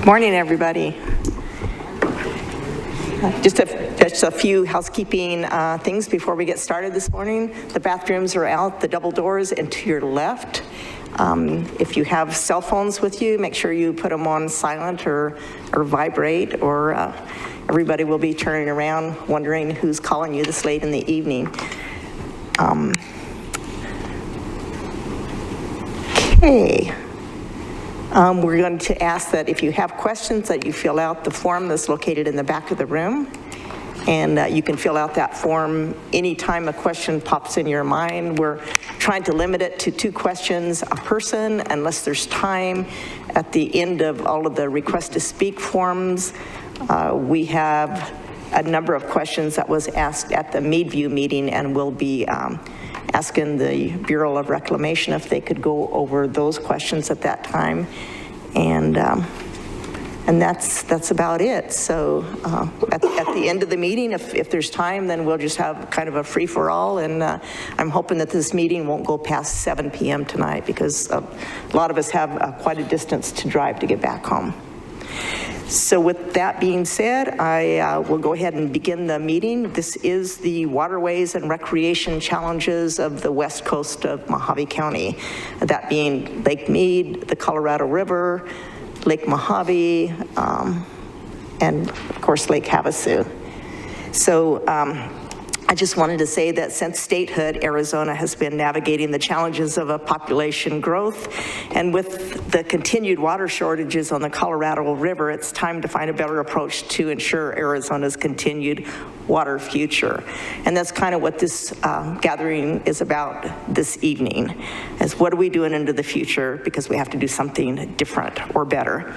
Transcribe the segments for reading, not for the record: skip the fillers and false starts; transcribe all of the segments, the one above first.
Morning, everybody. Just a few housekeeping things before we get started this morning. The bathrooms are out, the double doors, and to your left. If you have cell phones with you, make sure you put them on silent or vibrate, or everybody will be turning around wondering who's calling you this late in the evening. Okay. We're going to ask that if you have questions that you fill out the form that's located in the back of the room. And you can fill out that form anytime a question pops in your mind. We're trying to limit it to 2 questions a person, unless there's time. At the end of all of the request to speak forms, we have a number of questions that was asked at the Meadview meeting, and we'll be asking the Bureau of Reclamation if they could go over those questions at that time. And that's about it. So at the end of the meeting, if there's time, then we'll just have kind of a free-for-all, and I'm hoping that this meeting won't go past 7 p.m. tonight, because a lot of us have quite a distance to drive to get back home. So with that being said, I will go ahead and begin the meeting. This is the Waterways and Recreation Challenges of the West Coast of Mohave County, that being Lake Mead, the Colorado River, Lake Mohave, and of course Lake Havasu. So I just wanted to say that since statehood, Arizona has been navigating the challenges of a population growth, and with the continued water shortages on the Colorado River, it's time to find a better approach to ensure Arizona's continued water future. And that's kind of what this gathering is about this evening, is what are we doing into the future, because we have to do something different or better.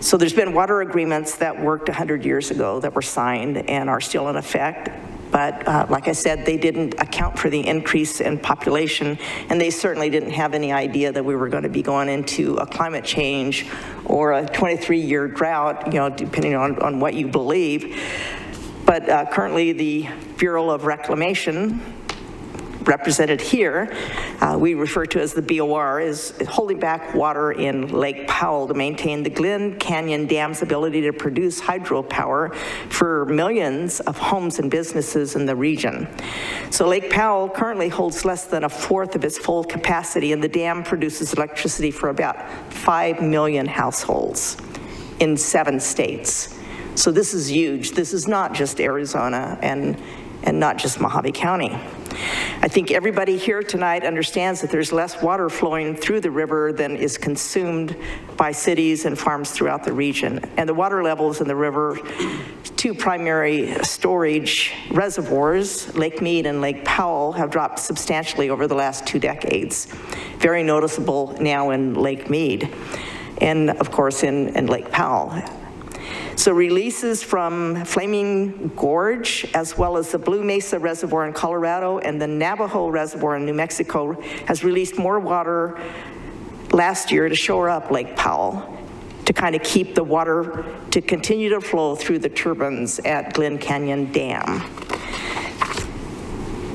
So there's been water agreements that worked 100 years ago that were signed and are still in effect. But like I said, they didn't account for the increase in population, and they certainly didn't have any idea that we were going to be going into a climate change or a 23-year drought, you know, depending on what you believe. But currently the Bureau of Reclamation, represented here, we refer to as the BOR, is holding back water in Lake Powell to maintain the Glen Canyon Dam's ability to produce hydropower for millions of homes and businesses in the region. So Lake Powell currently holds less than 1/4 of its full capacity, and the dam produces electricity for about 5 million households in 7 states. So this is huge. This is not just Arizona and not just Mohave County. I think everybody here tonight understands that there's less water flowing through the river than is consumed by cities and farms throughout the region. And the water levels in the river, 2 primary storage reservoirs, Lake Mead and Lake Powell, have dropped substantially over the last 2 decades. Very noticeable now in Lake Mead, and of course in Lake Powell. So releases from Flaming Gorge, as well as the Blue Mesa Reservoir in Colorado and the Navajo Reservoir in New Mexico, has released more water last year to shore up Lake Powell, to kind of keep the water to continue to flow through the turbines at Glen Canyon Dam.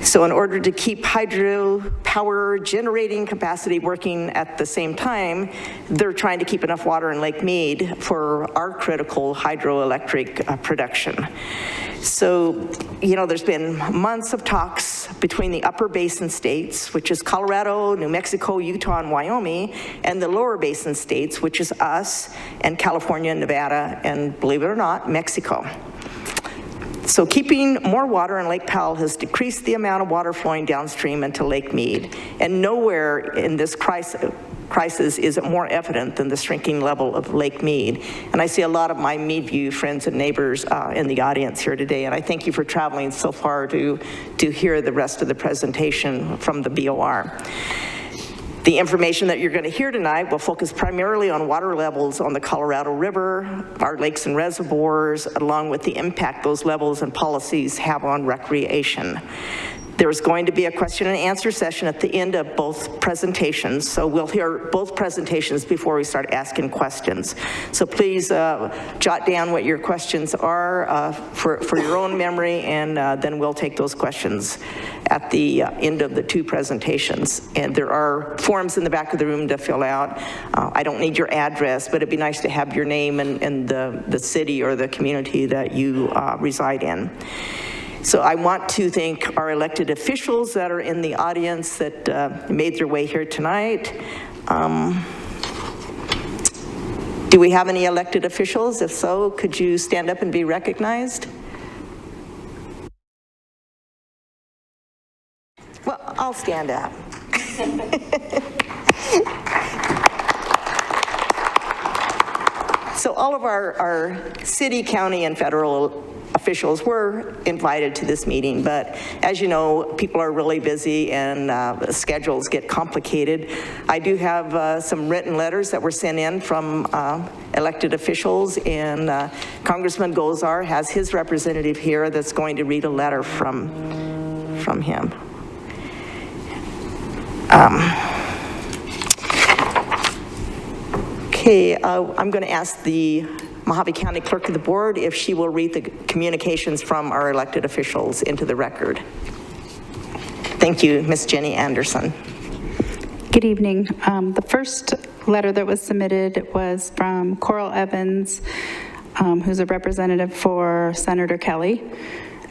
So in order to keep hydropower generating capacity working at the same time, they're trying to keep enough water in Lake Mead for our critical hydroelectric production. So, you know, there's been months of talks between the upper basin states, which is Colorado, New Mexico, Utah, and Wyoming, and the lower basin states, which is us, and California, Nevada, and believe it or not, Mexico. So keeping more water in Lake Powell has decreased the amount of water flowing downstream into Lake Mead, and nowhere in this crisis is it more evident than the shrinking level of Lake Mead. And I see a lot of my Meadview friends and neighbors in the audience here today, and I thank you for traveling so far to hear the rest of the presentation from the BOR. The information that you're going to hear tonight will focus primarily on water levels on the Colorado River, our lakes and reservoirs, along with the impact those levels and policies have on recreation. There's going to be a question and answer session at the end of both presentations, so we'll hear both presentations before we start asking questions. So please jot down what your questions are for your own memory, and then we'll take those questions at the end of the two presentations. And there are forms in the back of the room to fill out. I don't need your address, but it'd be nice to have your name and the city or the community that you reside in. So I want to thank our elected officials that are in the audience that made their way here tonight. Do we have any elected officials? If so, could you stand up and be recognized? Well, I'll stand up. So all of our city, county, and federal officials were invited to this meeting, but as you know, people are really busy and schedules get complicated. I do have some written letters that were sent in from elected officials, and Congressman Gozar has his representative here that's going to read a letter from him. Okay, I'm going to ask the Mohave County Clerk of the Board if she will read the communications from our elected officials into the record. Thank you, Ms. Jenny Anderson. Good evening. The first letter that was submitted was from Coral Evans, who's a representative for Senator Kelly.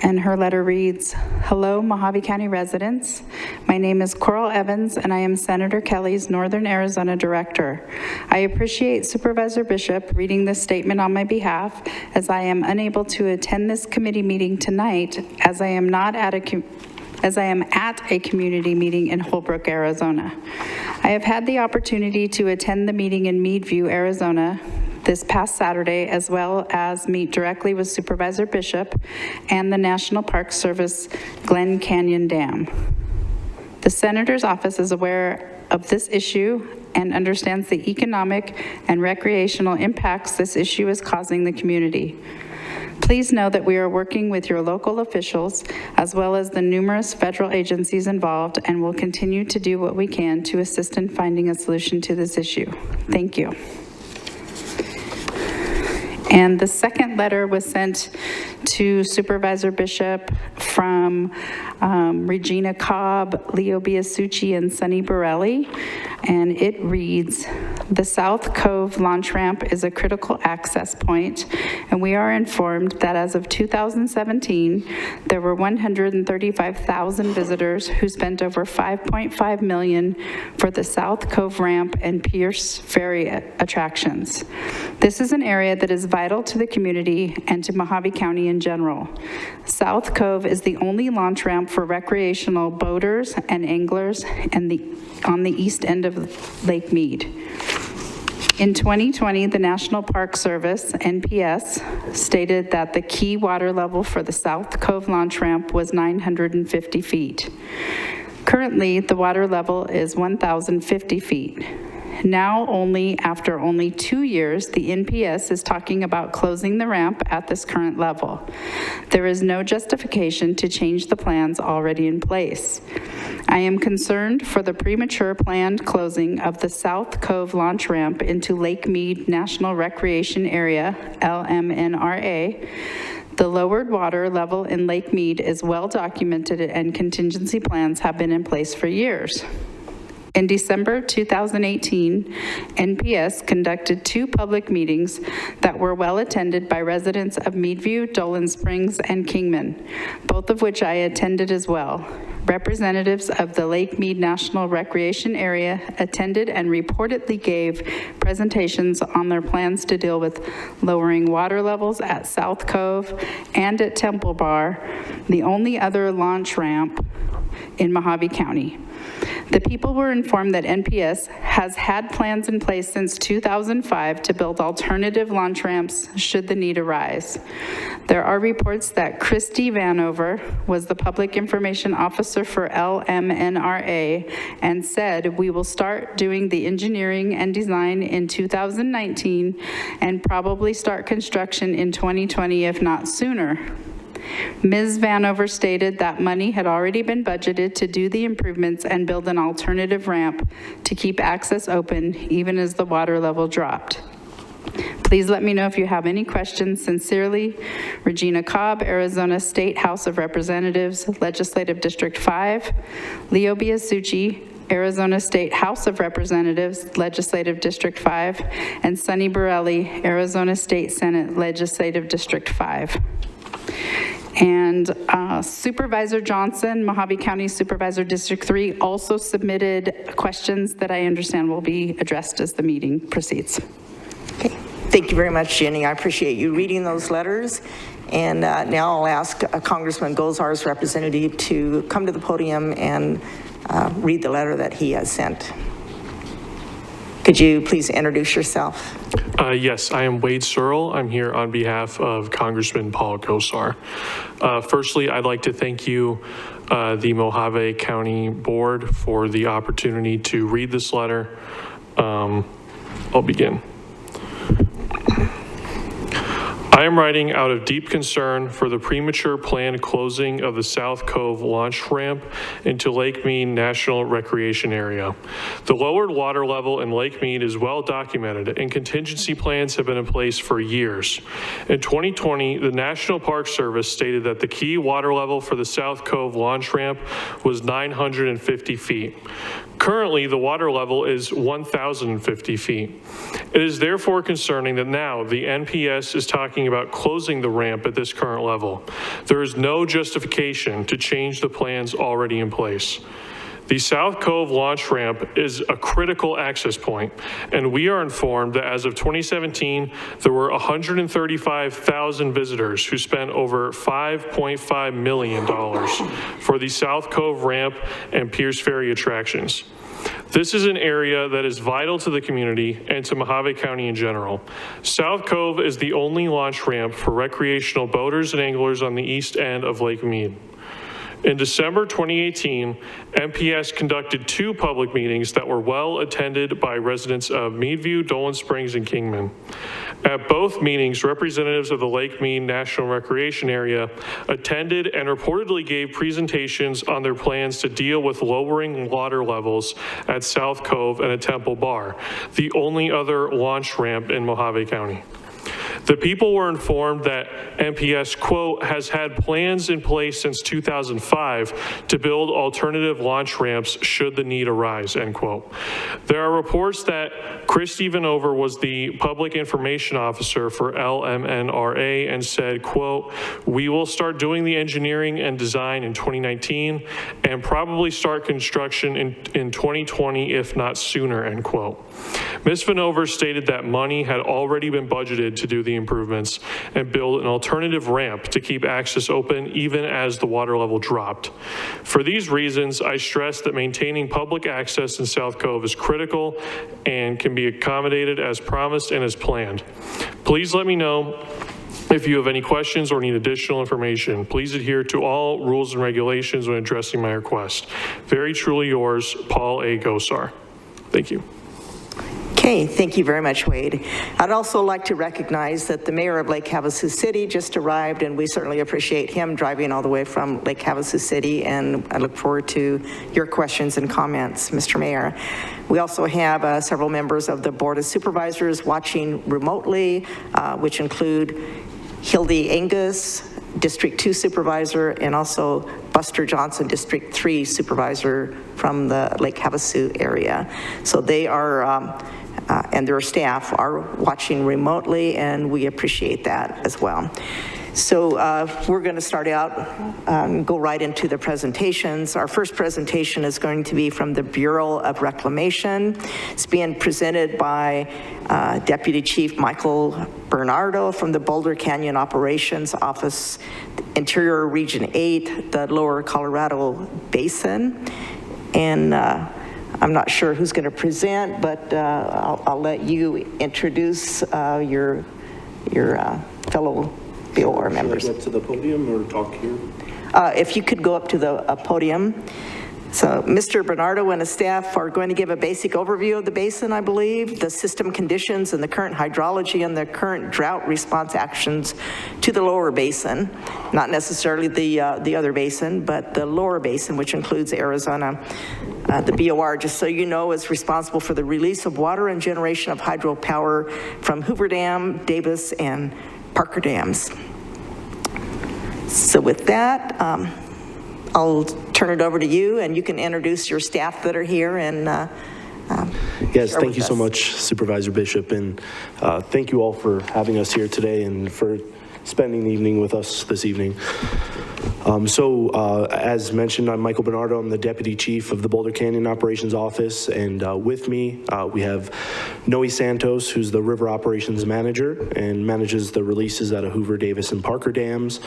And her letter reads, "Hello, Mohave County residents. My name is Coral Evans, and I am Senator Kelly's Northern Arizona Director. I appreciate Supervisor Bishop reading this statement on my behalf, as I am unable to attend this committee meeting tonight, as I am at a community meeting in Holbrook, Arizona. I have had the opportunity to attend the meeting in Meadview, Arizona, this past Saturday, as well as meet directly with Supervisor Bishop and the National Park Service Glen Canyon Dam. The Senator's office is aware of this issue and understands the economic and recreational impacts this issue is causing the community. Please know that we are working with your local officials as well as the numerous federal agencies involved, and will continue to do what we can to assist in finding a solution to this issue. Thank you." And the second letter was sent to Supervisor Bishop from Regina Cobb, Leo Biasucci, and Sunny Borelli, and it reads, "The South Cove launch ramp is a critical access point, and we are informed that as of 2017, there were 135,000 visitors who spent over $5.5 million for the South Cove ramp and Pierce Ferry attractions. This is an area that is vital to the community and to Mohave County in general. South Cove is the only launch ramp for recreational boaters and anglers and on the east end of Lake Mead. In 2020, the National Park Service, NPS, stated that the key water level for the South Cove launch ramp was 950 feet. Currently, the water level is 1,050 feet. Now, after only 2 years, the NPS is talking about closing the ramp at this current level. There is no justification to change the plans already in place. I am concerned for the premature planned closing of the South Cove launch ramp into Lake Mead National Recreation Area, LMNRA. The lowered water level in Lake Mead is well documented, and contingency plans have been in place for years. In December 2018, NPS conducted 2 public meetings that were well attended by residents of Meadview, Dolan Springs, and Kingman, both of which I attended as well. Representatives of the Lake Mead National Recreation Area attended and reportedly gave presentations on their plans to deal with lowering water levels at South Cove and at Temple Bar, the only other launch ramp in Mohave County. The people were informed that NPS has had plans in place since 2005 to build alternative launch ramps should the need arise. There are reports that Christy Vanover was the public information officer for LMNRA and said, "We will start doing the engineering and design in 2019 and probably start construction in 2020, if not sooner." Ms. Vanover stated that money had already been budgeted to do the improvements and build an alternative ramp to keep access open even as the water level dropped. Please let me know if you have any questions. Sincerely, Regina Cobb, Arizona State House of Representatives, Legislative District 5, Leo Biasucci, Arizona State House of Representatives, Legislative District 5, and Sonny Borelli, Arizona State Senate, Legislative District 5. And Supervisor Johnson, Mohave County Supervisor District 3, also submitted questions that I understand will be addressed as the meeting proceeds. Okay. Thank you very much, Jenny. I appreciate you reading those letters. And now I'll ask Congressman Gozar's representative to come to the podium and read the letter that he has sent. Could you please introduce yourself? Yes, I am Wade Searle. I'm here on behalf of Congressman Paul Gosar. Firstly, I'd like to thank you, the Mohave County Board, for the opportunity to read this letter. I'll begin. I am writing out of deep concern for the premature planned closing of the South Cove launch ramp into Lake Mead National Recreation Area. The lowered water level in Lake Mead is well documented, and contingency plans have been in place for years. In 2020, the National Park Service stated that the key water level for the South Cove launch ramp was 950 feet. Currently, the water level is 1,050 feet. It is therefore concerning that now the NPS is talking about closing the ramp at this current level. There is no justification to change the plans already in place. The South Cove launch ramp is a critical access point, and we are informed that as of 2017, there were 135,000 visitors who spent over $5.5 million for the South Cove ramp and Pierce Ferry attractions. This is an area that is vital to the community and to Mohave County in general. South Cove is the only launch ramp for recreational boaters and anglers on the east end of Lake Mead. In December 2018, MPS conducted 2 public meetings that were well attended by residents of Meadview, Dolan Springs, and Kingman. At both meetings, representatives of the Lake Mead National Recreation Area attended and reportedly gave presentations on their plans to deal with lowering water levels at South Cove and at Temple Bar, the only other launch ramp in Mohave County. The people were informed that MPS, quote, has had plans in place since 2005 to build alternative launch ramps should the need arise, end quote. There are reports that Christy Vanover was the public information officer for LMNRA and said, quote, we will start doing the engineering and design in 2019 and probably start construction in 2020, if not sooner, end quote. Ms. Vanover stated that money had already been budgeted to do the improvements and build an alternative ramp to keep access open even as the water level dropped. For these reasons, I stress that maintaining public access in South Cove is critical and can be accommodated as promised and as planned. Please let me know if you have any questions or need additional information. Please adhere to all rules and regulations when addressing my request. Very truly yours, Paul A. Gosar. Thank you. Okay, thank you very much, Wade. I'd also like to recognize that the mayor of Lake Havasu City just arrived, and we certainly appreciate him driving all the way from Lake Havasu City, and I look forward to your questions and comments, Mr. Mayor. We also have several members of the Board of Supervisors watching remotely, which include Hildy Angus, District 2 Supervisor, and also Buster Johnson, District 3 Supervisor from the Lake Havasu area. So they are, and their staff are watching remotely, and we appreciate that as well. So we're going to start out and go right into the presentations. Our first presentation is going to be from the Bureau of Reclamation. It's being presented by Deputy Chief Michael Bernardo from the Boulder Canyon Operations Office, Interior Region 8, the Lower Colorado Basin. And I'm not sure who's going to present, but I'll let you introduce your fellow BOR members. Should I go up to the podium or talk here? If you could go up to the podium. So Mr. Bernardo and his staff are going to give a basic overview of the basin, I believe, the system conditions and the current hydrology and the current drought response actions to the lower basin, not necessarily the other basin, but the lower basin, which includes Arizona. The BOR, just so you know, is responsible for the release of water and generation of hydropower from Hoover Dam, Davis, and Parker dams. So with that, I'll turn it over to you, and you can introduce your staff that are here and yes, thank you so much, Supervisor Bishop, and thank you all for having us here today and for spending the evening with us this evening. As mentioned, I'm Michael Bernardo. I'm the Deputy Chief of the Boulder Canyon Operations Office, and with me we have Noe Santos, who's the River Operations Manager and manages the releases out of Hoover, Davis, and Parker dams,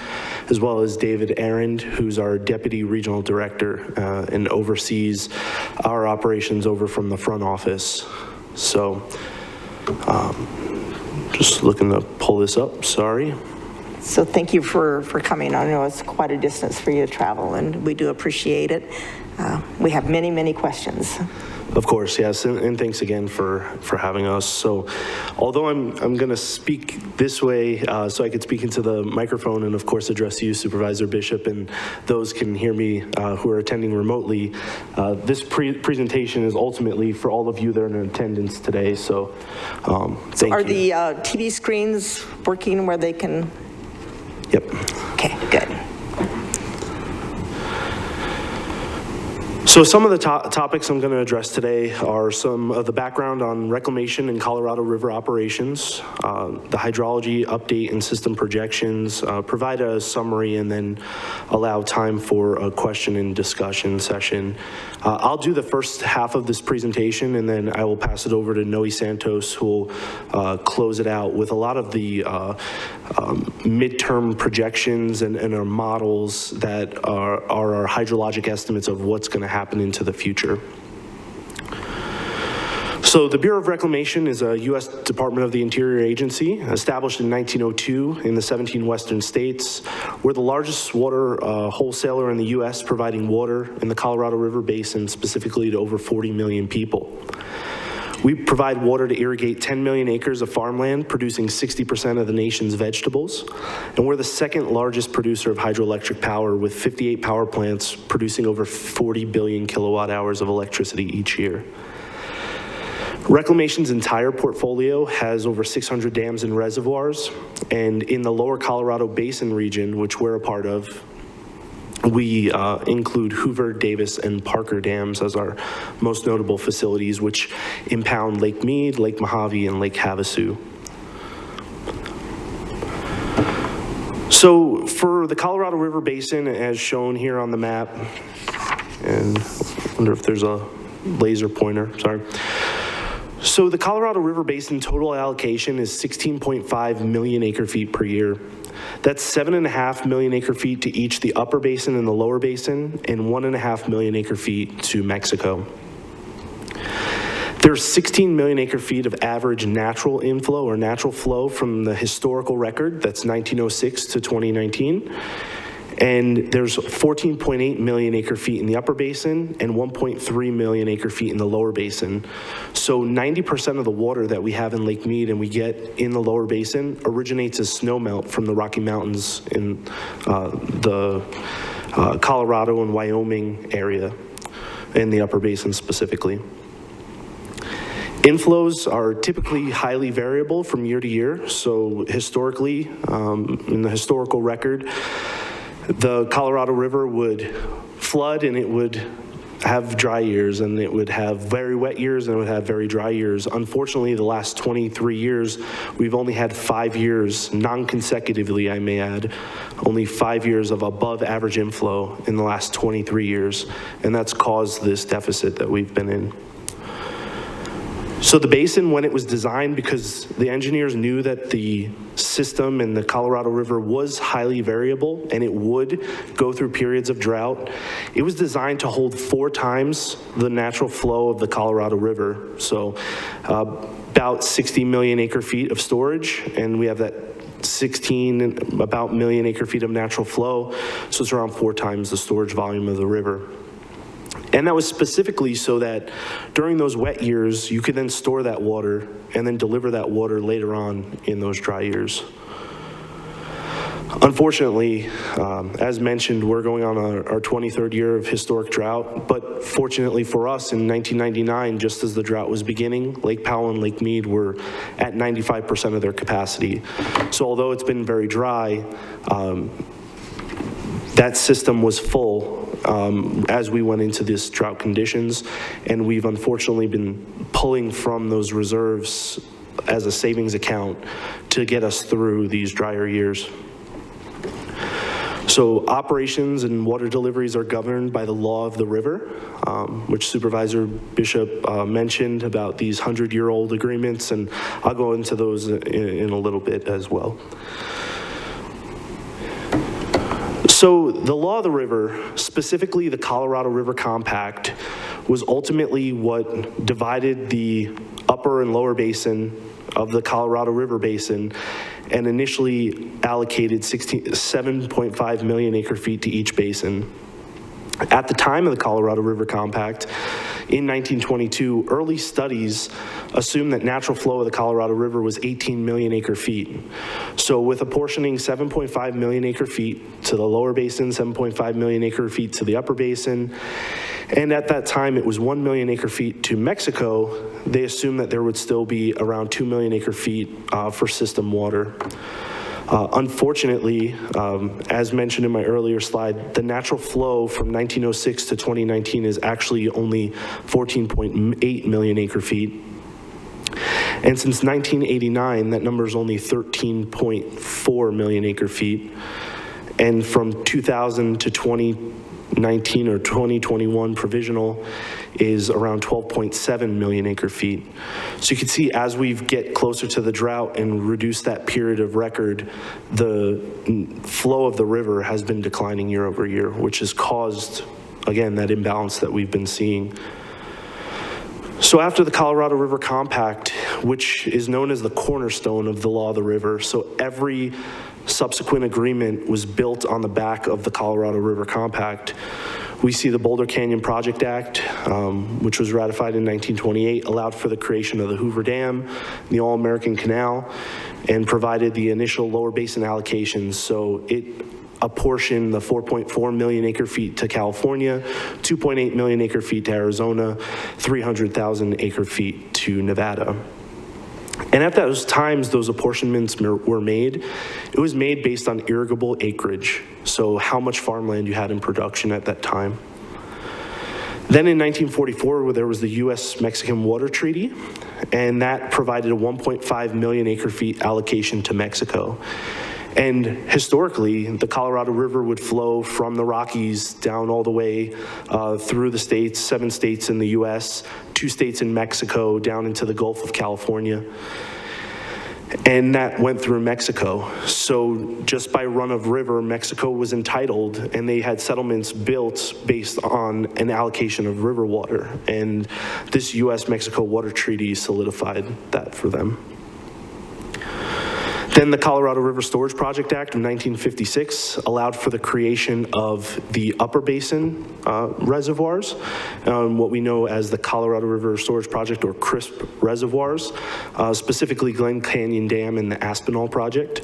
as well as David Arend, who's our Deputy Regional Director and oversees our operations over from the front office. So, just looking to pull this up, sorry. So thank you for coming. I know it's quite a distance for you to travel, and we do appreciate it. We have many, many questions. Of course, yes, and thanks again for having us. So, although I'm going to speak this way so I could speak into the microphone and of course address you, Supervisor Bishop, and those can hear me who are attending remotely, this presentation is ultimately for all of you that are in attendance today, so thank you. Are the TV screens working where they can? Yep. Okay, good. So some of the topics I'm going to address today are some of the background on reclamation and Colorado River operations, the hydrology update and system projections, provide a summary, and then allow time for a question and discussion session. I'll do the first half of this presentation, and then I will pass it over to Noe Santos, who will close it out with a lot of the midterm projections and our models that are our hydrologic estimates of what's going to happen into the future. So the Bureau of Reclamation is a U.S. Department of the Interior agency established in 1902 in the 17 western states. We're the largest water wholesaler in the U.S., providing water in the Colorado River Basin, specifically to over 40 million people. We provide water to irrigate 10 million acres of farmland, producing 60% of the nation's vegetables. And we're the second largest producer of hydroelectric power, with 58 power plants producing over 40 billion kilowatt hours of electricity each year. Reclamation's entire portfolio has over 600 dams and reservoirs. And in the lower Colorado Basin region, which we're a part of, we include Hoover, Davis, and Parker dams as our most notable facilities, which impound Lake Mead, Lake Mohave, and Lake Havasu. So for the Colorado River Basin, as shown here on the map, and I wonder if there's a laser pointer, sorry. So the Colorado River Basin total allocation is 16.5 million acre feet per year. That's 7.5 million acre feet to each the upper basin and the lower basin, and 1.5 million acre feet to Mexico. There's 16 million acre feet of average natural inflow or natural flow from the historical record, that's 1906 to 2019. And there's 14.8 million acre feet in the upper basin and 1.3 million acre feet in the lower basin. So 90% of the water that we have in Lake Mead and we get in the lower basin originates as snowmelt from the Rocky Mountains in the Colorado and Wyoming area, in the upper basin specifically. Inflows are typically highly variable from year to year. So historically, in the historical record, the Colorado River would flood and it would have dry years, and it would have very wet years and it would have very dry years. Unfortunately, the last 23 years, we've only had 5 years, non-consecutively I may add, only 5 years of above average inflow in the last 23 years, and that's caused this deficit that we've been in. So the basin, when it was designed, because the engineers knew that the system in the Colorado River was highly variable and it would go through periods of drought, it was designed to hold 4 times the natural flow of the Colorado River. So about 60 million acre feet of storage, and we have that 16 about million acre feet of natural flow, so it's around 4 times the storage volume of the river. And that was specifically so that during those wet years, you could then store that water and then deliver that water later on in those dry years. Unfortunately, as mentioned, we're going on our 23rd year of historic drought, but fortunately for us, in 1999, just as the drought was beginning, Lake Powell and Lake Mead were at 95% of their capacity. So although it's been very dry, that system was full as we went into this drought conditions, and we've unfortunately been pulling from those reserves as a savings account to get us through these drier years. So operations and water deliveries are governed by the law of the river, which Supervisor Bishop mentioned about these 100-year-old agreements, and I'll go into those in a little bit as well. So the law of the river, specifically the Colorado River Compact, was ultimately what divided the upper and lower basin of the Colorado River Basin and initially allocated 7.5 million acre feet to each basin. At the time of the Colorado River Compact, in 1922, early studies assumed that natural flow of the Colorado River was 18 million acre feet. So with apportioning 7.5 million acre feet to the lower basin, 7.5 million acre feet to the upper basin, and at that time it was 1 million acre feet to Mexico, they assumed that there would still be around 2 million acre feet for system water. Unfortunately, as mentioned in my earlier slide, the natural flow from 1906 to 2019 is actually only 14.8 million acre feet. And since 1989, that number is only 13.4 million acre feet. And from 2000 to 2019 or 2021 provisional is around 12.7 million acre feet. So you can see as we get closer to the drought and reduce that period of record, the flow of the river has been declining year over year, which has caused, again, that imbalance that we've been seeing. So after the Colorado River Compact, which is known as the cornerstone of the law of the river, so every subsequent agreement was built on the back of the Colorado River Compact. We see the Boulder Canyon Project Act, which was ratified in 1928, allowed for the creation of the Hoover Dam, the All-American Canal, and provided the initial lower basin allocations. So it apportioned the 4.4 million acre feet to California, 2.8 million acre feet to Arizona, 300,000 acre feet to Nevada. And at those times, those apportionments were made. It was made based on irrigable acreage, so how much farmland you had in production at that time. Then in 1944, there was the U.S.-Mexican Water Treaty, and that provided a 1.5 million acre feet allocation to Mexico. And historically, the Colorado River would flow from the Rockies down all the way through the states, 7 states in the US, 2 states in Mexico, down into the Gulf of California. And that went through Mexico. So just by run of river, Mexico was entitled, and they had settlements built based on an allocation of river water. And this US-Mexico Water Treaty solidified that for them. Then the Colorado River Storage Project Act of 1956 allowed for the creation of the upper basin reservoirs, what we know as the Colorado River Storage Project, or CRISP reservoirs, specifically Glen Canyon Dam and the Aspinall Project.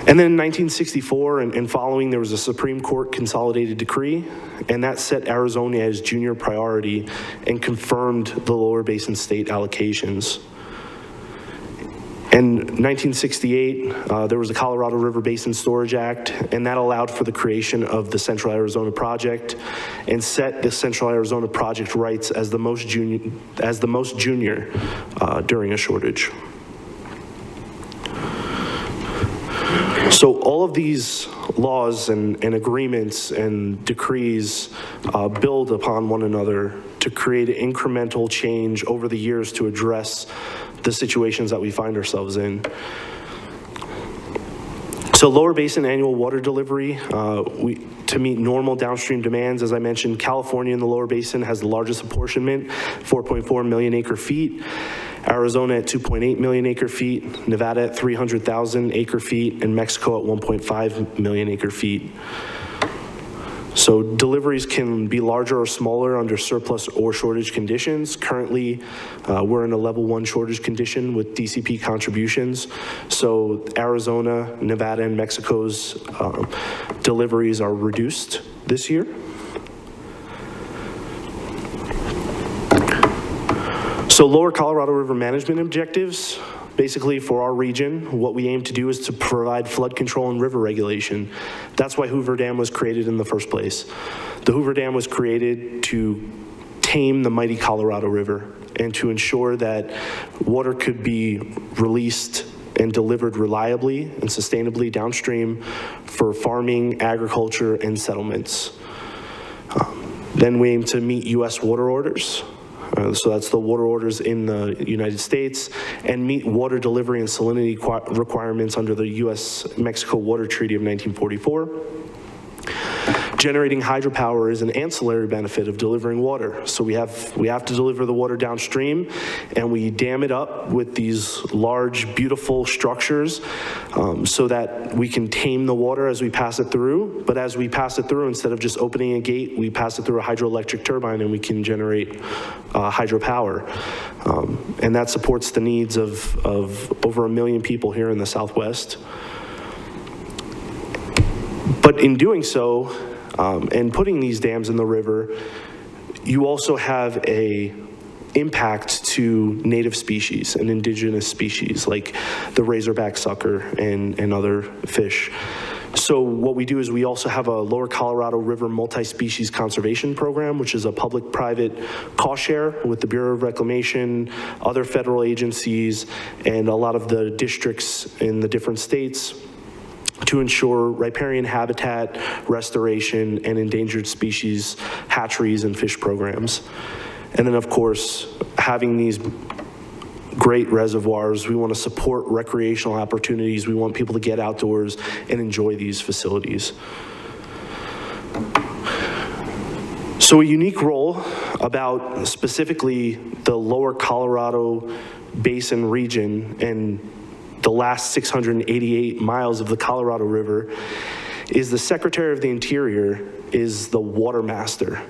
And then in 1964 and following, there was a Supreme Court consolidated decree, and that set Arizona as junior priority and confirmed the lower basin state allocations. In 1968, there was the Colorado River Basin Storage Act, and that allowed for the creation of the Central Arizona Project and set the Central Arizona Project rights as the most junior during a shortage. So all of these laws and agreements and decrees build upon one another to create an incremental change over the years to address the situations that we find ourselves in. So lower basin annual water delivery, to meet normal downstream demands, as I mentioned, California in the lower basin has the largest apportionment, 4.4 million acre feet. Arizona at 2.8 million acre feet, Nevada at 300,000 acre feet, and Mexico at 1.5 million acre feet. So deliveries can be larger or smaller under surplus or shortage conditions. Currently, we're in a level 1 shortage condition with DCP contributions. So Arizona, Nevada, and Mexico's deliveries are reduced this year. So Lower Colorado River management objectives, basically for our region, what we aim to do is to provide flood control and river regulation. That's why Hoover Dam was created in the first place. The Hoover Dam was created to tame the mighty Colorado River and to ensure that water could be released and delivered reliably and sustainably downstream for farming, agriculture, and settlements. Then we aim to meet U.S. water orders. So that's the water orders in the United States, and meet water delivery and salinity requirements under the U.S.-Mexico Water Treaty of 1944. Generating hydropower is an ancillary benefit of delivering water. So we have to deliver the water downstream, and we dam it up with these large, beautiful structures so that we can tame the water as we pass it through. But as we pass it through, instead of just opening a gate, we pass it through a hydroelectric turbine, and we can generate hydropower. And that supports the needs of over 1 million people here in the Southwest. But in doing so, and putting these dams in the river, you also have a impact to native species and indigenous species like the razorback sucker and other fish. So what we do is we also have a Lower Colorado River multi-species conservation program, which is a public-private cost share with the Bureau of Reclamation, other federal agencies, and a lot of the districts in the different states, to ensure riparian habitat restoration and endangered species hatcheries and fish programs. And then, of course, having these great reservoirs, we want to support recreational opportunities. We want people to get outdoors and enjoy these facilities. So a unique role about specifically the Lower Colorado Basin region and the last 688 miles of the Colorado River is the Secretary of the Interior is the water master.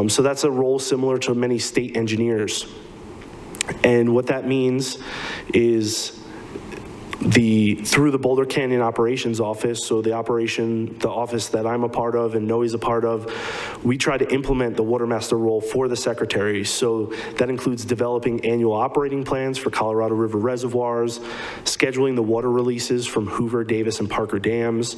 So that's a role similar to many state engineers. And what that means is through the Boulder Canyon Operations Office, so the office that I'm a part of and Noe's a part of, we try to implement the water master role for the secretary. So that includes developing annual operating plans for Colorado River reservoirs, scheduling the water releases from Hoover, Davis, and Parker dams,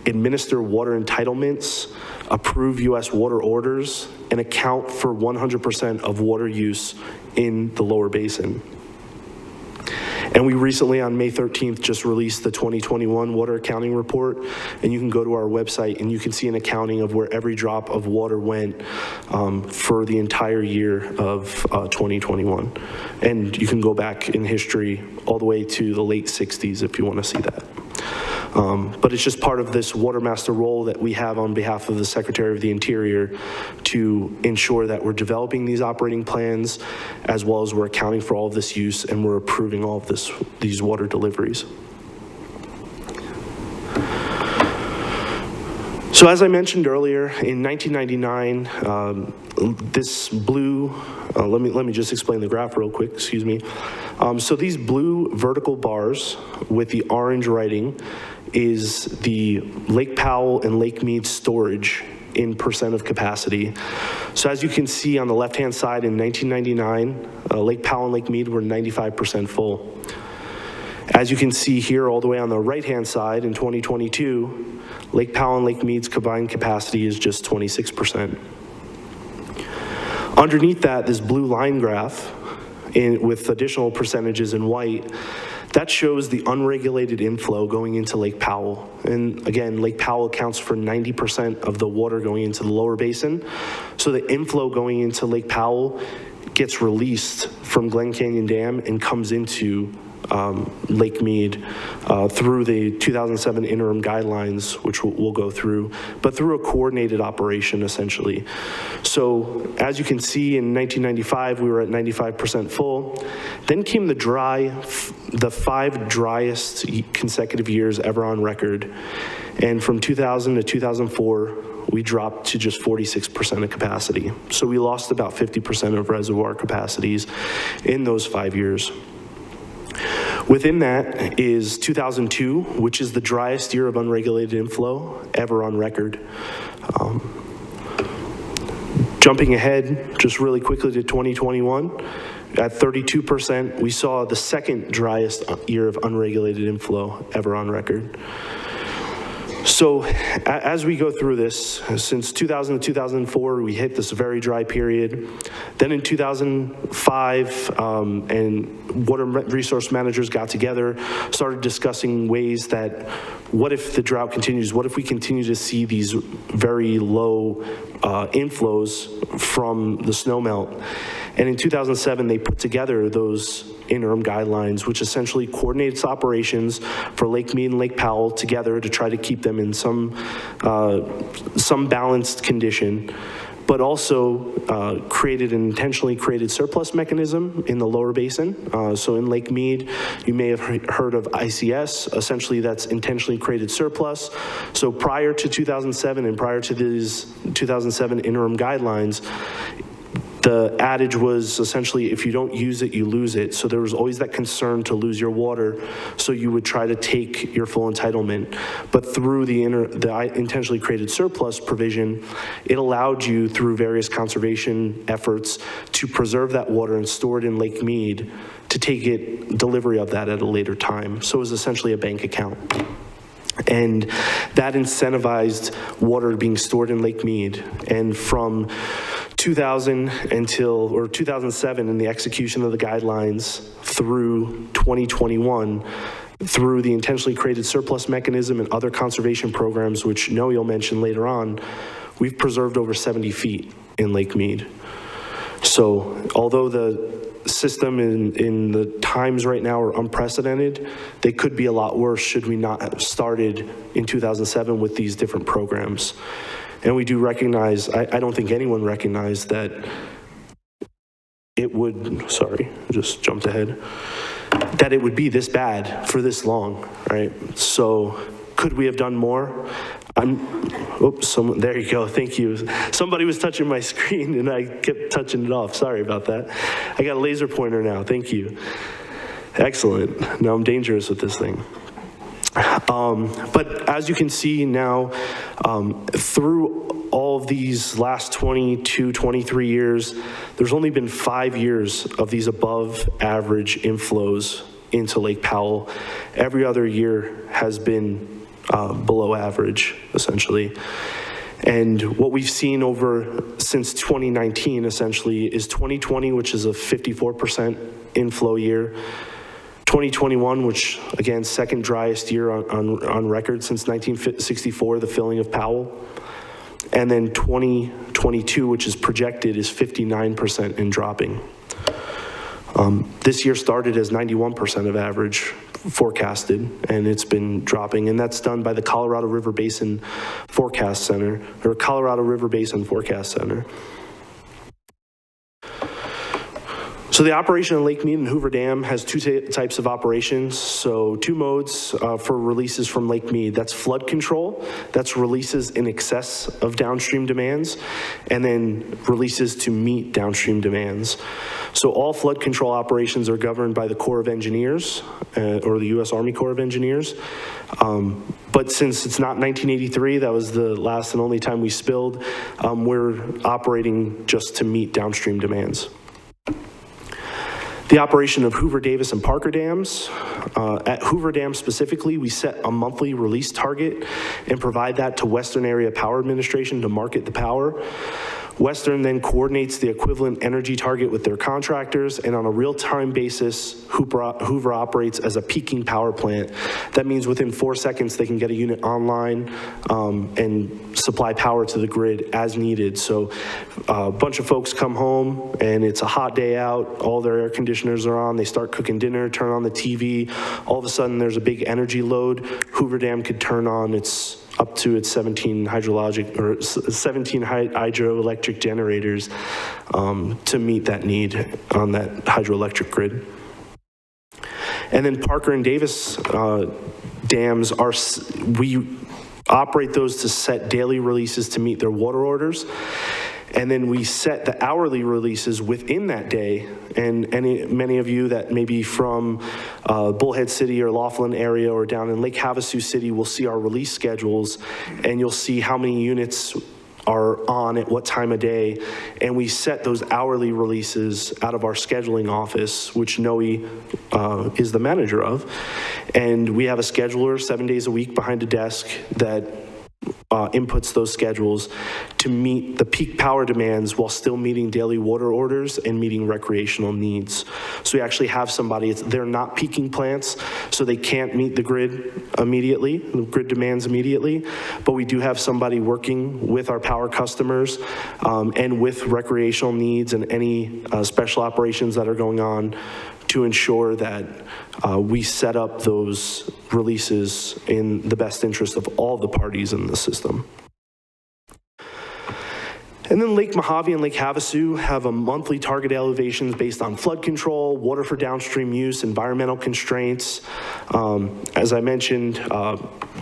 administer water entitlements, approve U.S. water orders, and account for 100% of water use in the lower basin. And we recently, on May 13th, just released the 2021 water accounting report, and you can go to our website and you can see an accounting of where every drop of water went for the entire year of 2021. And you can go back in history all the way to the late 60s if you want to see that. But it's just part of this water master role that we have on behalf of the Secretary of the Interior to ensure that we're developing these operating plans, as well as we're accounting for all of this use and we're approving all of these water deliveries. So as I mentioned earlier, in 1999, this blue, let me just explain the graph real quick, excuse me. So these blue vertical bars with the orange writing is the Lake Powell and Lake Mead storage in percent of capacity. So as you can see on the left-hand side in 1999, Lake Powell and Lake Mead were 95% full. As you can see here all the way on the right-hand side in 2022, Lake Powell and Lake Mead's combined capacity is just 26%. Underneath that, this blue line graph with additional percentages in white, that shows the unregulated inflow going into Lake Powell. And again, Lake Powell accounts for 90% of the water going into the lower basin. So the inflow going into Lake Powell gets released from Glen Canyon Dam and comes into Lake Mead through the 2007 interim guidelines, which we'll go through, but through a coordinated operation essentially. So as you can see in 1995, we were at 95% full. Then came the 5 driest consecutive years ever on record. And from 2000 to 2004, we dropped to just 46% of capacity. So we lost about 50% of reservoir capacities in those 5 years. Within that is 2002, which is the driest year of unregulated inflow ever on record. Jumping ahead just really quickly to 2021, at 32%, we saw the second driest year of unregulated inflow ever on record. So as we go through this, since 2000 to 2004, we hit this very dry period. Then in 2005, and water resource managers got together, started discussing ways that, what if the drought continues? What if we continue to see these very low inflows from the snowmelt? And in 2007, they put together those interim guidelines, which essentially coordinates operations for Lake Mead and Lake Powell together to try to keep them in some balanced condition, but also created an intentionally created surplus mechanism in the lower basin. So in Lake Mead, you may have heard of ICS. Essentially, that's intentionally created surplus. So prior to 2007 and prior to these 2007 interim guidelines, the adage was essentially, if you don't use it, you lose it. So there was always that concern to lose your water, so you would try to take your full entitlement. But through the intentionally created surplus provision, it allowed you, through various conservation efforts, to preserve that water and store it in Lake Mead to take delivery of that at a later time. So it was essentially a bank account. And that incentivized water being stored in Lake Mead. And from 2007 in the execution of the guidelines through 2021, through the intentionally created surplus mechanism and other conservation programs, which Noe will mention later on, we've preserved over 70 feet in Lake Mead. So although the system in the times right now are unprecedented, they could be a lot worse should we not have started in 2007 with these different programs. And we do recognize, I don't think anyone recognized that it would, sorry, I just jumped ahead, that it would be this bad for this long, right? So could we have done more? There you go, thank you. Somebody was touching my screen and I kept touching it off, sorry about that. I got a laser pointer now, thank you. Excellent, now I'm dangerous with this thing. But as you can see now, through all of these last 22, 23 years, there's only been 5 years of these above average inflows into Lake Powell. Every other year has been below average, essentially. And what we've seen since 2019, essentially, is 2020, which is a 54% inflow year. 2021, which again, second driest year on record since 1964, the filling of Powell. And then 2022, which is projected, is 59% and dropping. This year started as 91% of average forecasted, and it's been dropping, and that's done by the Colorado River Basin Forecast Center, or Colorado River Basin Forecast Center. So the operation of Lake Mead and Hoover Dam has two types of operations. So two modes for releases from Lake Mead. That's flood control, that's releases in excess of downstream demands, and then releases to meet downstream demands. So all flood control operations are governed by the Corps of Engineers, or the U.S. Army Corps of Engineers. But since it's not 1983, that was the last and only time we spilled, we're operating just to meet downstream demands. The operation of Hoover Davis and Parker dams. At Hoover Dam specifically, we set a monthly release target and provide that to Western Area Power Administration to market the power. Western then coordinates the equivalent energy target with their contractors, and on a real-time basis, Hoover operates as a peaking power plant. That means within 4 seconds, they can get a unit online and supply power to the grid as needed. So a bunch of folks come home and it's a hot day out, all their air conditioners are on, they start cooking dinner, turn on the TV, all of a sudden there's a big energy load. Hoover Dam could turn on up to its 17 hydroelectric generators to meet that need on that hydroelectric grid. And then Parker and Davis dams we operate those to set daily releases to meet their water orders. And then we set the hourly releases within that day. And many of you that may be from Bullhead City or Laughlin area or down in Lake Havasu City will see our release schedules, and you'll see how many units are on at what time of day. And we set those hourly releases out of our scheduling office, which Noe is the manager of. And we have a scheduler 7 days a week behind a desk that inputs those schedules to meet the peak power demands while still meeting daily water orders and meeting recreational needs. So we actually have somebody, they're not peaking plants, so they can't meet the grid immediately, the grid demands immediately, but we do have somebody working with our power customers and with recreational needs and any special operations that are going on to ensure that we set up those releases in the best interest of all the parties in the system. And then Lake Mohave and Lake Havasu have a monthly target elevations based on flood control, water for downstream use, environmental constraints. As I mentioned,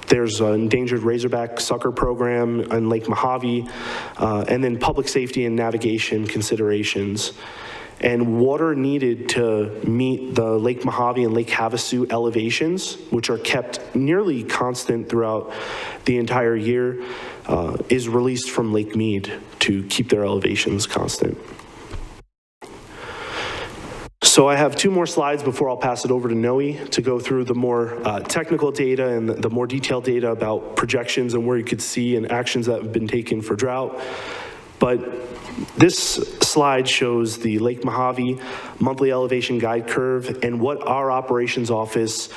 there's an endangered razorback sucker program in Lake Mohave, and then public safety and navigation considerations. And water needed to meet the Lake Mohave and Lake Havasu elevations, which are kept nearly constant throughout the entire year, is released from Lake Mead to keep their elevations constant. So I have two more slides before I'll pass it over to Noe to go through the more technical data and the more detailed data about projections and where you could see and actions that have been taken for drought. But this slide shows the Lake Mohave monthly elevation guide curve and what our operations office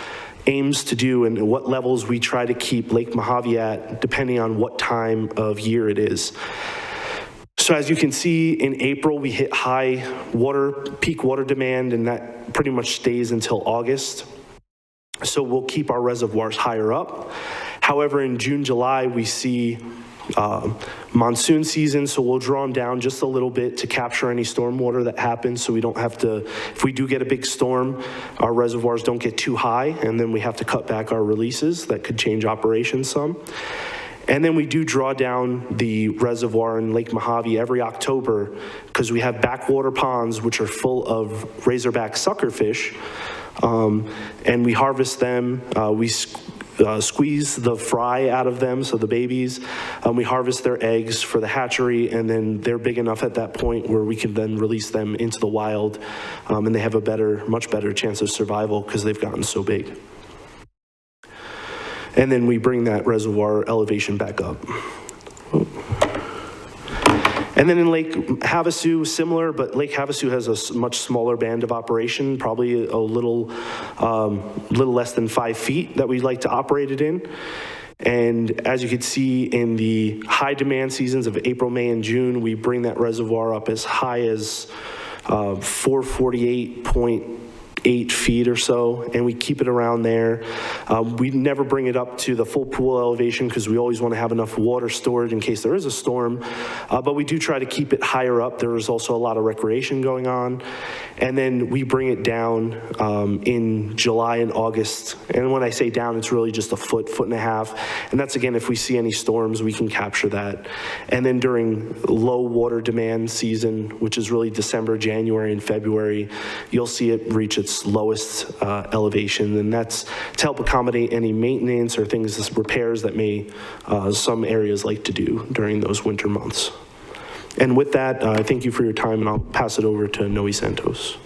aims to do and what levels we try to keep Lake Mohave at depending on what time of year it is. So as you can see, in April, we hit high peak water demand, and that pretty much stays until August. So we'll keep our reservoirs higher up. However, in June, July, we see monsoon season, so we'll draw them down just a little bit to capture any storm water that happens, so we don't have to, if we do get a big storm, our reservoirs don't get too high, and then we have to cut back our releases. That could change operations some. And then we do draw down the reservoir in Lake Mohave every October because we have backwater ponds which are full of razorback suckerfish, and we harvest them. We squeeze the fry out of them, so the babies, we harvest their eggs for the hatchery, and then they're big enough at that point where we can then release them into the wild, and they have a much better chance of survival because they've gotten so big. And then we bring that reservoir elevation back up. And then in Lake Havasu, similar, but Lake Havasu has a much smaller band of operation, probably a little less than 5 feet that we'd like to operate it in. And as you can see in the high demand seasons of April, May, and June, we bring that reservoir up as high as 448.8 feet or so, and we keep it around there. We never bring it up to the full pool elevation because we always want to have enough water stored in case there is a storm, but we do try to keep it higher up. There is also a lot of recreation going on, and then we bring it down in July and August, and when I say down, it's really just a foot and a half, and that's again, if we see any storms, we can capture that. And then during low water demand season, which is really December, January, and February, you'll see it reach its lowest elevation, and that's to help accommodate any maintenance or repairs that some areas like to do during those winter months. And with that, I thank you for your time, and I'll pass it over to Noe Santos.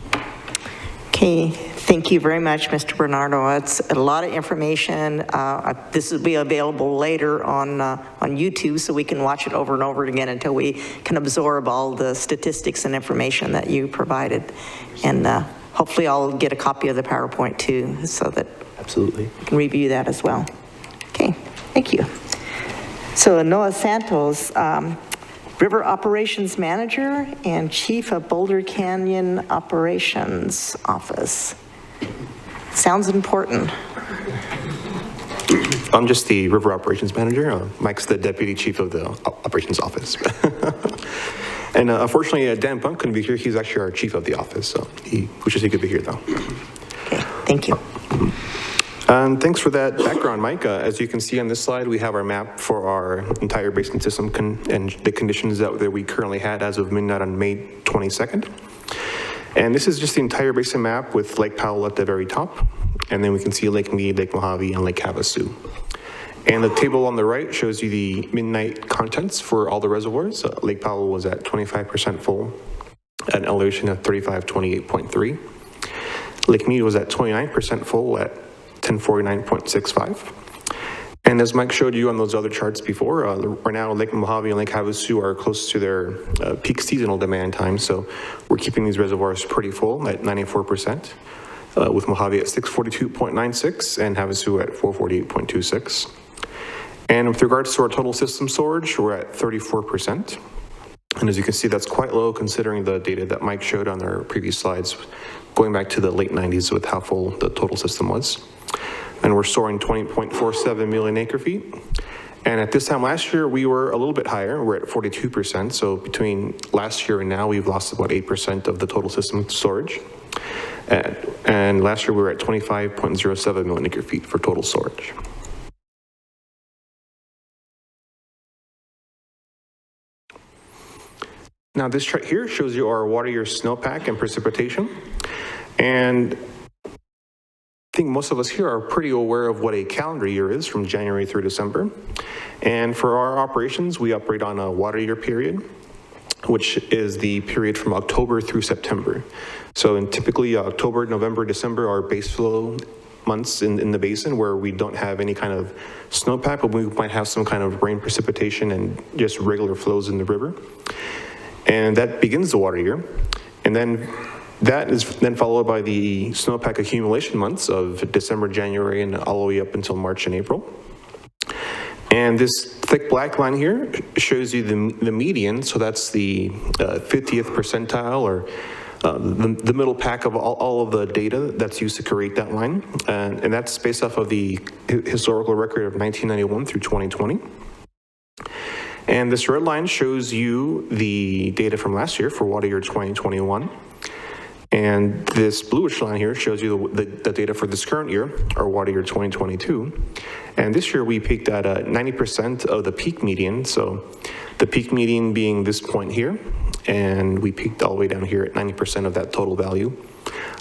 Okay, thank you very much, Mr. Bernardo. It's a lot of information. This will be available later on YouTube, so we can watch it over and over again until we can absorb all the statistics and information that you provided. And hopefully I'll get a copy of the PowerPoint too, so that absolutely you can review that as well. Okay, thank you. So Noah Santos, River Operations Manager and Chief of Boulder Canyon Operations Office. Sounds important. I'm just the River Operations Manager. Mike's the Deputy Chief of the Operations Office. And unfortunately, Dan Punk couldn't be here. He's actually our Chief of the office, so he wishes he could be here though. Okay, thank you. And thanks for that background, Mike. As you can see on this slide, we have our map for our entire basin system and the conditions that we currently had as of midnight on May 22nd. And this is just the entire basin map with Lake Powell at the very top. And then we can see Lake Mead, Lake Mohave, and Lake Havasu. And the table on the right shows you the midnight contents for all the reservoirs. Lake Powell was at 25% full at an elevation of 3528.3. Lake Mead was at 29% full at 1049.65. And as Mike showed you on those other charts before, right now Lake Mohave and Lake Havasu are close to their peak seasonal demand time. So we're keeping these reservoirs pretty full at 94%, with Mohave at 642.96 and Havasu at 448.26. And with regards to our total system storage, we're at 34%. And as you can see, that's quite low considering the data that Mike showed on our previous slides, going back to the late 90s with how full the total system was. And we're storing 20.47 million acre feet. And at this time last year, we were a little bit higher. We're at 42%. So between last year and now, we've lost about 8% of the total system storage. And last year, we were at 25.07 million acre feet for total storage. Now this chart here shows you our water year snowpack and precipitation. And I think most of us here are pretty aware of what a calendar year is from January through December. And for our operations, we operate on a water year period, which is the period from October through September. So typically October, November, December are base flow months in the basin where we don't have any kind of snowpack, but we might have some kind of rain precipitation and just regular flows in the river. And that begins the water year. And then that is then followed by the snowpack accumulation months of December, January, and all the way up until March and April. And this thick black line here shows you the median. So that's the 50th percentile, or the middle pack of all of the data that's used to create that line. And that's based off of the historical record of 1991 through 2020. And this red line shows you the data from last year for water year 2021. And this bluish line here shows you the data for this current year, or water year 2022. And this year we peaked at 90% of the peak median. So the peak median being this point here, and we peaked all the way down here at 90% of that total value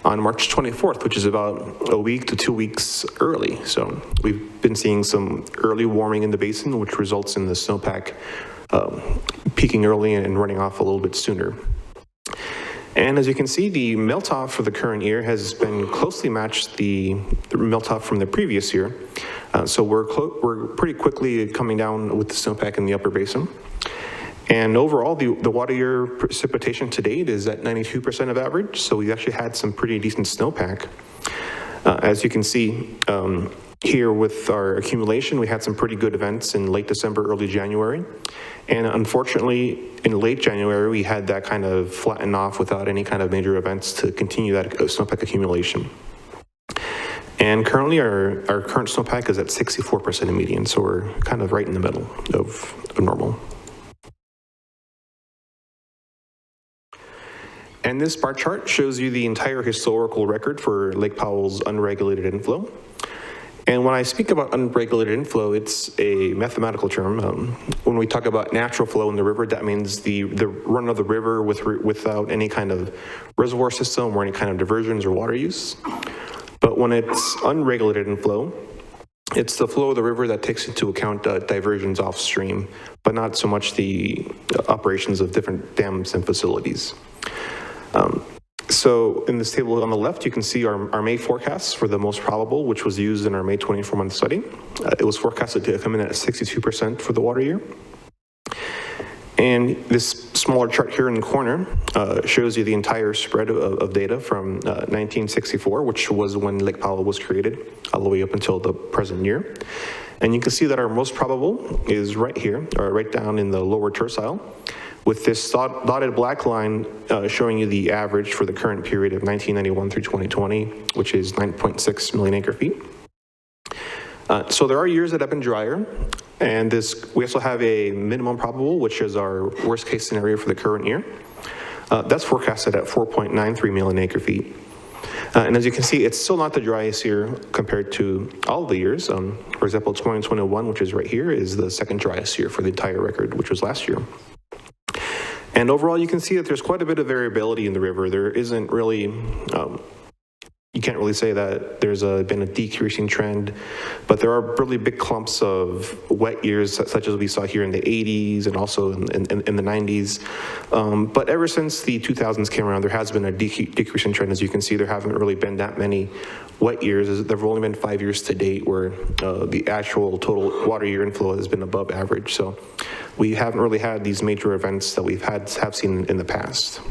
on March 24th, which is about a week to 2 weeks early. So we've been seeing some early warming in the basin, which results in the snowpack peaking early and running off a little bit sooner. And as you can see, the melt-off for the current year has been closely matched the melt-off from the previous year. So we're pretty quickly coming down with the snowpack in the upper basin. And overall, the water year precipitation to date is at 92% of average. So we actually had some pretty decent snowpack. As you can see here with our accumulation, we had some pretty good events in late December, early January. And unfortunately, in late January, we had that kind of flatten off without any kind of major events to continue that snowpack accumulation. And currently, our current snowpack is at 64% of median, so we're kind of right in the middle of normal. And this bar chart shows you the entire historical record for Lake Powell's unregulated inflow. And when I speak about unregulated inflow, it's a mathematical term. When we talk about natural flow in the river, that means the run of the river without any kind of reservoir system or any kind of diversions or water use. But when it's unregulated inflow, it's the flow of the river that takes into account diversions offstream, but not so much the operations of different dams and facilities. So in this table on the left, you can see our May forecasts for the most probable, which was used in our May 24-month study. It was forecasted to come in at 62% for the water year. And this smaller chart here in the corner shows you the entire spread of data from 1964, which was when Lake Powell was created, all the way up until the present year. And you can see that our most probable is right here, or right down in the lower tercile, with this dotted black line showing you the average for the current period of 1991 through 2020, which is 9.6 million acre feet. So there are years that have been drier, and we also have a minimum probable, which is our worst case scenario for the current year. That's forecasted at 4.93 million acre feet. And as you can see, it's still not the driest year compared to all the years. For example, 2021, which is right here, is the second driest year for the entire record, which was last year. And overall, you can see that there's quite a bit of variability in the river. There isn't really, you can't really say that there's been a decreasing trend, but there are really big clumps of wet years, such as we saw here in the 80s and also in the 90s. But ever since the 2000s came around, there has been a decreasing trend. As you can see, there haven't really been that many wet years. There have only been 5 years to date where the actual total water year inflow has been above average. So we haven't really had these major events that we've have seen in the past.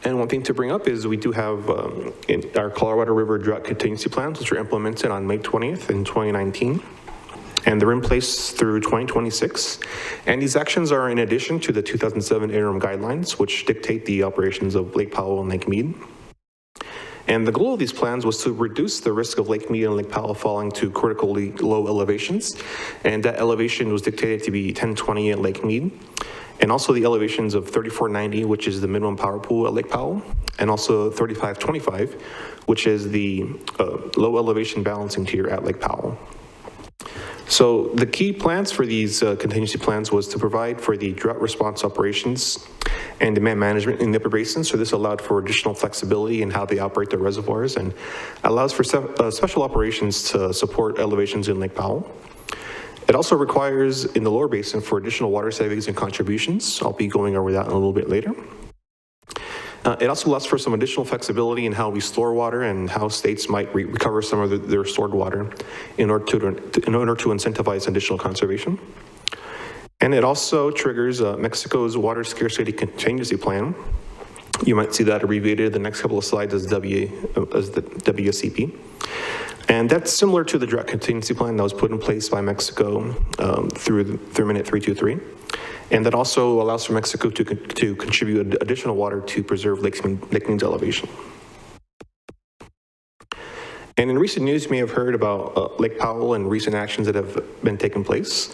And one thing to bring up is we do have in our Colorado River drought contingency plans, which were implemented on May 20th in 2019. And they're in place through 2026. And these actions are in addition to the 2007 interim guidelines, which dictate the operations of Lake Powell and Lake Mead. And the goal of these plans was to reduce the risk of Lake Mead and Lake Powell falling to critically low elevations. And that elevation was dictated to be 1020 at Lake Mead. And also the elevations of 3490, which is the minimum power pool at Lake Powell, and also 3525, which is the low elevation balancing tier at Lake Powell. So the key plans for these contingency plans was to provide for the drought response operations and demand management in the upper basin. So this allowed for additional flexibility in how they operate their reservoirs and allows for special operations to support elevations in Lake Powell. It also requires in the lower basin for additional water savings and contributions. I'll be going over that in a little bit later. It also allows for some additional flexibility in how we store water and how states might recover some of their stored water in order to incentivize additional conservation. And it also triggers Mexico's water scarcity contingency plan. You might see that abbreviated in the next couple of slides as the WSCP. And that's similar to the drought contingency plan that was put in place by Mexico through Minute 323. And that also allows for Mexico to contribute additional water to preserve Lake Mead's elevation. And in recent news, you may have heard about Lake Powell and recent actions that have been taking place.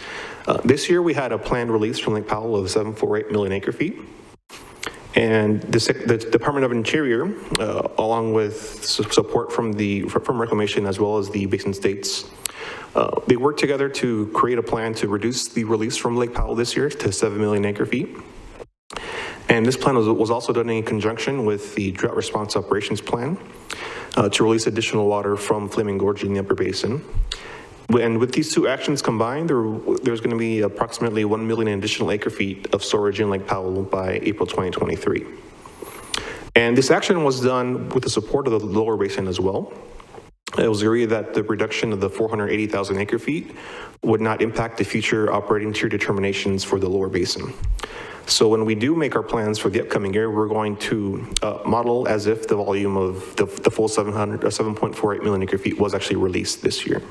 This year, we had a planned release from Lake Powell of 748 million acre feet. And the Department of Interior, along with support from Reclamation as well as the basin states, they worked together to create a plan to reduce the release from Lake Powell this year to 7 million acre feet. And this plan was also done in conjunction with the Drought Response Operations Plan to release additional water from Flaming Gorge in the upper basin. And with these two actions combined, there's going to be approximately 1 million additional acre feet of storage in Lake Powell by April 2023. And this action was done with the support of the lower basin as well. It was agreed that the reduction of the 480,000 acre feet would not impact the future operating tier determinations for the lower basin. So when we do make our plans for the upcoming year, we're going to model as if the volume of the full 7.48 million acre feet was actually released this year.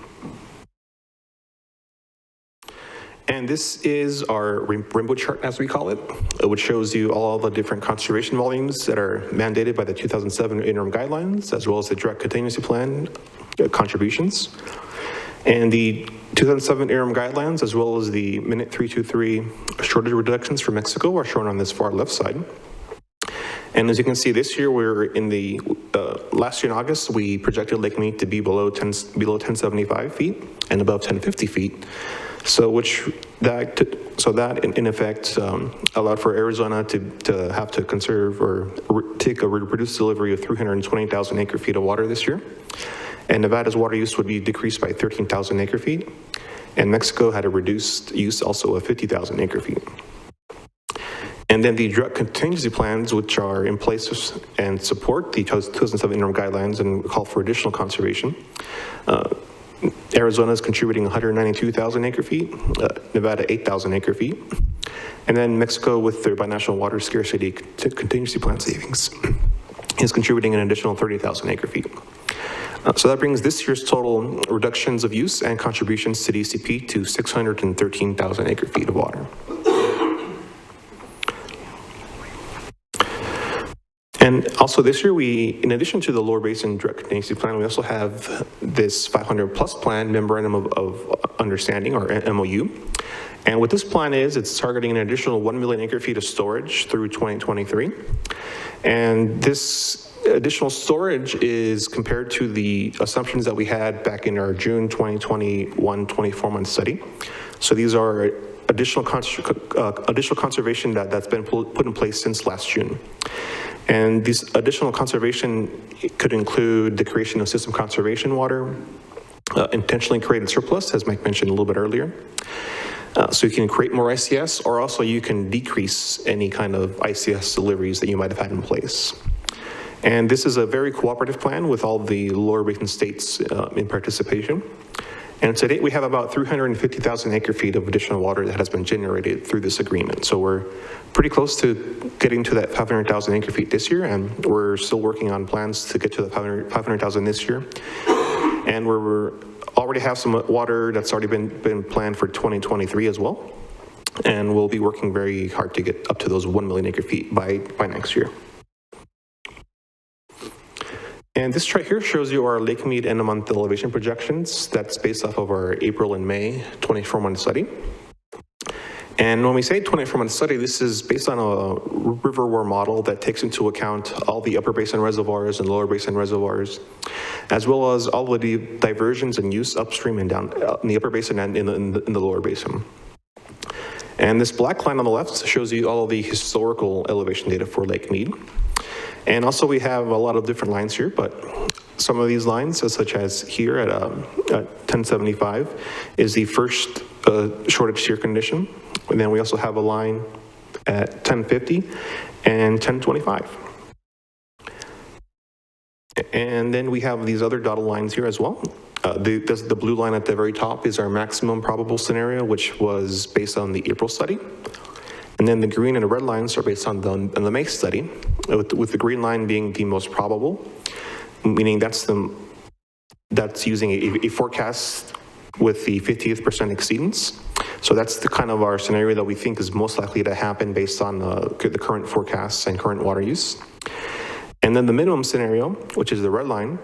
And this is our rainbow chart, as we call it, which shows you all the different conservation volumes that are mandated by the 2007 interim guidelines, as well as the drought contingency plan contributions. And the 2007 interim guidelines, as well as the Minute 323 shortage reductions for Mexico, are shown on this far left side. And as you can see, this year we're in the, last year in August, we projected Lake Mead to be below 1075 feet and above 1050 feet. So that in effect allowed for Arizona to have to conserve or take a reduced delivery of 320,000 acre feet of water this year. And Nevada's water use would be decreased by 13,000 acre feet. And Mexico had a reduced use also of 50,000 acre feet. And then the drought contingency plans, which are in place and support the 2007 interim guidelines and call for additional conservation. Arizona is contributing 192,000 acre feet, Nevada 8,000 acre feet, and then Mexico with their binational water scarcity contingency plan savings is contributing an additional 30,000 acre feet. So that brings this year's total reductions of use and contributions to DCP to 613,000 acre feet of water. And also this year, in addition to the lower basin drought contingency plan, we also have this 500 plus plan memorandum of understanding, or MOU. And what this plan is, it's targeting an additional 1 million acre feet of storage through 2023. And this additional storage is compared to the assumptions that we had back in our June 2021 24-month study. So these are additional conservation that's been put in place since last June. And this additional conservation could include the creation of system conservation water, intentionally created surplus, as Mike mentioned a little bit earlier. So you can create more ICS, or also you can decrease any kind of ICS deliveries that you might have had in place. And this is a very cooperative plan with all the lower basin states in participation. And to date, we have about 350,000 acre feet of additional water that has been generated through this agreement. So we're pretty close to getting to that 500,000 acre feet this year, and we're still working on plans to get to the 500,000 this year. And we're already have some water that's already been planned for 2023 as well. And we'll be working very hard to get up to those 1 million acre feet by next year. And this chart here shows you our Lake Mead end of month elevation projections. That's based off of our April and May 24-month study. And when we say 24-month study, this is based on a Reservoir model that takes into account all the upper basin reservoirs and lower basin reservoirs, as well as all of the diversions and use upstream and down in the upper basin and in the lower basin. And this black line on the left shows you all of the historical elevation data for Lake Mead. And also we have a lot of different lines here, but some of these lines, such as here at 1075, is the first shortage tier condition. And then we also have a line at 1050 and 1025. And then we have these other dotted lines here as well. The blue line at the very top is our maximum probable scenario, which was based on the April study. And then the green and the red lines are based on the May study, with the green line being the most probable, meaning that's using a forecast with the 50th percent exceedance. So that's the kind of our scenario that we think is most likely to happen based on the current forecasts and current water use. And then the minimum scenario, which is the red line,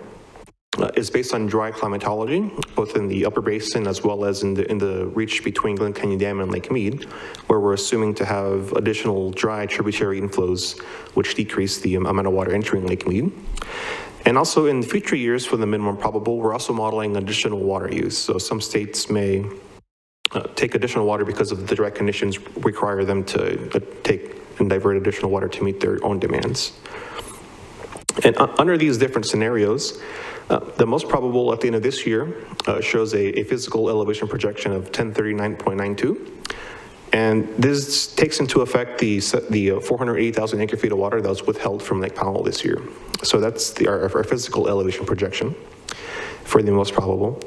is based on dry climatology, both in the upper basin as well as in the reach between Glen Canyon Dam and Lake Mead, where we're assuming to have additional dry tributary inflows, which decrease the amount of water entering Lake Mead. And also in future years for the minimum probable, we're also modeling additional water use. So some states may take additional water because of the dry conditions require them to take and divert additional water to meet their own demands. And under these different scenarios, the most probable at the end of this year shows a physical elevation projection of 1039.92. And this takes into effect the 480,000 acre feet of water that was withheld from Lake Powell this year. So that's our physical elevation projection for the most probable.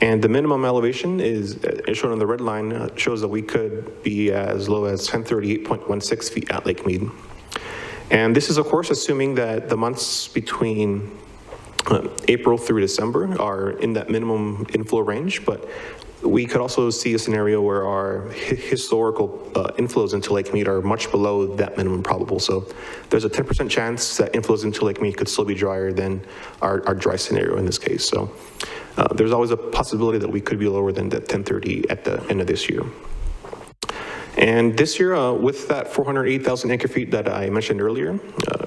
And the minimum elevation is shown on the red line, shows that we could be as low as 1038.16 feet at Lake Mead. And this is, of course, assuming that the months between April through December are in that minimum inflow range, but we could also see a scenario where our historical inflows into Lake Mead are much below that minimum probable. So there's a 10% chance that inflows into Lake Mead could still be drier than our dry scenario in this case. So there's always a possibility that we could be lower than that 1030 at the end of this year. And this year, with that 408,000 acre feet that I mentioned earlier,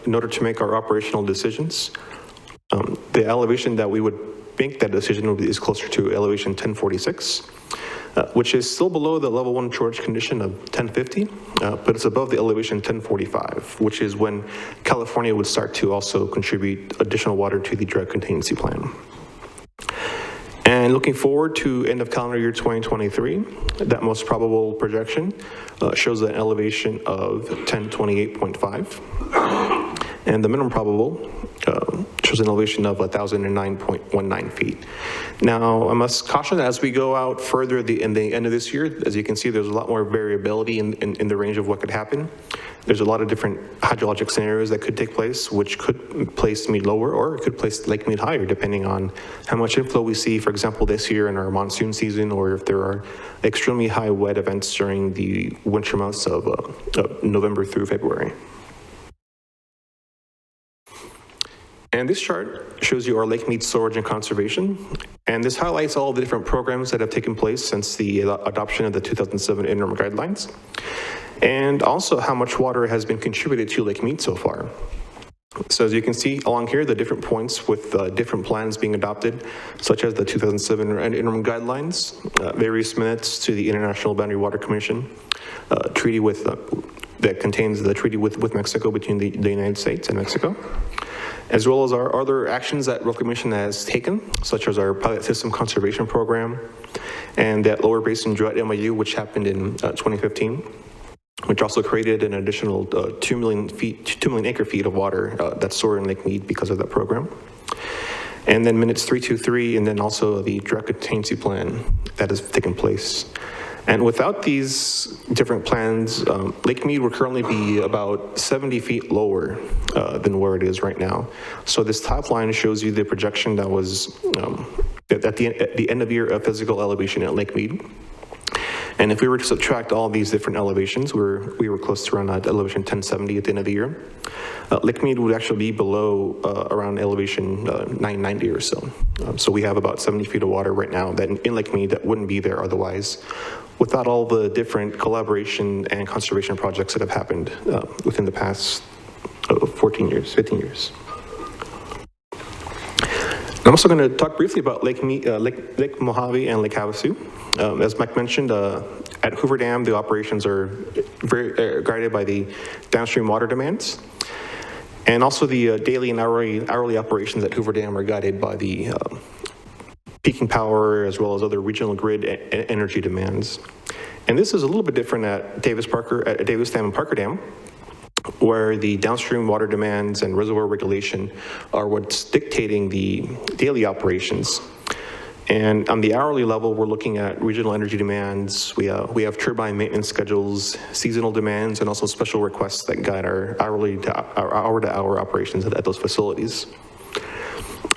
in order to make our operational decisions, the elevation that we would make that decision is closer to elevation 1046, which is still below the level 1 shortage condition of 1050, but it's above the elevation 1045, which is when California would start to also contribute additional water to the drought contingency plan. And looking forward to end of calendar year 2023, that most probable projection shows an elevation of 1028.5. And the minimum probable shows an elevation of 1,009.19 feet. Now, I must caution that as we go out further in the end of this year, as you can see, there's a lot more variability in the range of what could happen. There's a lot of different hydrologic scenarios that could take place, which could place Mead lower or it could place Lake Mead higher, depending on how much inflow we see, for example, this year in our monsoon season, or if there are extremely high wet events during the winter months of November through February. And this chart shows you our lake mead storage and conservation. And this highlights all the different programs that have taken place since the adoption of the 2007 interim guidelines, and also how much water has been contributed to Lake Mead so far. So as you can see along here, the different points with different plans being adopted, such as the 2007 interim guidelines, various minutes to the International Boundary Water Commission, treaty with that contains the treaty with Mexico between the United States and Mexico, as well as our other actions that Reclamation has taken, such as our pilot system conservation program and that Lower Basin Drought MOU, which happened in 2015, which also created an additional 2 million acre feet of water that's stored in Lake Mead because of that program. And then minutes 323, and then also the drought contingency plan that has taken place. And without these different plans, Lake Mead would currently be about 70 feet lower than where it is right now. So this top line shows you the projection that was at the end of year physical elevation at Lake Mead. And if we were to subtract all these different elevations, we were close to around elevation 1070 at the end of the year. Lake Mead would actually be below around elevation 990 or so. So we have about 70 feet of water right now that in Lake Mead that wouldn't be there otherwise, without all the different collaboration and conservation projects that have happened within the past 15 years. I'm also going to talk briefly about Lake Mohave and Lake Havasu. As Mike mentioned, at Hoover Dam, the operations are very guided by the downstream water demands. And also the daily and hourly operations at Hoover Dam are guided by the peaking power as well as other regional grid energy demands. And this is a little bit different at Davis Dam and Parker Dam, where the downstream water demands and reservoir regulation are what's dictating the daily operations. And on the hourly level, we're looking at regional energy demands. We have turbine maintenance schedules, seasonal demands, and also special requests that guide our hour-to-hour operations at those facilities.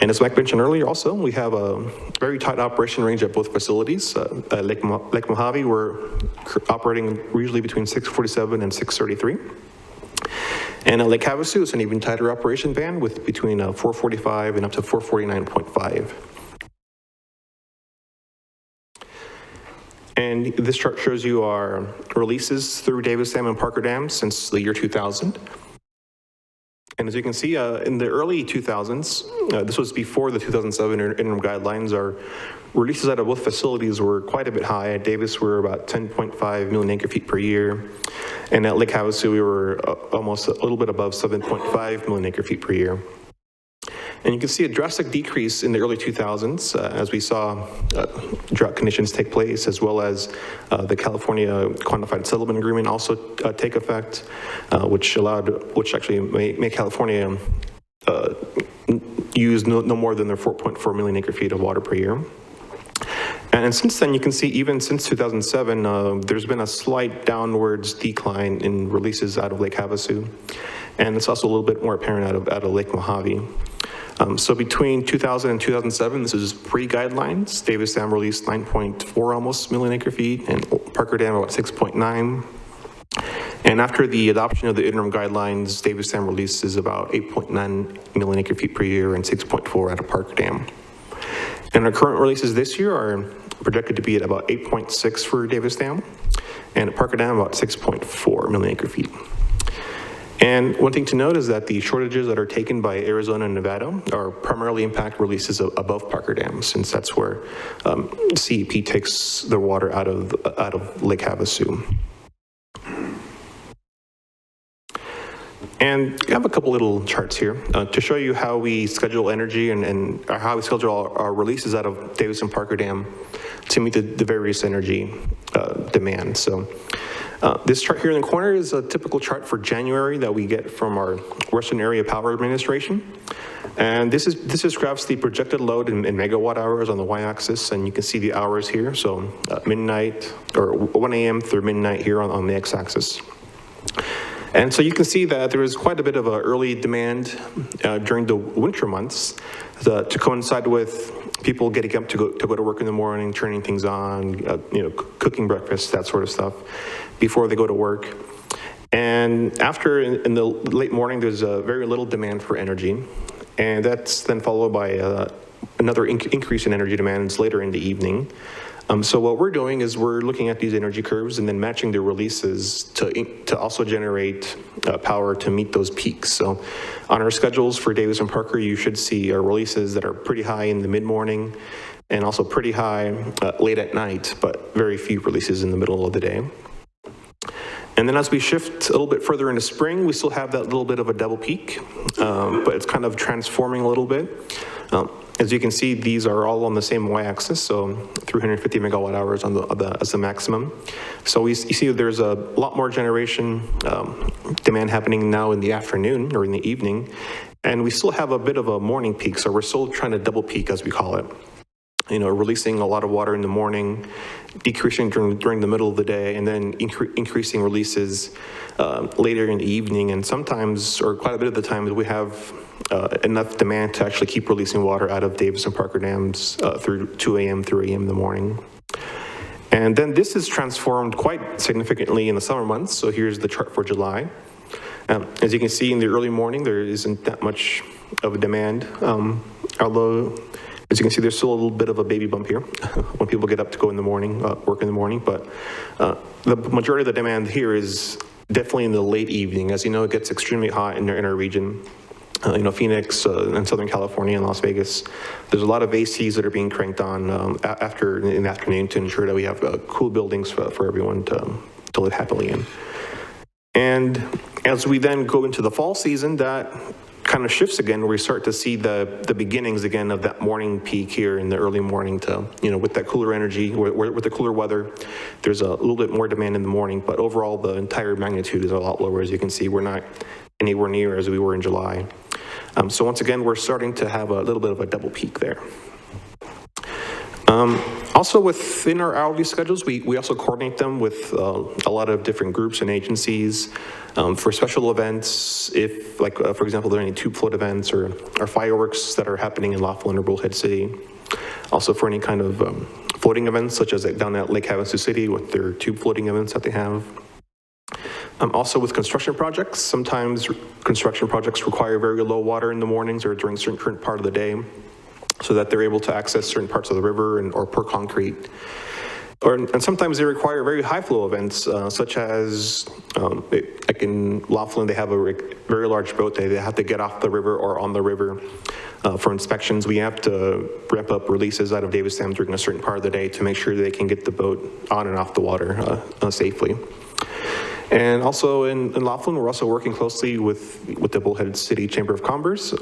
And as Mike mentioned earlier also, we have a very tight operation range at both facilities. At Lake Mohave, we're operating usually between 647 and 633. And at Lake Havasu, it's an even tighter operation band with between 445 and up to 449.5. And this chart shows you our releases through Davis Dam and Parker Dam since the year 2000. And as you can see, in the early 2000s, this was before the 2007 interim guidelines, our releases out of both facilities were quite a bit high. At Davis, we were about 10.5 million acre feet per year. And at Lake Havasu, we were almost a little bit above 7.5 million acre feet per year. And you can see a drastic decrease in the early 2000s as we saw drought conditions take place, as well as the California Quantified Settlement Agreement also take effect, which actually made California use no more than their 4.4 million acre feet of water per year. And since then, you can see even since 2007, there's been a slight downwards decline in releases out of Lake Havasu. And it's also a little bit more apparent out of Lake Mohave. So between 2000 and 2007, this is pre-guidelines. Davis Dam released 9.4 almost million acre feet, and Parker Dam about 6.9. And after the adoption of the interim guidelines, Davis Dam releases about 8.9 million acre feet per year and 6.4 out of Parker Dam. And our current releases this year are projected to be at about 8.6 for Davis Dam, and at Parker Dam about 6.4 million acre feet. And one thing to note is that the shortages that are taken by Arizona and Nevada are primarily impact releases above Parker Dam, since that's where CEP takes the water out of Lake Havasu. And I have a couple little charts here to show you how we schedule energy and how we schedule our releases out of Davis and Parker Dam to meet the various energy demands. So this chart here in the corner is a typical chart for January that we get from our Western Area Power Administration. And this describes the projected load in megawatt hours on the y-axis, and you can see the hours here. So midnight, or 1 a.m. through midnight here on the x-axis. And so you can see that there is quite a bit of an early demand during the winter months to coincide with people getting up to go to work in the morning, turning things on, cooking breakfast, that sort of stuff, before they go to work. And after, in the late morning, there's very little demand for energy. and that's then followed by another increase in energy demands later in the evening. So what we're doing is we're looking at these energy curves and then matching the releases to also generate power to meet those peaks. So on our schedules for Davis and Parker, you should see our releases that are pretty high in the mid-morning and also pretty high late at night, but very few releases in the middle of the day. And then as we shift a little bit further into spring, we still have that little bit of a double peak, but it's kind of transforming a little bit. As you can see, these are all on the same y-axis, so 350 megawatt hours on as the maximum. So you see there's a lot more generation demand happening now in the afternoon or in the evening, and we still have a bit of a morning peak, so we're still trying to double peak, as we call it. You know, releasing a lot of water in the morning, decreasing during the middle of the day, and then increasing releases later in the evening. And sometimes, or quite a bit of the time, we have enough demand to actually keep releasing water out of Davis and Parker dams through 2 a.m., 3 a.m. in the morning. And then this is transformed quite significantly in the summer months. So here's the chart for July. As you can see in the early morning, there isn't that much of a demand, although as you can see, there's still a little bit of a baby bump here when people get up to go in the morning, work in the morning. But the majority of the demand here is definitely in the late evening. As you know, it gets extremely hot in our region. You know, Phoenix and Southern California and Las Vegas, there's a lot of ACs that are being cranked on in the afternoon to ensure that we have cool buildings for everyone to live happily in. And as we then go into the fall season, that kind of shifts again, where we start to see the beginnings again of that morning peak here in the early morning to, you know, with that cooler energy, with the cooler weather, there's a little bit more demand in the morning, but overall the entire magnitude is a lot lower. As you can see, we're not anywhere near as we were in July. So once again, we're starting to have a little bit of a double peak there. Also within our hourly schedules, we also coordinate them with a lot of different groups and agencies for special events. If, like, for example, there are any tube float events or fireworks that are happening in Laughlin or Bullhead City. Also for any kind of floating events, such as down at Lake Havasu City with their tube floating events that they have. Also with construction projects, sometimes construction projects require very low water in the mornings or during a certain current part of the day, so that they're able to access certain parts of the river or pour concrete. And sometimes they require very high flow events, such as, like in Laughlin, they have a very large boat. They have to get off the river or on the river for inspections. We have to ramp up releases out of Davis Dam during a certain part of the day to make sure they can get the boat on and off the water safely. And also in Laughlin, we're also working closely with the Bullhead City Chamber of Commerce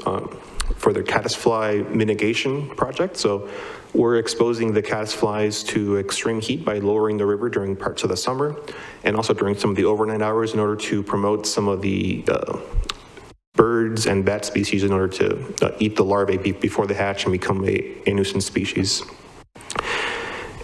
for their caddisfly mitigation project. So we're exposing the caddisflies to extreme heat by lowering the river during parts of the summer and also during some of the overnight hours in order to promote some of the birds and bat species in order to eat the larvae before they hatch and become a nuisance species.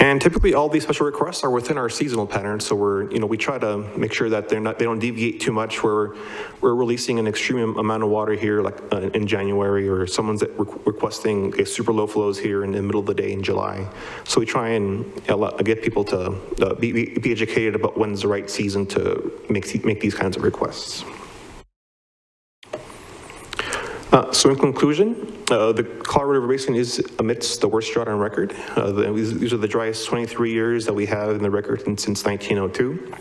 And typically all these special requests are within our seasonal pattern, so we try to make sure that they don't deviate too much. We're releasing an extreme amount of water here, like in January, or someone's requesting a super low flows here in the middle of the day in July. So we try and get people to be educated about when's the right season to make these kinds of requests. So in conclusion, the Colorado River Basin is amidst the worst drought on record. These are the driest 23 years that we have in the record since 1902.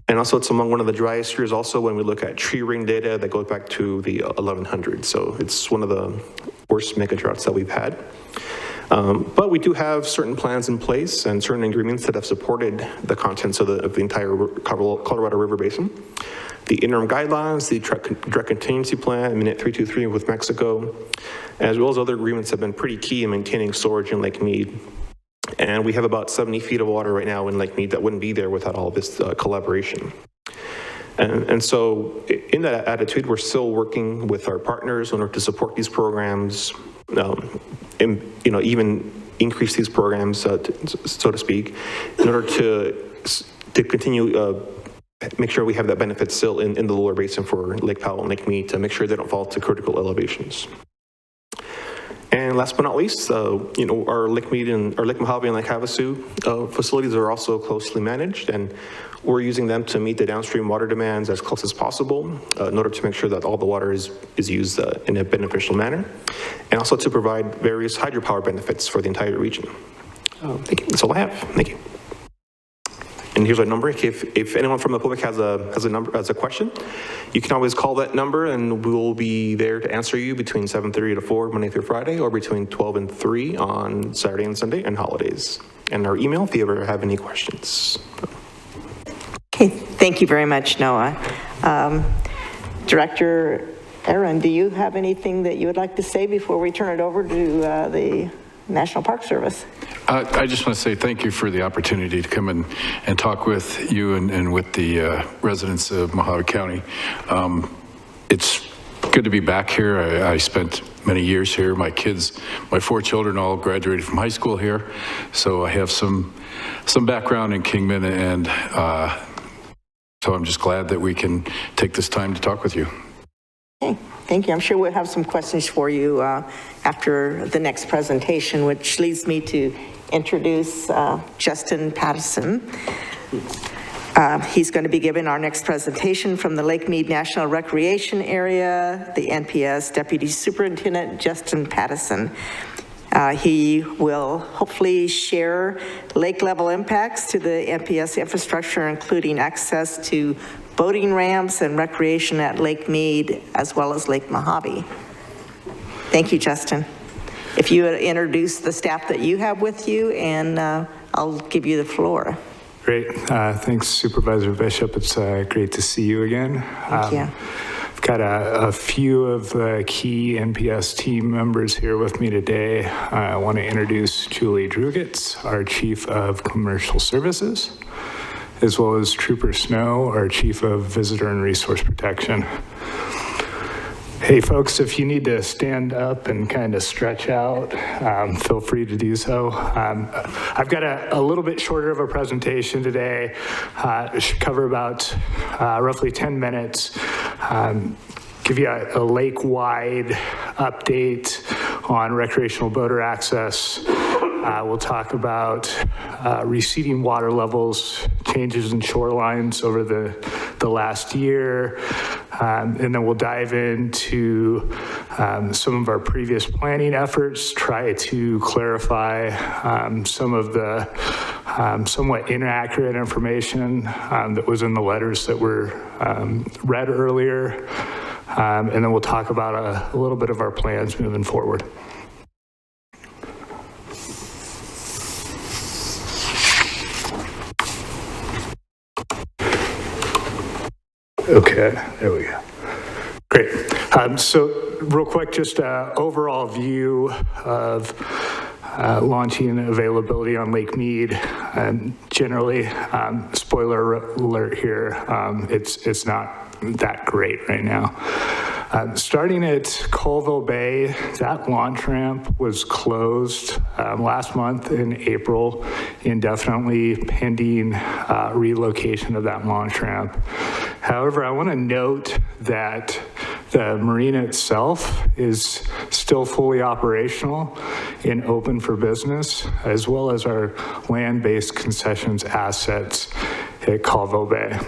And also it's among one of the driest years also when we look at tree ring data that goes back to the 1100s. So it's one of the worst mega droughts that we've had. But we do have certain plans in place and certain agreements that have supported the contents of the entire Colorado River Basin. The interim guidelines, the drought contingency plan, Minute 323 with Mexico, as well as other agreements have been pretty key in maintaining storage in Lake Mead. And we have about 70 feet of water right now in Lake Mead that wouldn't be there without all this collaboration. And so in that attitude, we're still working with our partners in order to support these programs, and even increase these programs, so to speak, in order to continue make sure we have that benefit still in the lower basin for Lake Powell and Lake Mead to make sure they don't fall to critical elevations. And last but not least, our Lake Mead and our Lake Mohave and Lake Havasu facilities are also closely managed, and we're using them to meet the downstream water demands as close as possible in order to make sure that all the water is used in a beneficial manner, and also to provide various hydropower benefits for the entire region. Thank you. That's all I have. Thank you. And here's our number. If anyone from the public has a question, you can always call that number, and we'll be there to answer you between 7:30 to 4 Monday through Friday, or between 12 and 3 on Saturday and Sunday and holidays. And our email if you ever have any questions. Okay, thank you very much, Noah. Director Aaron, do you have anything that you would like to say before we turn it over to the National Park Service? I just want to say thank you for the opportunity to come in and talk with you and with the residents of Mohave County. It's good to be back here. I spent many years here. My 4 children all graduated from high school here, so I have some background in Kingman, and so I'm just glad that we can take this time to talk with you. Okay, thank you. I'm sure we'll have some questions for you after the next presentation, which leads me to introduce Justin Patterson. He's going to be giving our next presentation from the Lake Mead National Recreation Area, the NPS Deputy Superintendent Justin Patterson. He will hopefully share lake level impacts to the NPS infrastructure, including access to boating ramps and recreation at Lake Mead, as well as Lake Mohave. Thank you, Justin. If you would introduce the staff that you have with you, and I'll give you the floor. Great. Thanks, Supervisor Bishop. It's great to see you again. Thank you. I've got a few of the key NPS team members here with me today. I want to introduce Julie Drugitz, our Chief of Commercial Services, as well as Trooper Snow, our Chief of Visitor and Resource Protection. Hey folks, if you need to stand up and kind of stretch out, feel free to do so. I've got a little bit shorter of a presentation today. It should cover about roughly 10 minutes. Give you a lake-wide update on recreational boater access. We'll talk about receding water levels, changes in shorelines over the last year, and then we'll dive into some of our previous planning efforts, try to clarify some of the somewhat inaccurate information that was in the letters that were read earlier, and then we'll talk about a little bit of our plans moving forward. Okay, there we go. Great. So real quick, just an overall view of launching availability on Lake Mead. Generally, spoiler alert here, it's not that great right now. Starting at Colville Bay, that launch ramp was closed last month in April, indefinitely pending relocation of that launch ramp. However, I want to note that the marina itself is still fully operational and open for business, as well as our land-based concessions assets at Colville Bay.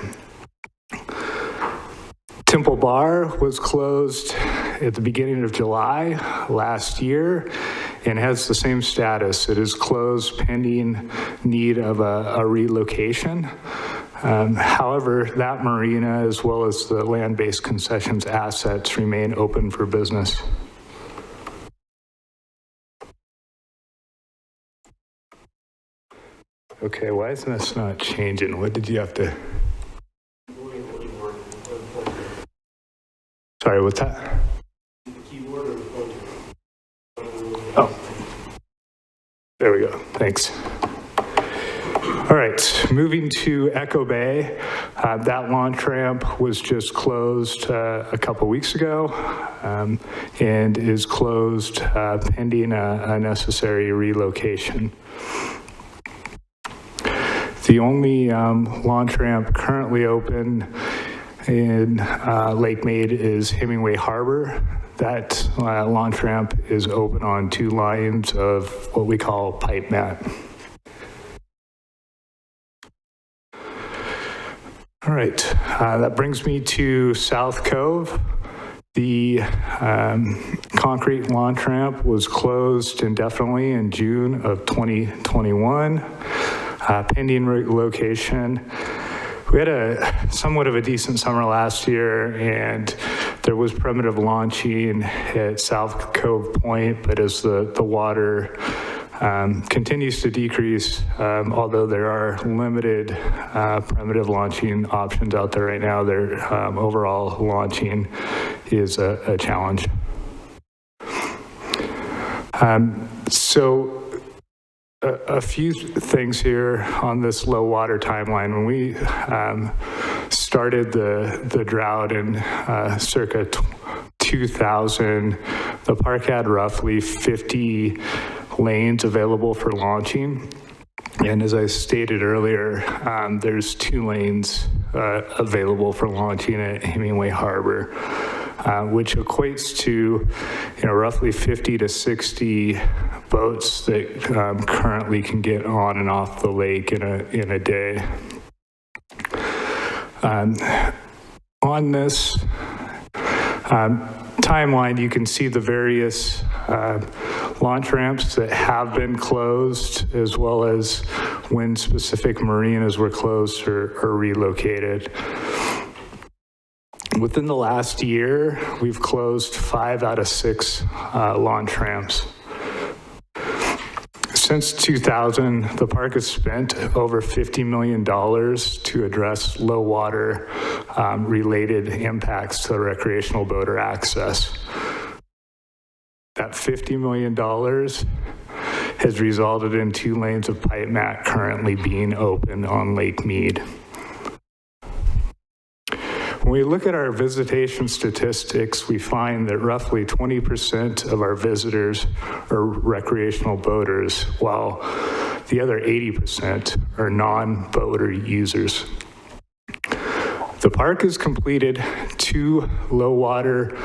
Temple Bar was closed at the beginning of July last year and has the same status. It is closed pending need of a relocation. However, that marina, as well as the land-based concessions assets, remain open for business. Okay, why isn't this not changing? What did you have to? Sorry, what's that? Oh, there we go. Thanks. All right, moving to Echo Bay. That launch ramp was just closed a couple weeks ago and is closed pending a necessary relocation. The only launch ramp currently open in Lake Mead is Hemingway Harbor. That launch ramp is open on 2 lines of what we call pipe mat. All right, that brings me to South Cove. The concrete launch ramp was closed indefinitely in June of 2021, pending relocation. We had somewhat of a decent summer last year, and there was primitive launching at South Cove Point, but as the water continues to decrease, although there are limited primitive launching options out there right now, their overall launching is a challenge. So a few things here on this low water timeline. When we started the drought in circa 2000, the park had roughly 50 lanes available for launching. And as I stated earlier, there's 2 lanes available for launching at Hemingway Harbor, which equates to roughly 50 to 60 boats that currently can get on and off the lake in a day. On this timeline, you can see the various launch ramps that have been closed, as well as when specific marinas were closed or relocated. Within the last year, we've closed 5 out of 6 launch ramps. Since 2000, the park has spent over $50 million to address low water related impacts to recreational boater access. That $50 million has resulted in 2 lanes of pipe mat currently being open on Lake Mead. When we look at our visitation statistics, we find that roughly 20% of our visitors are recreational boaters, while the other 80% are non-boater users. The park has completed 2 low water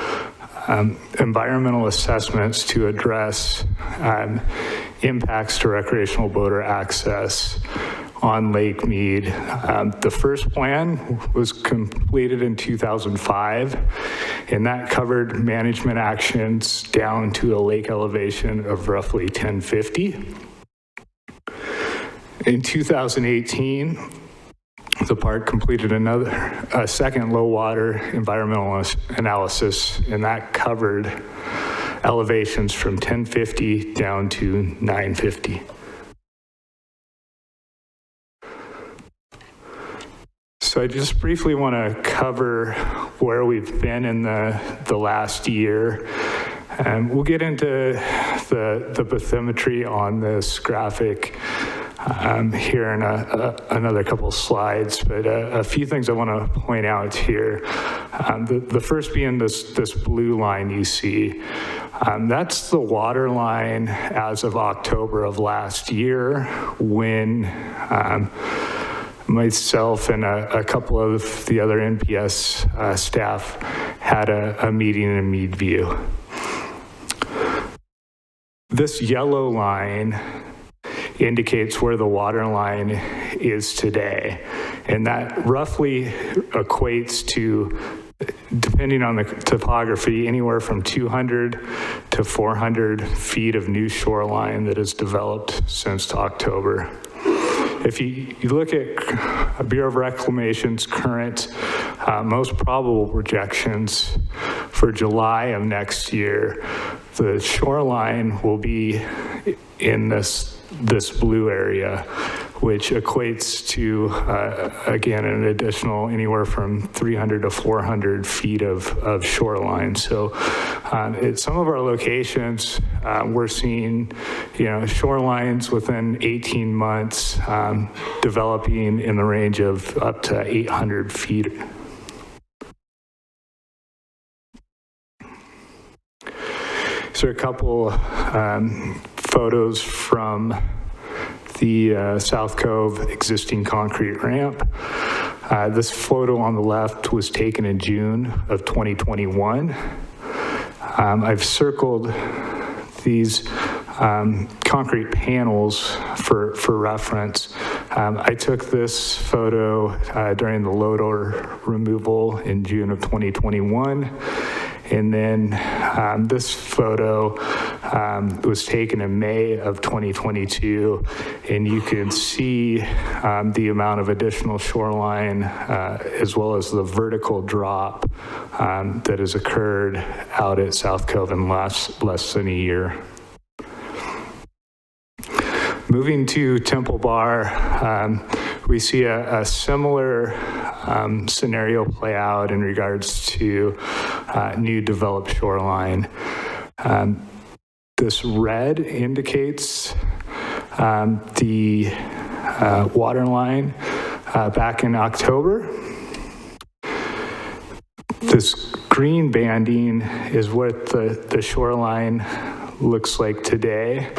environmental assessments to address impacts to recreational boater access on Lake Mead. The first plan was completed in 2005, and that covered management actions down to a lake elevation of roughly 1050. In 2018, the park completed a second low water environmental analysis, and that covered elevations from 1050 down to 950. So I just briefly want to cover where we've been in the last year. And we'll get into the bathymetry on this graphic here in another couple slides, but a few things I want to point out here. The first being this blue line you see. That's the water line as of October of last year, when myself and a couple of the other NPS staff had a meeting in Meadview. This yellow line indicates where the water line is today, and that roughly equates to, depending on the topography, anywhere from 200 to 400 feet of new shoreline that has developed since October. If you look at Bureau of Reclamation's current most probable projections for July of next year, the shoreline will be in this blue area, which equates to, again, an additional anywhere from 300 to 400 feet of shoreline. So at some of our locations, we're seeing, shorelines within 18 months developing in the range of up to 800 feet. So a couple photos from the South Cove existing concrete ramp. This photo on the left was taken in June of 2021. I've circled these concrete panels for reference. I took this photo during the loader removal in June of 2021. And then this photo was taken in May of 2022, and you can see the amount of additional shoreline as well as the vertical drop that has occurred out at South Cove in less than a year. Moving to Temple Bar, we see a similar scenario play out in regards to new developed shoreline. This red indicates the water line back in October. This green banding is what the shoreline looks like today.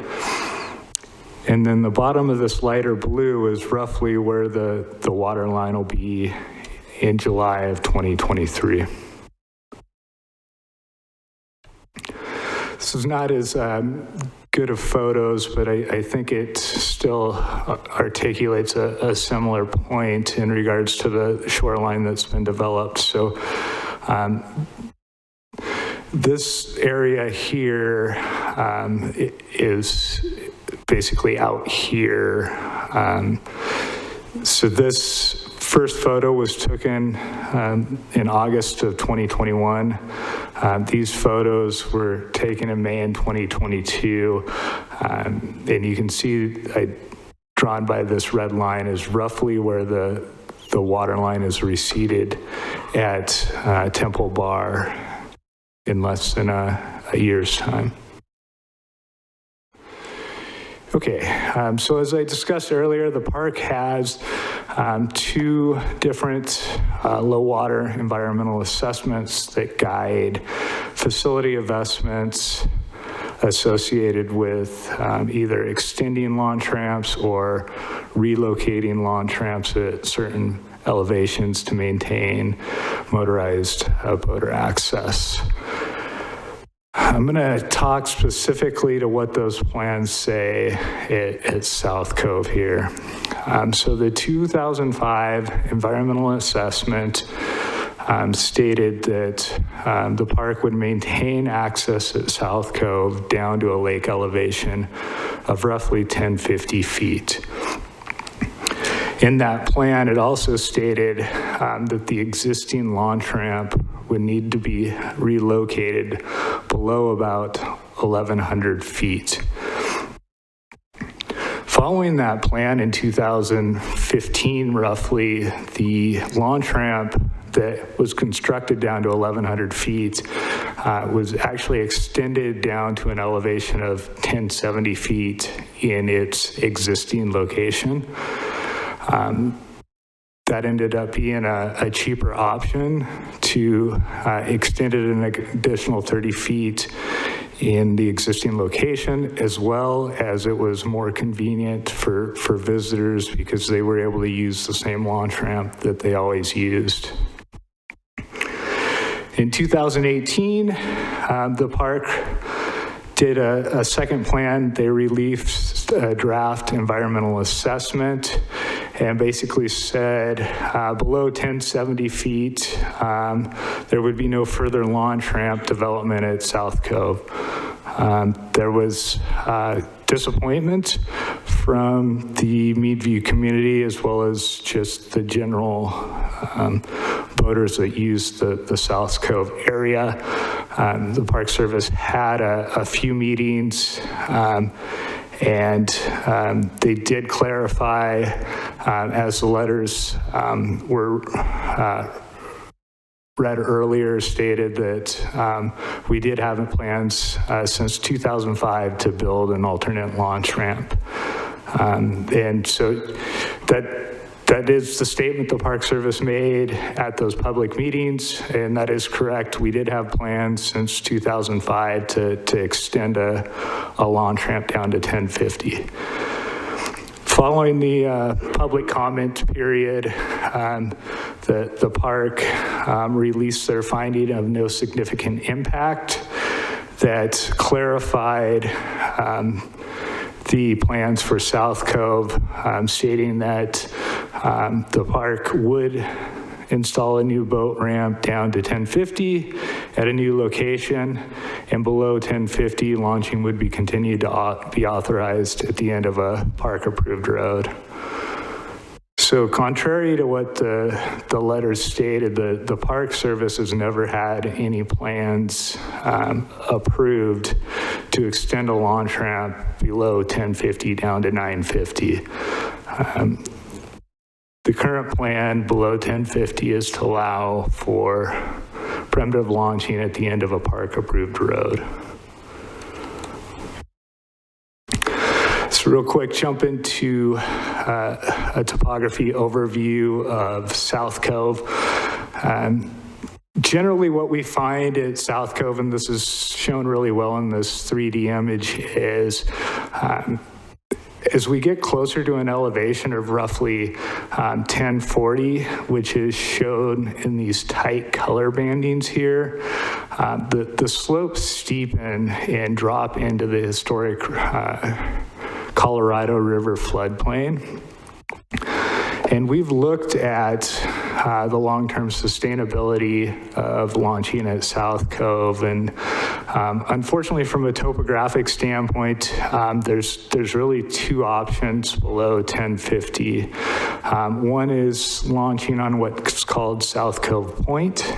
And then the bottom of this lighter blue is roughly where the water line will be in July of 2023. This is not as good of photos, but I think it still articulates a similar point in regards to the shoreline that's been developed. So this area here is basically out here. So this first photo was taken in August of 2021. These photos were taken in May in 2022. And you can see drawn by this red line is roughly where the water line is receded at Temple Bar in less than a year's time. Okay, so as I discussed earlier, the park has two different low water environmental assessments that guide facility investments associated with either extending launch ramps or relocating launch ramps at certain elevations to maintain motorized boater access. I'm going to talk specifically to what those plans say at South Cove here. So the 2005 environmental assessment stated that the park would maintain access at South Cove down to a lake elevation of roughly 1050 feet. In that plan, it also stated that the existing launch ramp would need to be relocated below about 1,100 feet. Following that plan in 2015, roughly, the launch ramp that was constructed down to 1,100 feet was actually extended down to an elevation of 1070 feet in its existing location. That ended up being a cheaper option to extend it an additional 30 feet in the existing location, as well as it was more convenient for visitors because they were able to use the same launch ramp that they always used. In 2018, the park did a second plan. They released a draft environmental assessment and basically said below 1070 feet, there would be no further launch ramp development at South Cove. There was disappointment from the Meadview community as well as just the general boaters that use the South Cove area. The Park Service had a few meetings and they did clarify as the letters were read earlier, stated that we did have plans since 2005 to build an alternate launch ramp. And so that is the statement the Park Service made at those public meetings, and that is correct. We did have plans since 2005 to extend a launch ramp down to 1050. Following the public comment period, the park released their finding of no significant impact that clarified the plans for South Cove, stating that the park would install a new boat ramp down to 1050 at a new location, and below 1050, launching would be continued to be authorized at the end of a park-approved road. So contrary to what the letter stated, the Park Service has never had any plans approved to extend a launch ramp below 1050 down to 950. The current plan below 1050 is to allow for primitive launching at the end of a park-approved road. So real quick, jump into a topography overview of South Cove. Generally what we find at South Cove, and this is shown really well in this 3D image, is as we get closer to an elevation of roughly 1040, which is shown in these tight color bandings here, the slopes steepen and drop into the historic Colorado River floodplain. And we've looked at the long-term sustainability of launching at South Cove, and unfortunately from a topographic standpoint, there's really two options below 1050. One is launching on what's called South Cove Point,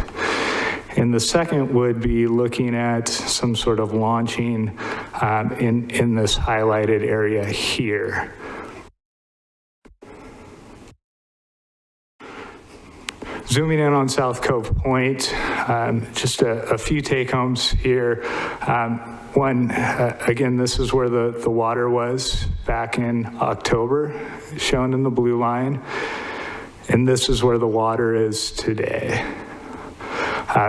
and the second would be looking at some sort of launching in this highlighted area here. Zooming in on South Cove Point, just a few take-homes here. One, again, this is where the water was back in October, shown in the blue line, and this is where the water is today.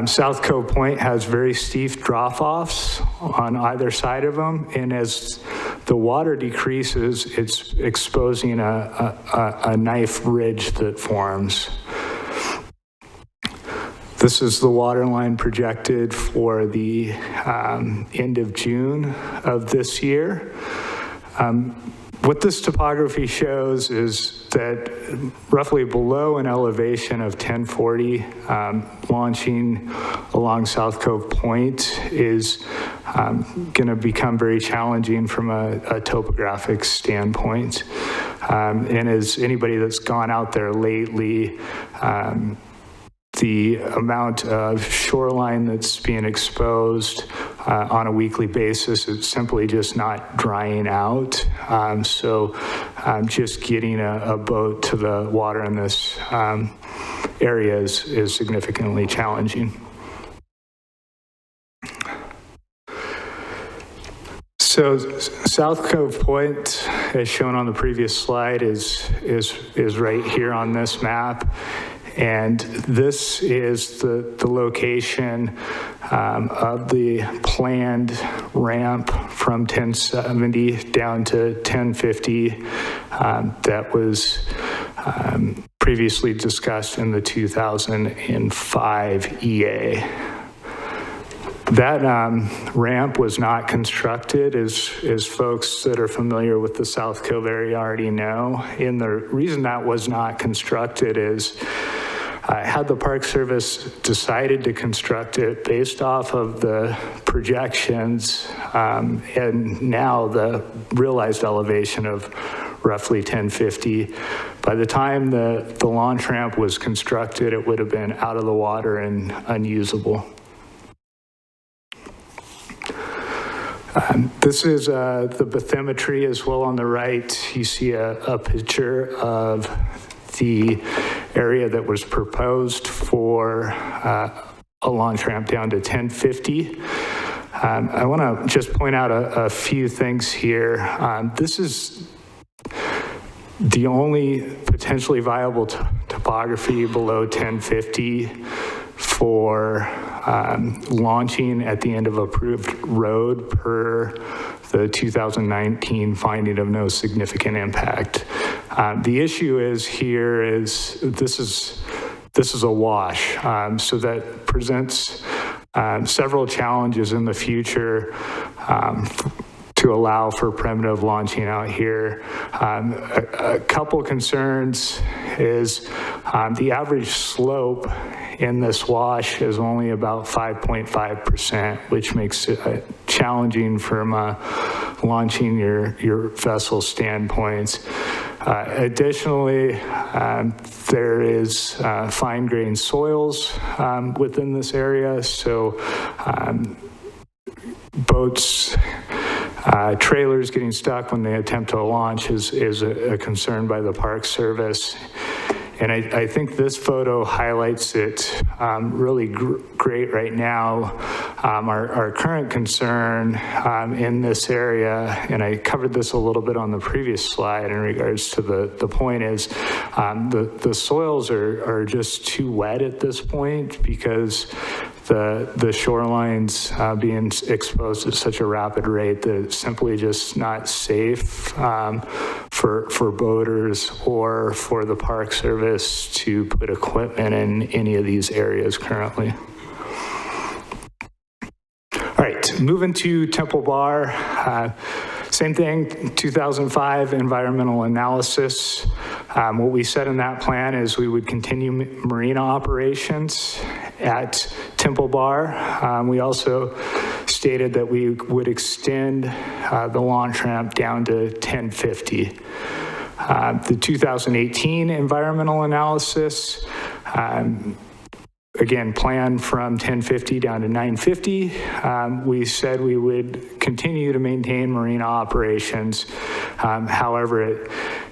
South Cove Point has very steep drop-offs on either side of them, and as the water decreases, it's exposing a knife ridge that forms. This is the water line projected for the end of June of this year. What this topography shows is that roughly below an elevation of 1040, launching along South Cove Point is going to become very challenging from a topographic standpoint. And as anybody that's gone out there lately, the amount of shoreline that's being exposed on a weekly basis is simply just not drying out. So just getting a boat to the water in this area is significantly challenging. So South Cove Point, as shown on the previous slide, is right here on this map. And this is the location of the planned ramp from 1070 down to 1050 that was previously discussed in the 2005 EA. That ramp was not constructed, as folks that are familiar with the South Cove area already know. And the reason that was not constructed is had the Park Service decided to construct it based off of the projections and now the realized elevation of roughly 1050, by the time the launch ramp was constructed, it would have been out of the water and unusable. This is the bathymetry as well. On the right, you see a picture of the area that was proposed for a launch ramp down to 1050. I want to just point out a few things here. This is the only potentially viable topography below 1050 for launching at the end of approved road per the 2019 finding of no significant impact. The issue is here is this is a wash, so that presents several challenges in the future to allow for primitive launching out here. A couple concerns is the average slope in this wash is only about 5.5%, which makes it challenging from launching your vessel standpoints. Additionally, there is fine-grained soils within this area, so boats, trailers getting stuck when they attempt to launch is a concern by the Park Service. And I think this photo highlights it really great right now. Our current concern in this area, and I covered this a little bit on the previous slide in regards to the point is the soils are just too wet at this point because the shorelines being exposed at such a rapid rate that it's simply just not safe for boaters or for the Park Service to put equipment in any of these areas currently. All right, moving to Temple Bar. Same thing, 2005 environmental analysis. What we said in that plan is we would continue marina operations at Temple Bar. We also stated that we would extend the launch ramp down to 1050. The 2018 environmental analysis, again, plan from 1050 down to 950. We said we would continue to maintain marina operations. However, at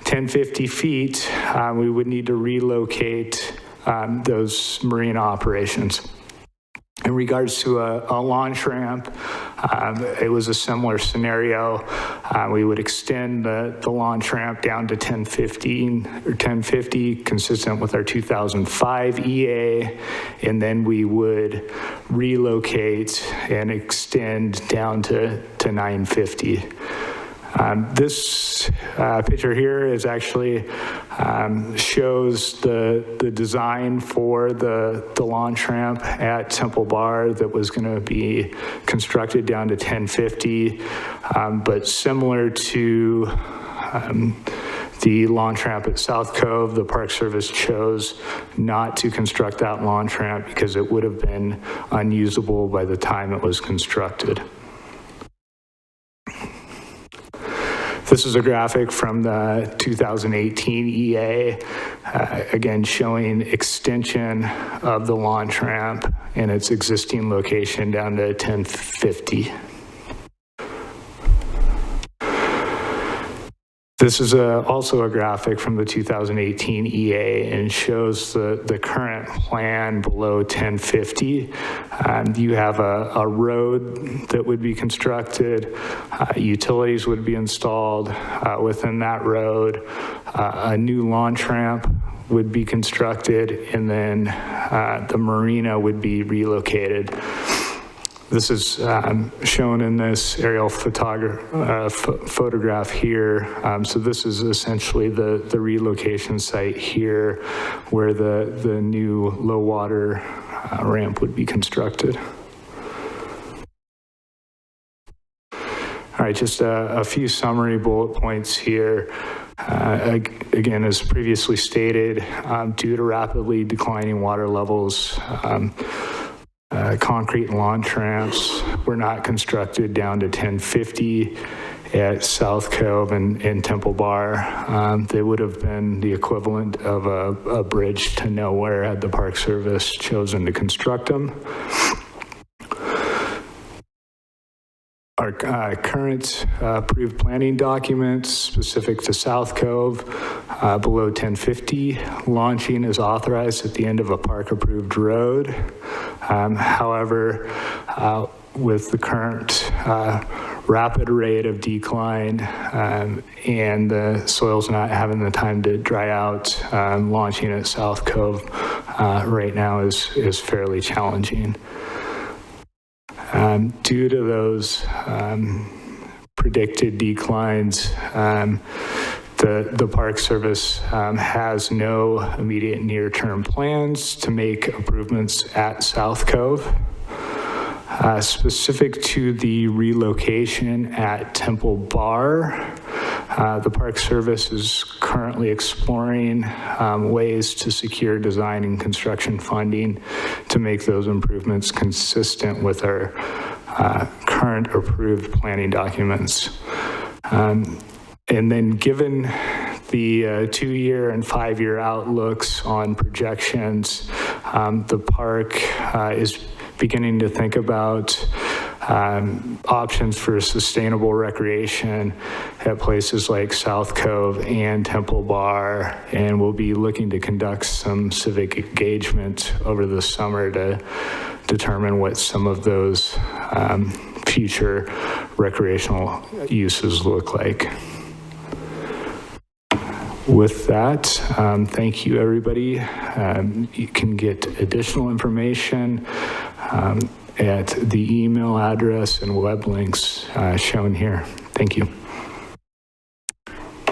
1050 feet, we would need to relocate those marina operations. In regards to a launch ramp, it was a similar scenario. We would extend the launch ramp down to 1015 or 1050, consistent with our 2005 EA, and then we would relocate and extend down to 950. This picture here is actually shows the design for the launch ramp at Temple Bar that was going to be constructed down to 1050, but similar to the launch ramp at South Cove, the Park Service chose not to construct that launch ramp because it would have been unusable by the time it was constructed. This is a graphic from the 2018 EA, again showing extension of the launch ramp and its existing location down to 1050. This is also a graphic from the 2018 EA and shows the current plan below 1050. You have a road that would be constructed, utilities would be installed within that road, a new launch ramp would be constructed, and then the marina would be relocated. This is shown in this aerial photograph here. So this is essentially the relocation site here where the new low water ramp would be constructed. All right, just a few summary bullet points here. Again, as previously stated, due to rapidly declining water levels, concrete launch ramps were not constructed down to 1050 at South Cove and Temple Bar. They would have been the equivalent of a bridge to nowhere had the Park Service chosen to construct them. Our current approved planning documents specific to South Cove, below 1050, launching is authorized at the end of a park-approved road. However, with the current rapid rate of decline and the soils not having the time to dry out, launching at South Cove right now is fairly challenging. Due to those predicted declines, the Park Service has no immediate near-term plans to make improvements at South Cove. Specific to the relocation at Temple Bar, the Park Service is currently exploring ways to secure design and construction funding to make those improvements consistent with our current approved planning documents. And then given the 2-year and 5-year outlooks on projections, the park is beginning to think about options for sustainable recreation at places like South Cove and Temple Bar, and we'll be looking to conduct some civic engagement over the summer to determine what some of those future recreational uses look like. With that, thank you, everybody. You can get additional information at the email address and web links shown here. Thank you.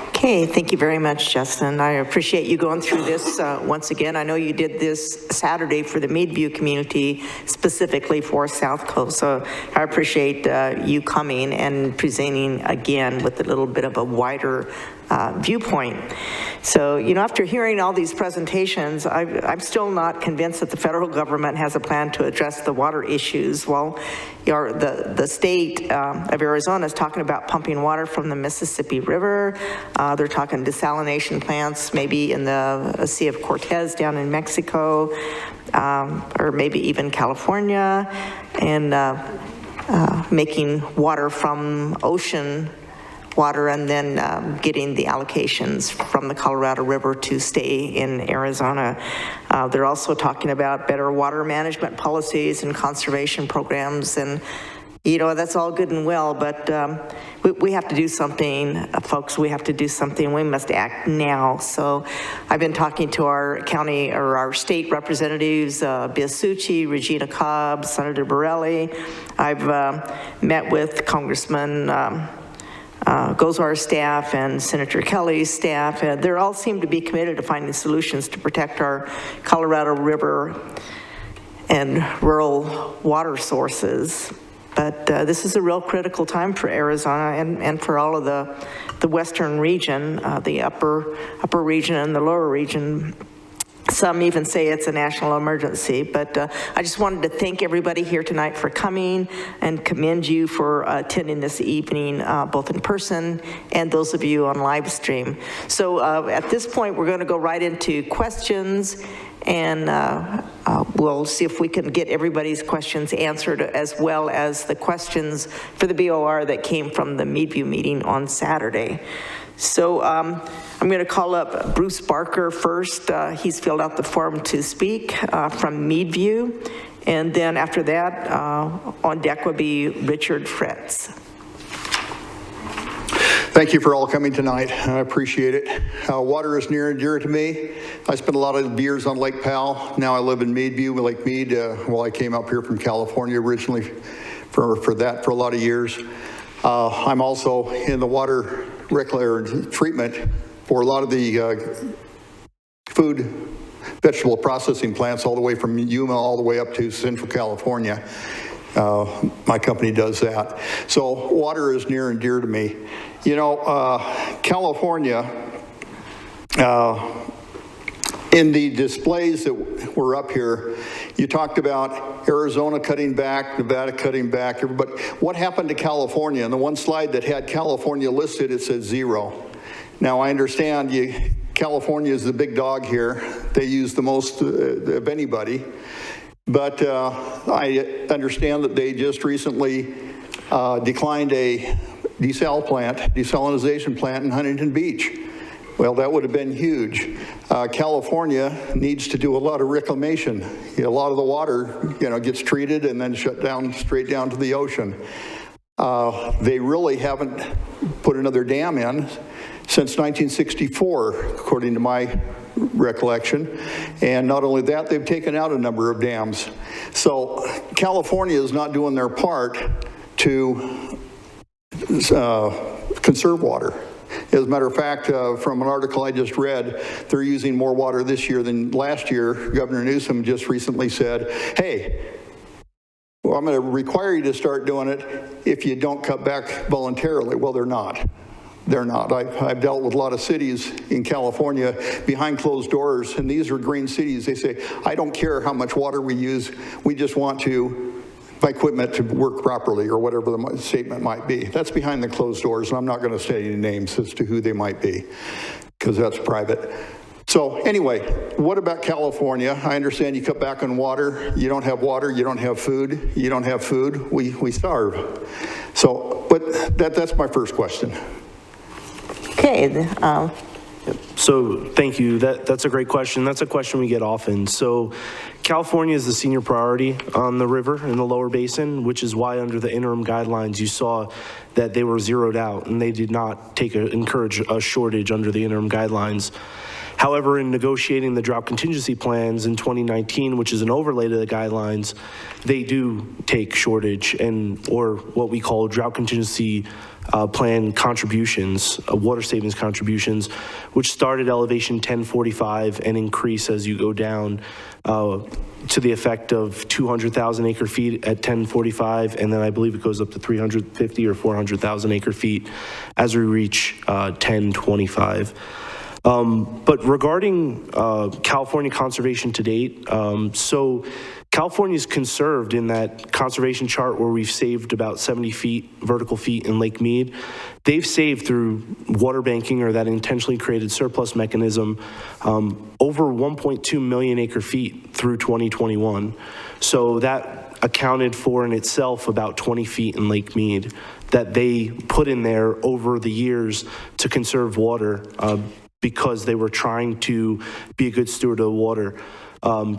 Okay, thank you very much, Justin. I appreciate you going through this once again. I know you did this Saturday for the Meadview community, specifically for South Cove, so I appreciate you coming and presenting again with a little bit of a wider viewpoint. So, you know, after hearing all these presentations, I'm still not convinced that the federal government has a plan to address the water issues. Well, the state of Arizona is talking about pumping water from the Mississippi River. They're talking desalination plants, maybe in the Sea of Cortez down in Mexico, or maybe even California, and making water from ocean water and then getting the allocations from the Colorado River to stay in Arizona. They're also talking about better water management policies and conservation programs, and you know, that's all good and well, but we have to do something, folks. We have to do something. We must act now. So I've been talking to our county or our state representatives, Biasucci, Regina Cobb, Senator Borelli. I've met with Congressman Gozar's staff and Senator Kelly's staff. They all seem to be committed to finding solutions to protect our Colorado River and rural water sources. But this is a real critical time for Arizona and for all of the western region, the upper region and the lower region. Some even say it's a national emergency, but I just wanted to thank everybody here tonight for coming and commend you for attending this evening, both in person and those of you on live stream. So at this point, we're going to go right into questions, and we'll see if we can get everybody's questions answered, as well as the questions for the BOR that came from the Meadview meeting on Saturday. So I'm going to call up Bruce Barker first. He's filled out the form to speak from Meadview. And then after that, on deck would be Richard Fretz. Thank you for all coming tonight. I appreciate it. Water is near and dear to me. I spent a lot of years on Lake Powell. Now I live in Meadview, Lake Mead. Well, I came up here from California originally for a lot of years. I'm also in the water treatment for a lot of the vegetable processing plants, all the way from Yuma all the way up to Central California. My company does that. So water is near and dear to me. You know, California, in the displays that were up here, you talked about Arizona cutting back, Nevada cutting back, everybody. What happened to California? And the one slide that had California listed, it said 0. Now I understand California is the big dog here. They use the most of anybody. But I understand that they just recently declined a desalinization plant in Huntington Beach. Well, that would have been huge. California needs to do a lot of reclamation. A lot of the water, gets treated and then shut down straight down to the ocean. They really haven't put another dam in since 1964, according to my recollection. And not only that, they've taken out a number of dams. So California is not doing their part to conserve water. As a matter of fact, from an article I just read, they're using more water this year than last year. Governor Newsom just recently said, hey, well, I'm going to require you to start doing it if you don't cut back voluntarily. Well, they're not. They're not. I've dealt with a lot of cities in California behind closed doors, and these are green cities. They say, I don't care how much water we use. We just want my equipment to work properly, or whatever the statement might be. That's behind the closed doors, and I'm not going to say any names as to who they might be, because that's private. So anyway, what about California? I understand you cut back on water. You don't have water. You don't have food. You don't have food. We starve. So, but that's my first question. Okay, So thank you. That's a great question. That's a question we get often. So California is the senior priority on the river in the lower basin, which is why under the interim guidelines you saw that they were zeroed out and they did not encourage a shortage under the interim guidelines. However, in negotiating the drought contingency plans in 2019, which is an overlay to the guidelines, they do take shortage or what we call drought contingency plan contributions, water savings contributions, which start at elevation 1045 and increase as you go down to the effect of 200,000 acre feet at 1045, and then I believe it goes up to 350 or 400,000 acre feet as we reach 1025. But regarding California conservation to date, so California's conserved in that conservation chart where we've saved about 70 vertical feet in Lake Mead. They've saved through water banking or that intentionally created surplus mechanism over 1.2 million acre feet through 2021. So that accounted for in itself about 20 feet in Lake Mead that they put in there over the years to conserve water because they were trying to be a good steward of the water.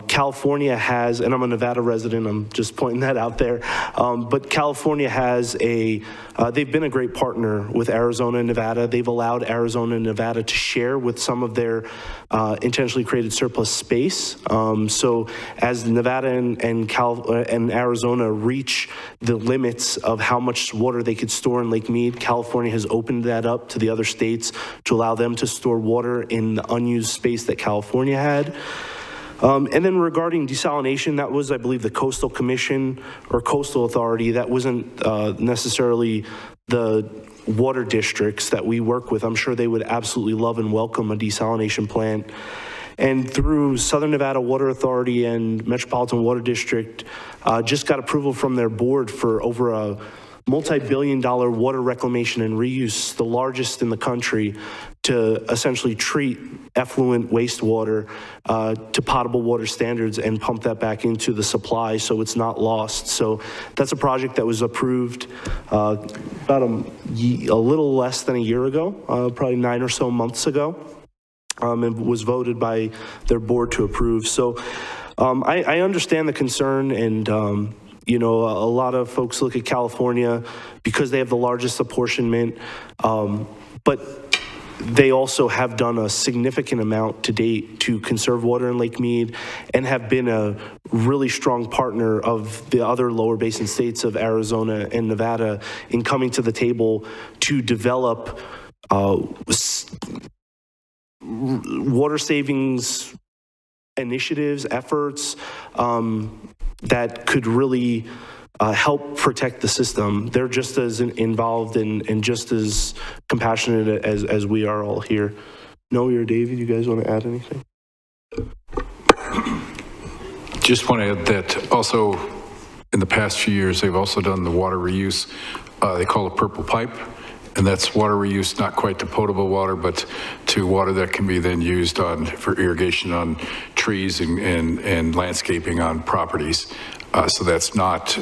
California has, and I'm a Nevada resident, I'm just pointing that out there, but California has they've been a great partner with Arizona and Nevada. They've allowed Arizona and Nevada to share with some of their intentionally created surplus space. So as Nevada and Arizona reach the limits of how much water they could store in Lake Mead, California has opened that up to the other states to allow them to store water in the unused space that California had. And then regarding desalination, that was, I believe, the Coastal Commission or Coastal Authority. That wasn't necessarily the water districts that we work with. I'm sure they would absolutely love and welcome a desalination plant. And through Southern Nevada Water Authority and Metropolitan Water District, just got approval from their board for over a multi-billion-dollar water reclamation and reuse, the largest in the country, to essentially treat effluent wastewater to potable water standards and pump that back into the supply so it's not lost. So that's a project that was approved about a little less than a year ago, probably 9 or so months ago, and was voted by their board to approve. So I understand the concern, and you know, a lot of folks look at California because they have the largest apportionment, but they also have done a significant amount to date to conserve water in Lake Mead and have been a really strong partner of the other lower basin states of Arizona and Nevada in coming to the table to develop water savings initiatives, efforts that could really help protect the system. They're just as involved and just as compassionate as we are all here. Noe or David, you guys want to add anything? Just want to add that also in the past few years, they've also done the water reuse. They call it purple pipe. And that's water reuse, not quite to potable water, but to water that can be then used for irrigation on trees and landscaping on properties. So that's not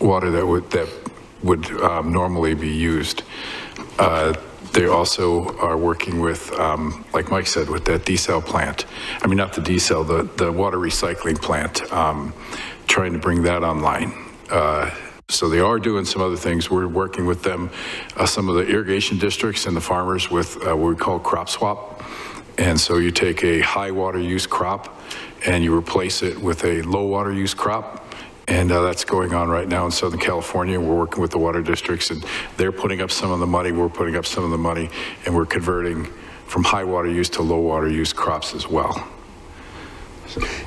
water that would normally be used. They also are working with, like Mike said, with that desal plant. I mean, not the desal, the water recycling plant, trying to bring that online. So they are doing some other things. We're working with them, some of the irrigation districts and the farmers with what we call crop swap. And so you take a high water use crop and you replace it with a low water use crop. And that's going on right now in Southern California. We're working with the water districts, and they're putting up some of the money, we're putting up some of the money, and we're converting from high water use to low water use crops as well.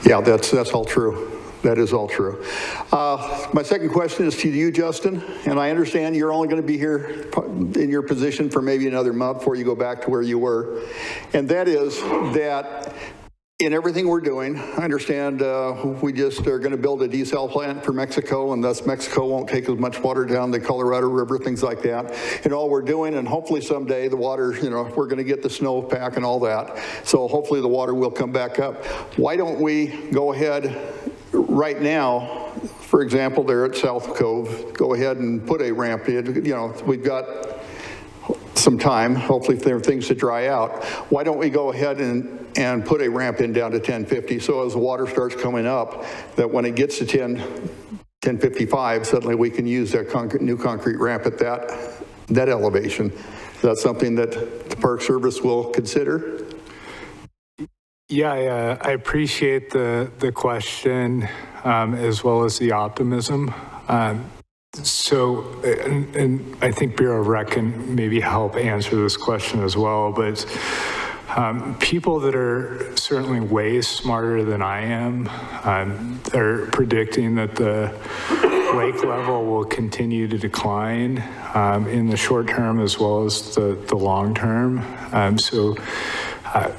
Yeah, that's all true. That is all true. My second question is to you, Justin, and I understand you're only going to be here in your position for maybe another month before you go back to where you were. And that is that in everything we're doing, I understand we just are going to build a desal plant for Mexico, and thus Mexico won't take as much water down the Colorado River, things like that. And all we're doing, and hopefully someday the water, we're going to get the snowpack and all that. So hopefully the water will come back up. Why don't we go ahead right now, for example, there at South Cove, go ahead and put a ramp in. We've got some time, hopefully for things to dry out. Why don't we go ahead and put a ramp in down to 1050, so as the water starts coming up, that when it gets to 1055, suddenly we can use that new concrete ramp at that elevation. Is that something that the Park Service will consider? Yeah, I appreciate the question as well as the optimism. So, and I think Bureau of Rec can maybe help answer this question as well, but people that are certainly way smarter than I am, they're predicting that the lake level will continue to decline in the short term as well as the long term.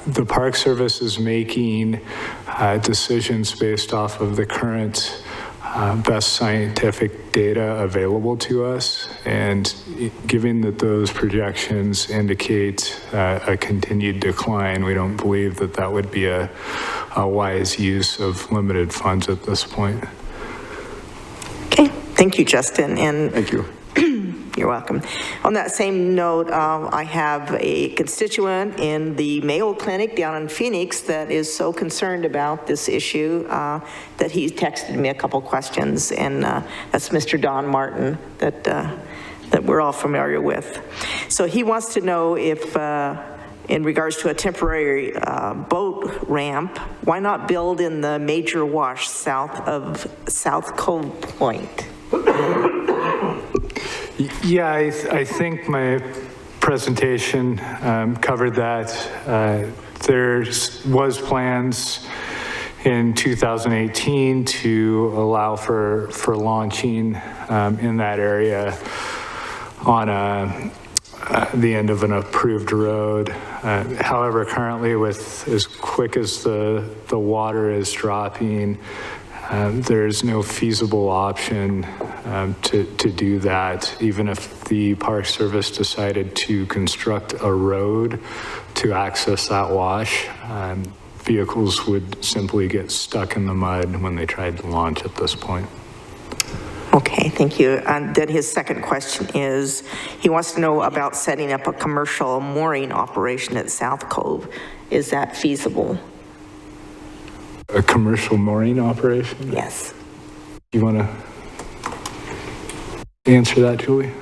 The Park Service is making decisions based off of the current best scientific data available to us, and given that those projections indicate a continued decline, we don't believe that that would be a wise use of limited funds at this point. Okay, thank you, Justin. And thank you. You're welcome. On that same note, I have a constituent in the Mayo Clinic down in Phoenix that is so concerned about this issue that he texted me a couple questions, and that's Mr. Don Martin that we're all familiar with. So he wants to know if, in regards to a temporary boat ramp, why not build in the major wash south of South Cove Point? Yeah, I think my presentation covered that. There was plans in 2018 to allow for launching in that area on the end of an approved road. However, currently, with as quick as the water is dropping, there's no feasible option to do that, even if the Park Service decided to construct a road to access that wash. Vehicles would simply get stuck in the mud when they tried to launch at this point. Okay, thank you. And then his second question is, he wants to know about setting up a commercial mooring operation at South Cove. Is that feasible? A commercial mooring operation? Yes. You want to answer that, Julie?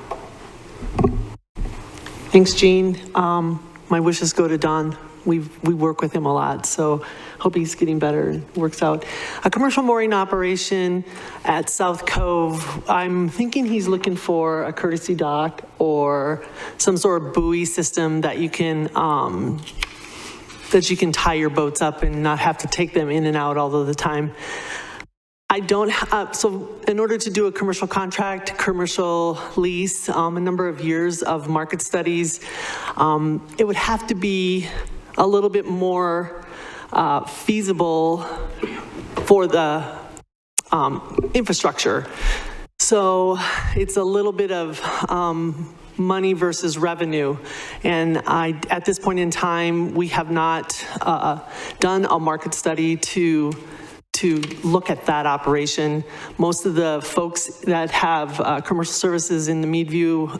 Thanks, Jean. My wishes go to Don. We work with him a lot, so hope he's getting better and works out. A commercial mooring operation at South Cove, I'm thinking he's looking for a courtesy dock or some sort of buoy system that you can tie your boats up and not have to take them in and out all of the time. I don't so in order to do a commercial contract, commercial lease, a number of years of market studies, it would have to be a little bit more feasible for the infrastructure. So it's a little bit of money versus revenue. And at this point in time, we have not done a market study to look at that operation. Most of the folks that have commercial services in the Meadview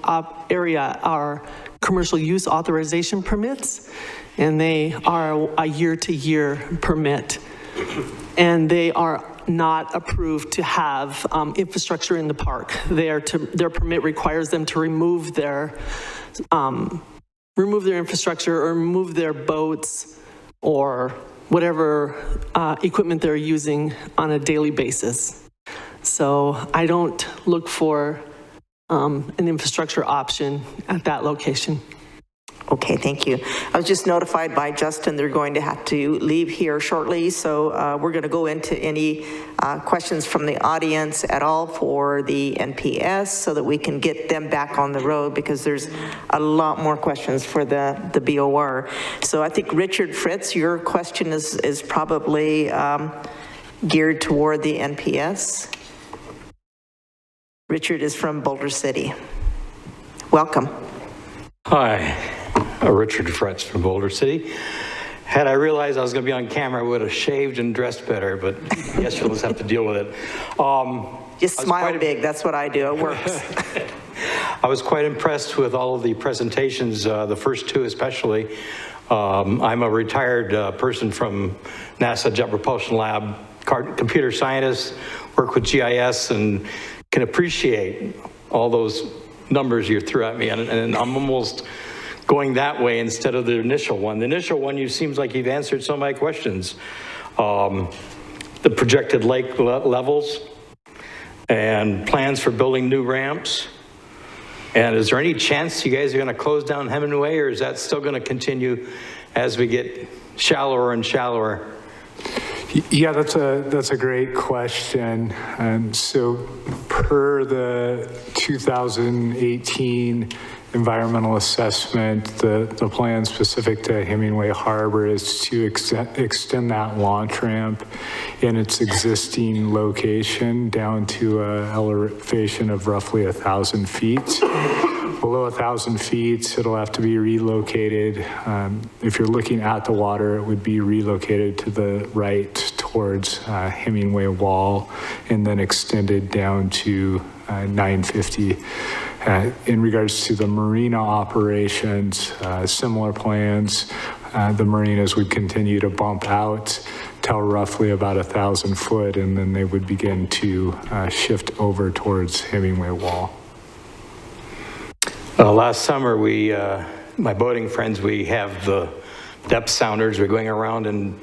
area are commercial use authorization permits, and they are a year-to-year permit. And they are not approved to have infrastructure in the park. Their permit requires them to remove their infrastructure or remove their boats or whatever equipment they're using on a daily basis. So I don't look for an infrastructure option at that location. Okay, thank you. I was just notified by Justin they're going to have to leave here shortly, so we're going to go into any questions from the audience at all for the NPS so that we can get them back on the road, because there's a lot more questions for the BOR. So I think Richard Fritz, your question is probably geared toward the NPS. Richard is from Boulder City. Welcome. Hi, Richard Fretz from Boulder City. Had I realized I was going to be on camera, I would have shaved and dressed better, but I guess you'll just have to deal with it. Just smile big, that's what I do, it works. I was quite impressed with all of the presentations, the first two especially. I'm a retired person from NASA Jet Propulsion Lab, computer scientist, work with GIS, and can appreciate all those numbers you threw at me, and I'm almost going that way instead of the initial one. The initial one, you seems like you've answered some of my questions. The projected lake levels and plans for building new ramps. And is there any chance you guys are going to close down Hemingway, or is that still going to continue as we get shallower and shallower? Yeah, that's a great question. So per the 2018 environmental assessment, the plan specific to Hemingway Harbor is to extend that launch ramp in its existing location down to an elevation of roughly 1,000 feet. Below 1,000 feet, it'll have to be relocated. If you're looking at the water, it would be relocated to the right towards Hemingway Wall and then extended down to 950. In regards to the marina operations, similar plans. The marinas would continue to bump out till roughly about 1,000 foot, and then they would begin to shift over towards Hemingway Wall. Last summer, my boating friends, we have the depth sounders. We're going around, and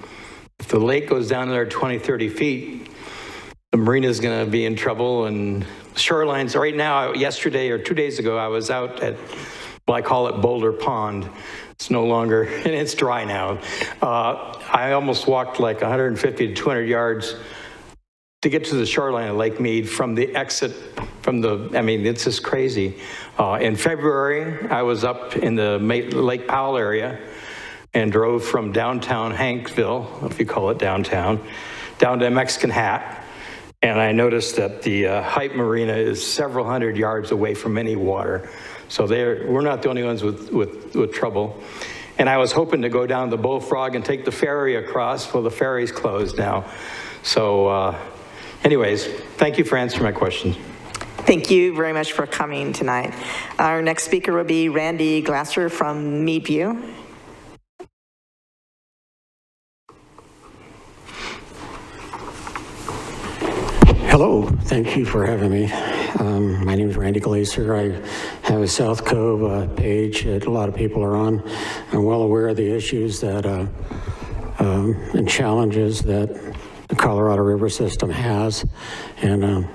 if the lake goes down there 20, 30 feet, the marina's going to be in trouble. And shorelines right now, yesterday or 2 days ago, I was out at, well, I call it Boulder Pond. It's no longer, and it's dry now. I almost walked like 150 to 200 yards to get to the shoreline of Lake Mead from the exit from the, I mean, it's just crazy. In February, I was up in the Lake Powell area and drove from downtown Hanksville, if you call it downtown, down to Mexican Hat. And I noticed that the Hype Marina is several hundred yards away from any water. So we're not the only ones with trouble. And I was hoping to go down the Bullfrog and take the ferry across. Well, the ferry's closed now. So anyways, thank you for answering my questions. Thank you very much for coming tonight. Our next speaker will be Randy Glasser from Meadview. Hello, thank you for having me. My name is Randy Glaser. I have a South Cove page that a lot of people are on. I'm well aware of the issues that and challenges that the Colorado River system has. And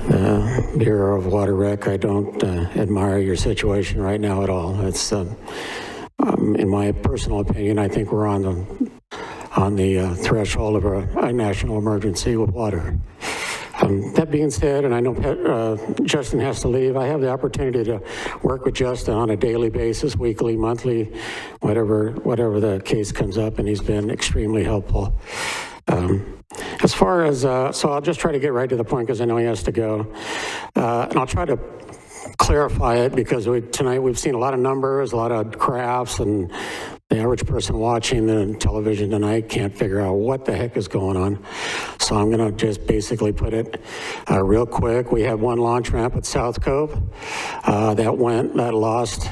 the Bureau of Water Rec, I don't admire your situation right now at all. It's, in my personal opinion, I think we're on the threshold of a national emergency with water. That being said, and I know Justin has to leave, I have the opportunity to work with Justin on a daily basis, weekly, monthly, whatever the case comes up, and he's been extremely helpful. As far as, so I'll just try to get right to the point because I know he has to go. And I'll try to clarify it because tonight we've seen a lot of numbers, a lot of graphs, and the average person watching the television tonight can't figure out what the heck is going on. So I'm going to just basically put it real quick. We have one launch ramp at South Cove that lost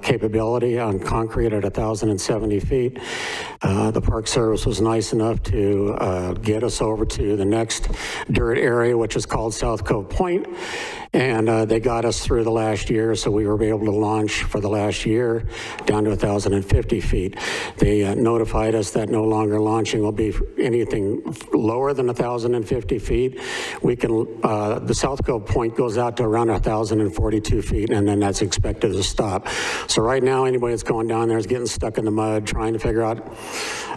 capability on concrete at 1,070 feet. The Park Service was nice enough to get us over to the next dirt area, which is called South Cove Point. And they got us through the last year, so we were able to launch for the last year down to 1,050 feet. They notified us that no longer launching will be anything lower than 1,050 feet. We can, the South Cove Point goes out to around 1,042 feet, and then that's expected to stop. So right now, anybody that's going down there is getting stuck in the mud, trying to figure out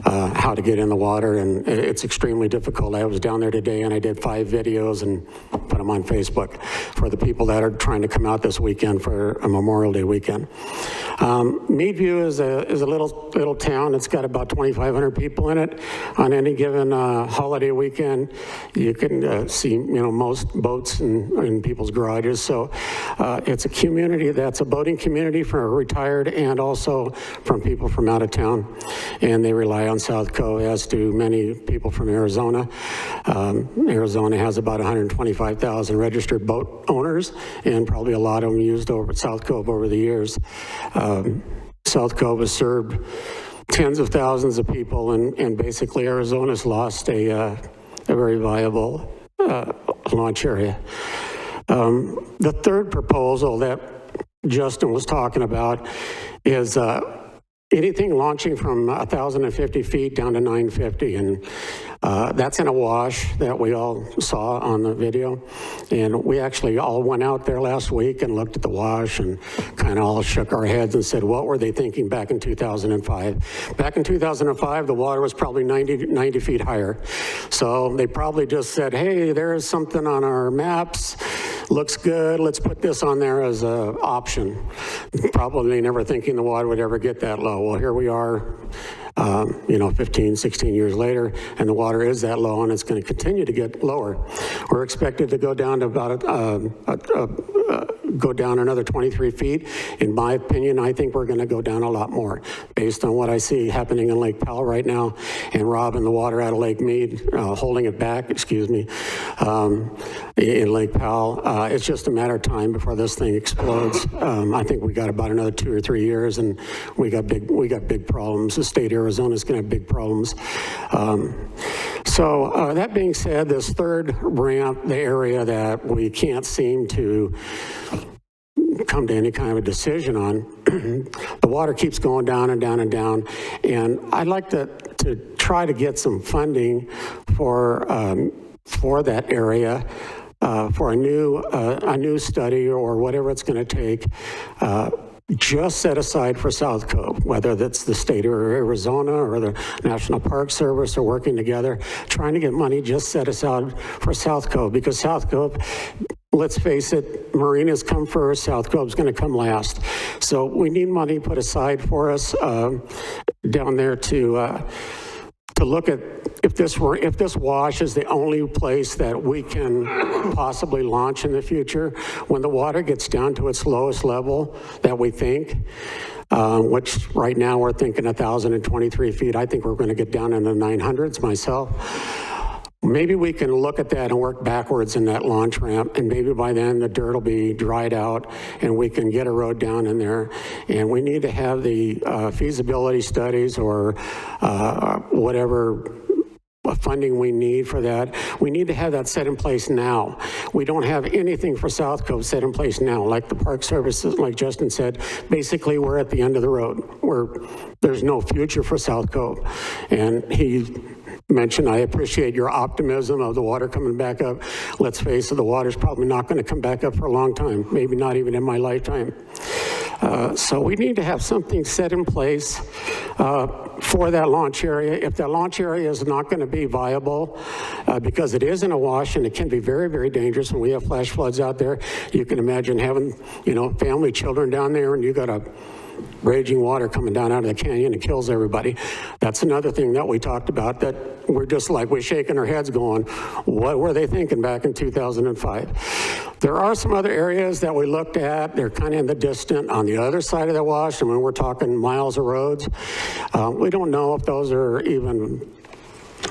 how to get in the water, and it's extremely difficult. I was down there today, and I did 5 videos and put them on Facebook for the people that are trying to come out this weekend for a Memorial Day weekend. Meadview is a little town. It's got about 2,500 people in it. On any given holiday weekend, you can see most boats in people's garages. So it's a community that's a boating community for retired and also from people from out of town. And they rely on South Cove, as do many people from Arizona. Arizona has about 125,000 registered boat owners, and probably a lot of them used over at South Cove over the years. South Cove has served tens of thousands of people, and basically Arizona's lost a very viable launch area. The third proposal that Justin was talking about is anything launching from 1,050 feet down to 950, and that's in a wash that we all saw on the video. And we actually all went out there last week and looked at the wash and kind of all shook our heads and said, what were they thinking back in 2005? Back in 2005, the water was probably 90 feet higher. So they probably just said, hey, there's something on our maps. Looks good, let's put this on there as an option. Probably never thinking the water would ever get that low. Well, here we are, 15, 16 years later, and the water is that low, and it's going to continue to get lower. We're expected to go down to about go down another 23 feet. In my opinion, I think we're going to go down a lot more based on what I see happening in Lake Powell right now, and robbing the water out of Lake Mead, holding it back, in Lake Powell. It's just a matter of time before this thing explodes. I think we got about another 2 or 3 years, and we got big problems. The state of Arizona is going to have big problems. So that being said, this third ramp, the area that we can't seem to come to any kind of a decision on, the water keeps going down and down and down, and I'd like to try to get some funding for that area, for a new study or whatever it's going to take, just set aside for South Cove, whether that's the state of Arizona or the National Park Service are working together, trying to get money just set aside for South Cove, because South Cove, let's face it, marinas come first, South Cove's going to come last. So we need money put aside for us down there to look at if this wash is the only place that we can possibly launch in the future. When the water gets down to its lowest level that we think, which right now we're thinking 1,023 feet. I think we're going to get down in the 900s myself. Maybe we can look at that and work backwards in that launch ramp, and maybe by then the dirt will be dried out and we can get a road down in there. And we need to have the feasibility studies or whatever funding we need for that. We need to have that set in place now. We don't have anything for South Cove set in place now. Like the Park Service, like Justin said, basically we're at the end of the road. There's no future for South Cove. And he mentioned, I appreciate your optimism of the water coming back up. Let's face it, the water's probably not going to come back up for a long time, maybe not even in my lifetime. So we need to have something set in place for that launch area. If that launch area is not going to be viable, because it is in a wash and it can be very, very dangerous when we have flash floods out there. You can imagine having, family, children down there, and you got a raging water coming down out of the canyon and kills everybody. That's another thing that we talked about, that we're shaking our heads going, what were they thinking back in 2005? There are some other areas that we looked at. They're kind of in the distant on the other side of the wash, and when we're talking miles of roads, we don't know if those are even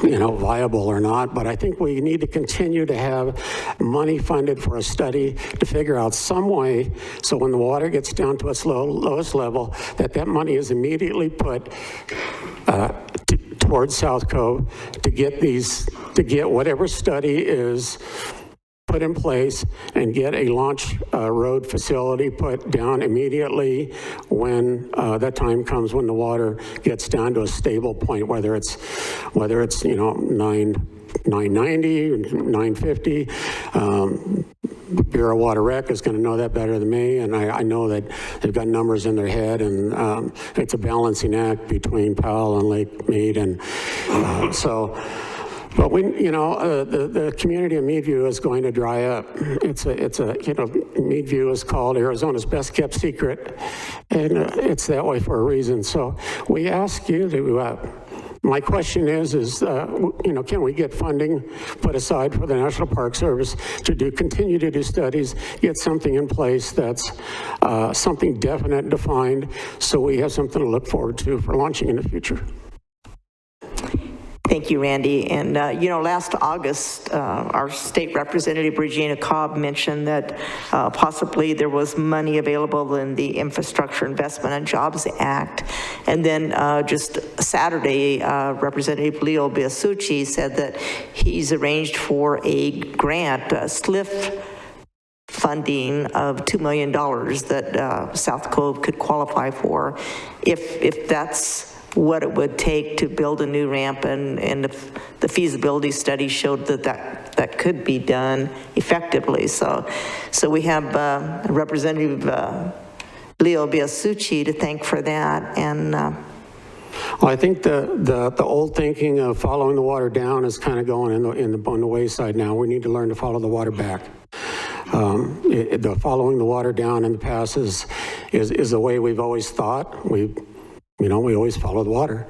viable or not, but I think we need to continue to have money funded for a study to figure out some way so when the water gets down to its lowest level, that money is immediately put towards South Cove to get whatever study is put in place and get a launch road facility put down immediately when that time comes, when the water gets down to a stable point, whether it's 990 or 950. Bureau of Water Rec is going to know that better than me, and I know that they've got numbers in their head, and it's a balancing act between Powell and Lake Mead, and but the community of Meadview is going to dry up. Meadview is called Arizona's best kept secret, and it's that way for a reason. So we ask you to, my question is, can we get funding put aside for the National Park Service to continue to do studies, get something in place that's something definite, defined, so we have something to look forward to for launching in the future? Thank you, Randy. And, last August, our state representative, Regina Cobb, mentioned that possibly there was money available in the Infrastructure Investment and Jobs Act. And then just Saturday, Representative Leo Biasucci said that he's arranged for a grant, SLIF funding of $2 million that South Cove could qualify for if that's what it would take to build a new ramp, and the feasibility study showed that could be done effectively. So we have Representative Leo Biasucci to thank for that. And well, I think the old thinking of following the water down is kind of going on the wayside now. We need to learn to follow the water back. The following the water down in the past is the way we've always thought. We always follow the water.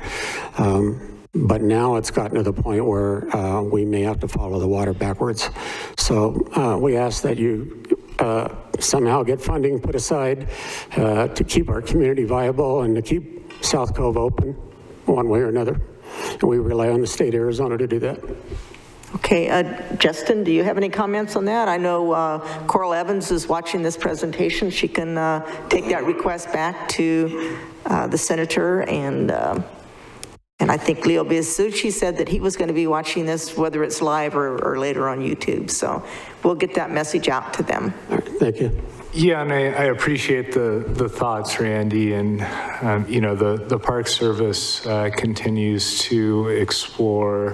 But now it's gotten to the point where we may have to follow the water backwards. So we ask that you somehow get funding put aside to keep our community viable and to keep South Cove open one way or another. And we rely on the state of Arizona to do that. Okay, Justin, do you have any comments on that? I know Coral Evans is watching this presentation. She can take that request back to the senator, and I think Leo Biasucci said that he was going to be watching this, whether it's live or later on YouTube. So we'll get that message out to them. All right, thank you. Yeah, and I appreciate the thoughts, Randy, and the Park Service continues to explore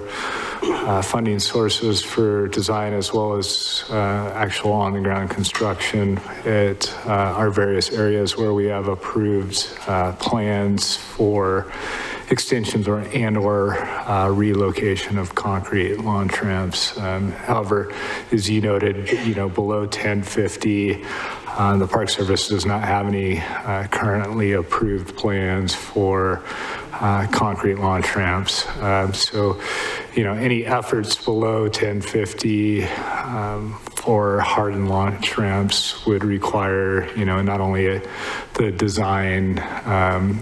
funding sources for design as well as actual on-the-ground construction at our various areas where we have approved plans for extensions or relocation of concrete launch ramps. However, as you noted, below 1050, the Park Service does not have any currently approved plans for concrete launch ramps. So, any efforts below 1050 for hardened launch ramps would require, not only the design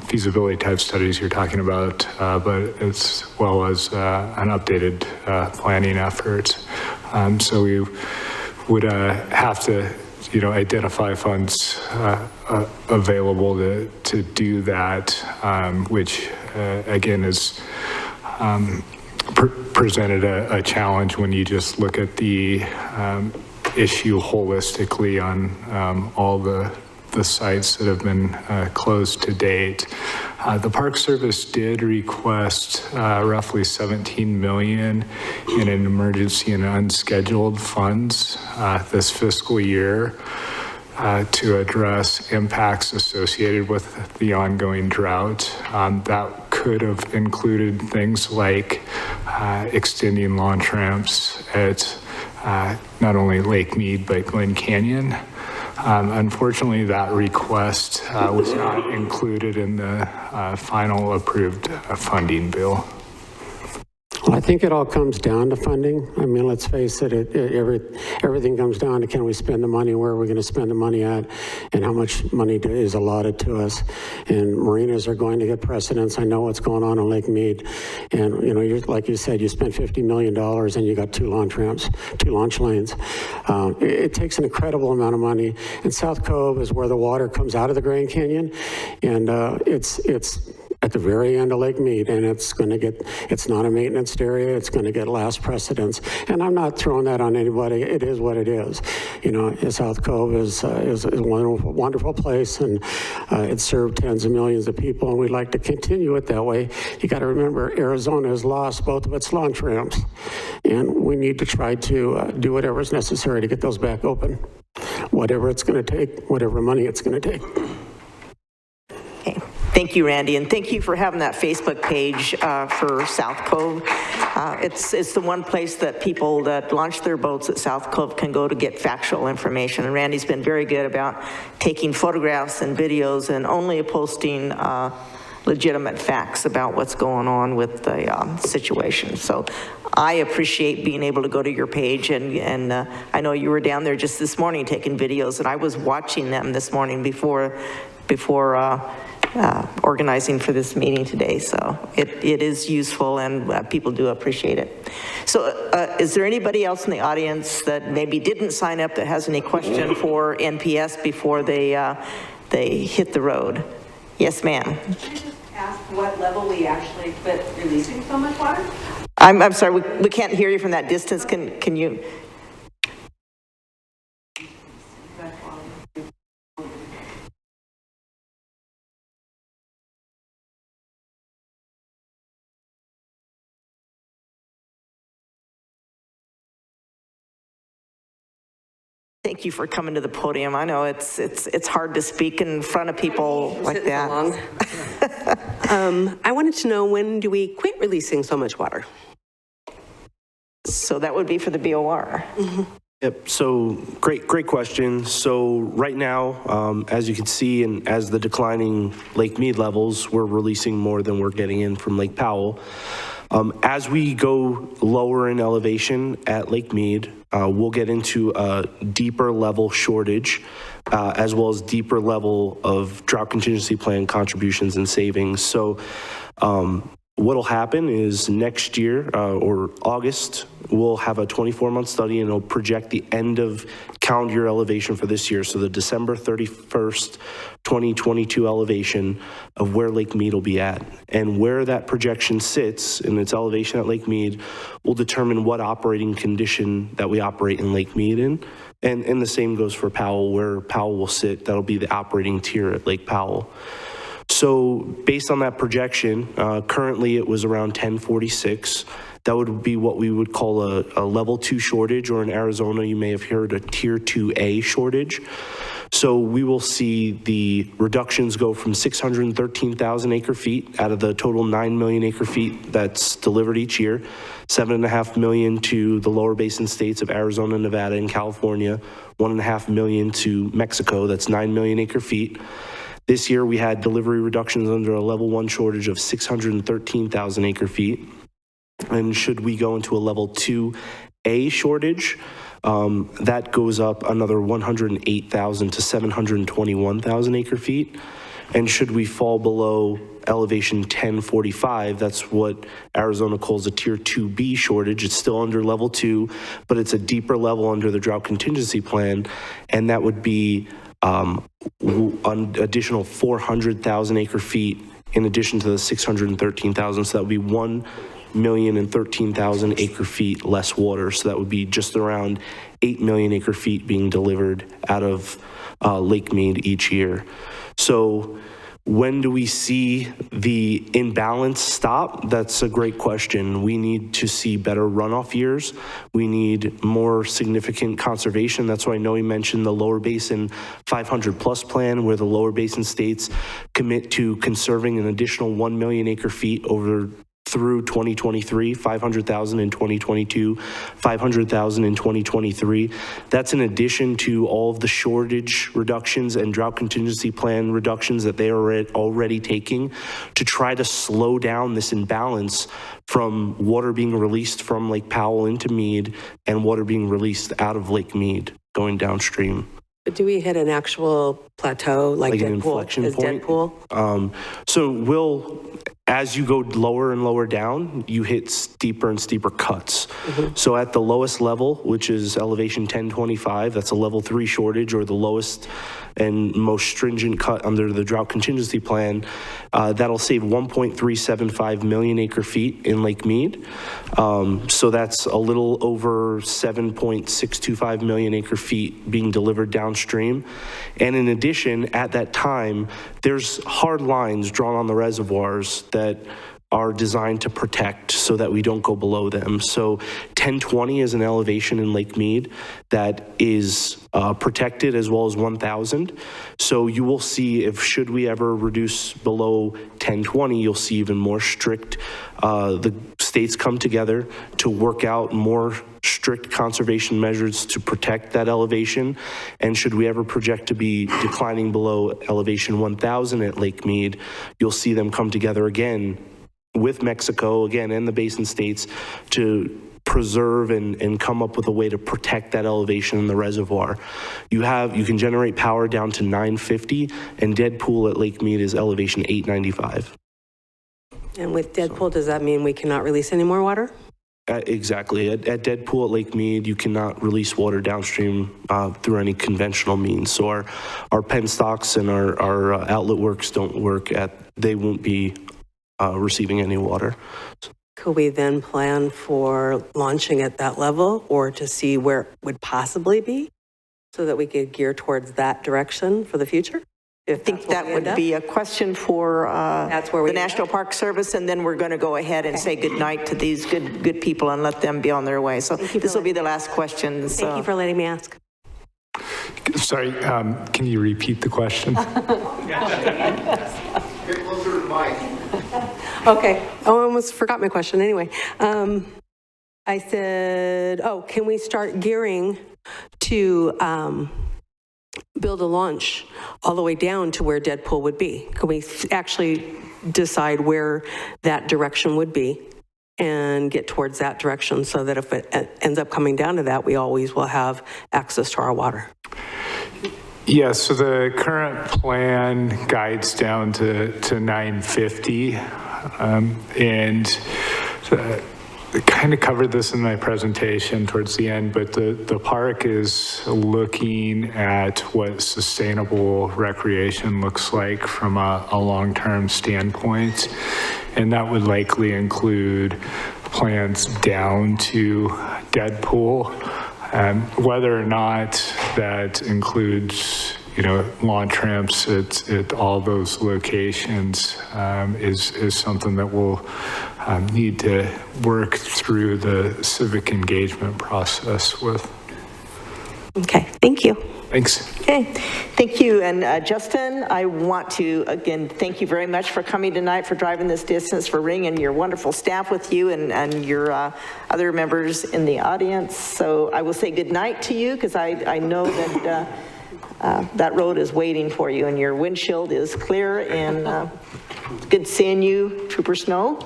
feasibility type studies you're talking about, but as well as an updated planning effort. So we would have to identify funds available to do that, which again is presented a challenge when you just look at the issue holistically on all the sites that have been closed to date. The Park Service did request roughly $17 million in an emergency and unscheduled funds this fiscal year to address impacts associated with the ongoing drought. That could have included things like extending launch ramps at not only Lake Mead, but Glen Canyon. Unfortunately, that request was not included in the final approved funding bill. Well, I think it all comes down to funding. I mean, let's face it, everything comes down to, can we spend the money, where are we going to spend the money at, and how much money is allotted to us. And marinas are going to get precedence. I know what's going on in Lake Mead. And, you know, like you said, you spent $50 million and you got 2 launch ramps, 2 launch lanes. It takes an incredible amount of money. And South Cove is where the water comes out of the Grand Canyon. And it's at the very end of Lake Mead, and it's not a maintenance area, it's going to get last precedence. And I'm not throwing that on anybody, it is what it is. You know, South Cove is a wonderful place, and it served tens of millions of people, and we'd like to continue it that way. You got to remember, Arizona has lost both of its launch ramps, and we need to try to do whatever is necessary to get those back open. Whatever it's going to take, whatever money it's going to take. Thank you, Randy, and thank you for having that Facebook page for South Cove. It's the one place that people that launch their boats at South Cove can go to get factual information, and Randy's been very good about taking photographs and videos and only posting legitimate facts about what's going on with the situation. So I appreciate being able to go to your page, and I know you were down there just this morning taking videos, and I was watching them this morning before organizing for this meeting today, so it is useful, and people do appreciate it. So is there anybody else in the audience that maybe didn't sign up that has any question for NPS before they hit the road? Yes, ma'am. Can I just ask what level we actually quit releasing so much water? I'm sorry, we can't hear you from that distance. Can you? Thank you for coming to the podium. I know it's hard to speak in front of people like that. I wanted to know, when do we quit releasing so much water? So that would be for the BOR. Mm-hmm. Yep, so great question. So right now, as you can see, and as the declining Lake Mead levels, we're releasing more than we're getting in from Lake Powell. As we go lower in elevation at Lake Mead, we'll get into a deeper level shortage, as well as deeper level of drought contingency plan contributions and savings. So what'll happen is next year, or August, we'll have a 24-month study, and it'll project the end of calendar year elevation for this year. So the December 31st, 2022 elevation of where Lake Mead will be at. And where that projection sits in its elevation at Lake Mead will determine what operating condition that we operate in Lake Mead in. And the same goes for Powell, where Powell will sit. That'll be the operating tier at Lake Powell. So based on that projection, currently it was around 1046. That would be what we would call a level 2 shortage, or in Arizona, you may have heard a tier 2A shortage. So we will see the reductions go from 613,000 acre feet out of the total 9 million acre feet that's delivered each year, 7.5 million to the lower basin states of Arizona, Nevada, and California, 1.5 million to Mexico, that's 9 million acre feet. This year we had delivery reductions under a level 1 shortage of 613,000 acre feet. And should we go into a level 2A shortage, that goes up another 108,000 to 721,000 acre feet. And should we fall below elevation 1045, that's what Arizona calls a tier 2B shortage. It's still under level 2, but it's a deeper level under the drought contingency plan. And that would be an additional 400,000 acre feet in addition to the 613,000. So that would be 1,013,000 acre feet less water. So that would be just around 8 million acre feet being delivered out of Lake Mead each year. So when do we see the imbalance stop? That's a great question. We need to see better runoff years. We need more significant conservation. That's why I know he mentioned the lower basin 500 plus plan, where the lower basin states commit to conserving an additional 1 million acre feet over through 2023, 500,000 in 2022, 500,000 in 2023. That's in addition to all of the shortage reductions and drought contingency plan reductions that they are already taking to try to slow down this imbalance from water being released from Lake Powell into Mead and water being released out of Lake Mead going downstream. But do we hit an actual plateau, like an Deadpool? inflection Is point? Deadpool? So as you go lower and lower down, you hit steeper and steeper cuts. So at the lowest level, which is elevation 1025, that's a level 3 shortage, or the lowest and most stringent cut under the drought contingency plan, that'll save 1.375 million acre feet in Lake Mead. So that's a little over 7.625 million acre feet being delivered downstream. And in addition, at that time, there's hard lines drawn on the reservoirs that are designed to protect so that we don't go below them. So 1020 is an elevation in Lake Mead that is protected, as well as 1,000. So you will see, if should we ever reduce below 1020, you'll see even more strict, the states come together to work out more strict conservation measures to protect that elevation. And should we ever project to be declining below elevation 1,000 at Lake Mead, you'll see them come together again with Mexico, again, and the basin states to preserve and come up with a way to protect that elevation in the reservoir. You can generate power down to 950, and Deadpool at Lake Mead is elevation 895. And with Deadpool, does that mean we cannot release any more water? Exactly. At Deadpool at Lake Mead, you cannot release water downstream through any conventional means. So our penstocks and our outlet works don't work they won't be receiving any water. Could we then plan for launching at that level, or to see where it would possibly be, so that we could gear towards that direction for the future? I think that would be a question for the National Park Service, and then we're going to go ahead and say goodnight to these good people and let them be on their way. So this will be the last question. Thank you for letting me ask. Sorry, can you repeat the question? Get closer to the mic. Okay. Oh, I almost forgot my question anyway. I said, can we start gearing to build a launch all the way down to where Deadpool would be? Can we actually decide where that direction would be and get towards that direction, so that if it ends up coming down to that, we always will have access to our water? Yeah, so the current plan guides down to 950, and I kind of covered this in my presentation towards the end, but the park is looking at what sustainable recreation looks like from a long-term standpoint, and that would likely include plans down to Deadpool. Whether or not that includes, launch ramps at all those locations is something that we'll need to work through the civic engagement process with. Okay, thank you. Thanks. Okay, thank you. And Justin, I want to, again, thank you very much for coming tonight, for driving this distance, for bringing your wonderful staff with you and your other members in the audience. So I will say good night to you, because I know that that road is waiting for you, and your windshield is clear, and good seeing you, Trooper Snow.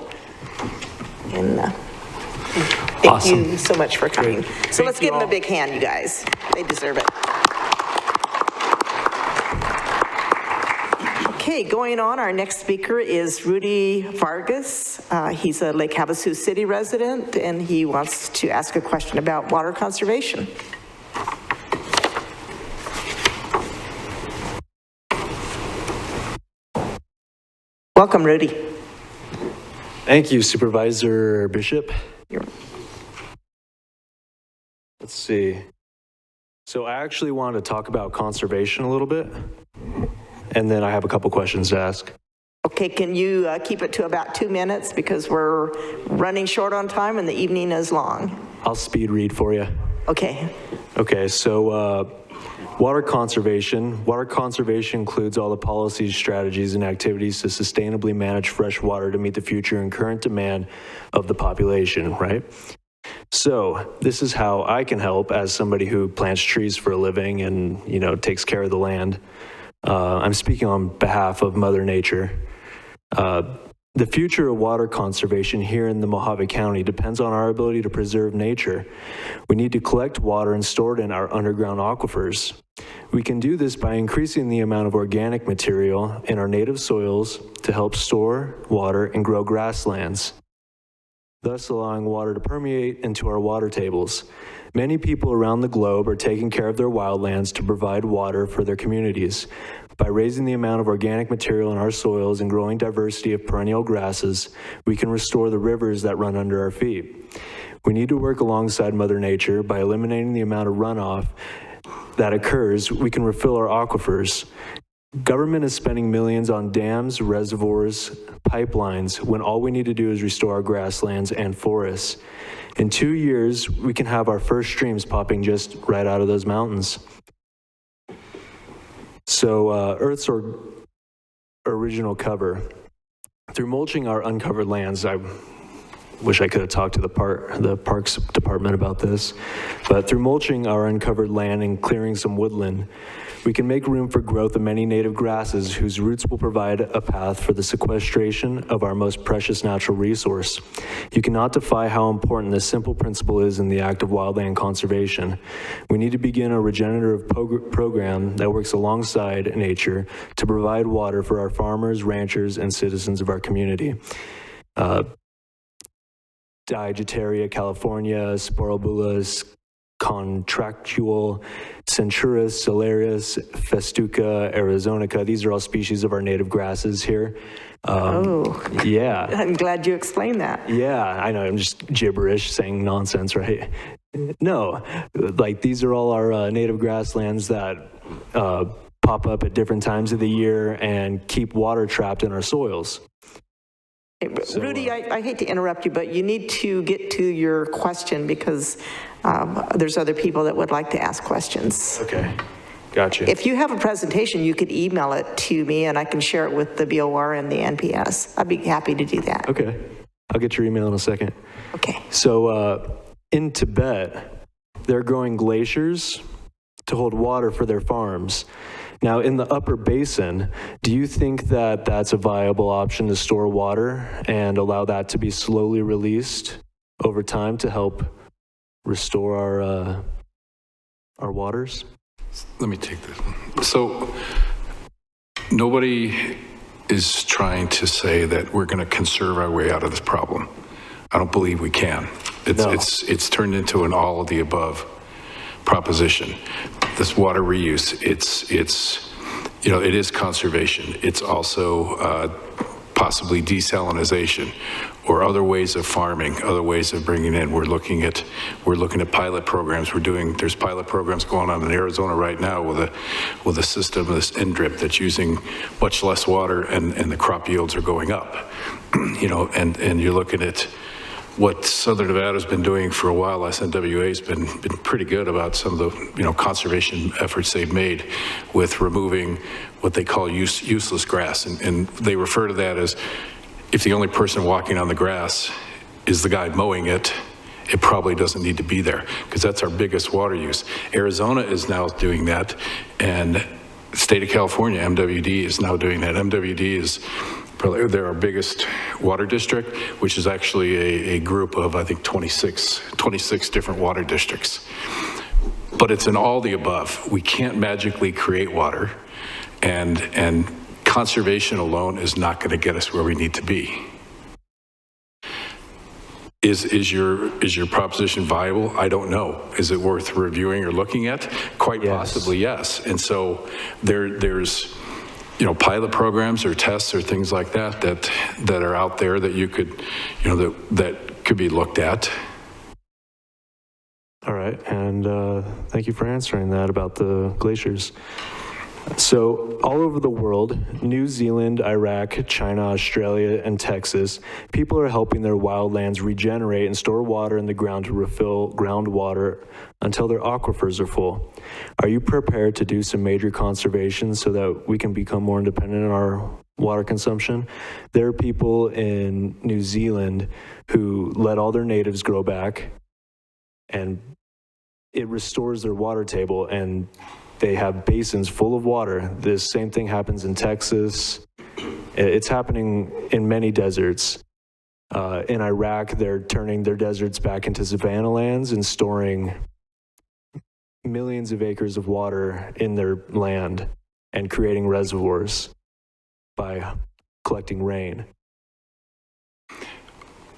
And thank you so much for coming. So let's give them a big hand, you guys. They deserve it. Okay, going on, our next speaker is Rudy Vargas. He's a Lake Havasu City resident, and he wants to ask a question about water conservation. Welcome, Rudy. Thank you, Supervisor Bishop. Let's see. So I actually wanted to talk about conservation a little bit, and then I have a couple questions to ask. Okay, can you keep it to about 2 minutes, because we're running short on time and the evening is long. I'll speed read for you. Okay. Okay, so Water conservation. Water conservation includes all the policies, strategies, and activities to sustainably manage fresh water to meet the future and current demand of the population, right? So this is how I can help as somebody who plants trees for a living and, you know, takes care of the land. I'm speaking on behalf of Mother Nature. The future of water conservation here in the Mohave County depends on our ability to preserve nature. We need to collect water and store it in our underground aquifers. We can do this by increasing the amount of organic material in our native soils to help store water and grow grasslands, thus allowing water to permeate into our water tables. Many people around the globe are taking care of their wildlands to provide water for their communities. By raising the amount of organic material in our soils and growing diversity of perennial grasses, we can restore the rivers that run under our feet. We need to work alongside Mother Nature. By eliminating the amount of runoff that occurs, we can refill our aquifers. Government is spending millions on dams, reservoirs, pipelines, when all we need to do is restore our grasslands and forests. In 2 years, we can have our first streams popping just right out of those mountains. So Earth's original cover. Through mulching our uncovered lands, I wish I could have talked to the Parks Department about this, but through mulching our uncovered land and clearing some woodland, we can make room for growth of many native grasses whose roots will provide a path for the sequestration of our most precious natural resource. You cannot defy how important this simple principle is in the act of wildland conservation. We need to begin a regenerative program that works alongside nature to provide water for our farmers, ranchers, and citizens of our community. Digitaria california, Sporobulus contractual, Centurus, Celerius, Festuca, Arizonica. These are all species of our native grasses here. Yeah. I'm glad you explained that. Yeah, I know, I'm just gibberish saying nonsense, right? No, like these are all our native grasslands that pop up at different times of the year and keep water trapped in our soils. Rudy, I hate to interrupt you, but you need to get to your question because there's other people that would like to ask questions. Okay, gotcha. If you have a presentation, you could email it to me and I can share it with the BOR and the NPS. I'd be happy to do that. Okay, I'll get your email in a second. Okay. So in Tibet, they're growing glaciers to hold water for their farms. Now, in the upper basin, do you think that that's a viable option to store water and allow that to be slowly released over time to help restore our waters? Let me take this. So nobody is trying to say that we're going to conserve our way out of this problem. I don't believe we can. It's turned into an all of the above proposition. This water reuse, it's you know, it is conservation. It's also possibly desalinization or other ways of farming, other ways of bringing in. We're looking at pilot programs. There's pilot programs going on in Arizona right now with a system, this NDRIP, that's using much less water and the crop yields are going up. You know, and you're looking at what Southern Nevada's been doing for a while. SNWA's been pretty good about some of the, you know, conservation efforts they've made with removing what they call useless grass. And they refer to that as if the only person walking on the grass is the guy mowing it, it probably doesn't need to be there, because that's our biggest water use. Arizona is now doing that, and the state of California, MWD, is now doing that. MWD is probably, they're our biggest water district, which is actually a group of, I think, 26 different water districts. But it's an all the above. We can't magically create water, and conservation alone is not going to get us where we need to be. Is your proposition viable? I don't know. Is it worth reviewing or looking at? Quite possibly, yes. And so there's, you know, pilot programs or tests or things like that are out there that you could, you know, that could be looked at. All right, and thank you for answering that about the glaciers. So all over the world, New Zealand, Iraq, China, Australia, and Texas, people are helping their wildlands regenerate and store water in the ground to refill groundwater until their aquifers are full. Are you prepared to do some major conservation so that we can become more independent in our water consumption? There are people in New Zealand who let all their natives grow back, and it restores their water table, and they have basins full of water. This same thing happens in Texas. It's happening in many deserts. In Iraq, they're turning their deserts back into savanna lands and storing millions of acres of water in their land and creating reservoirs by collecting rain.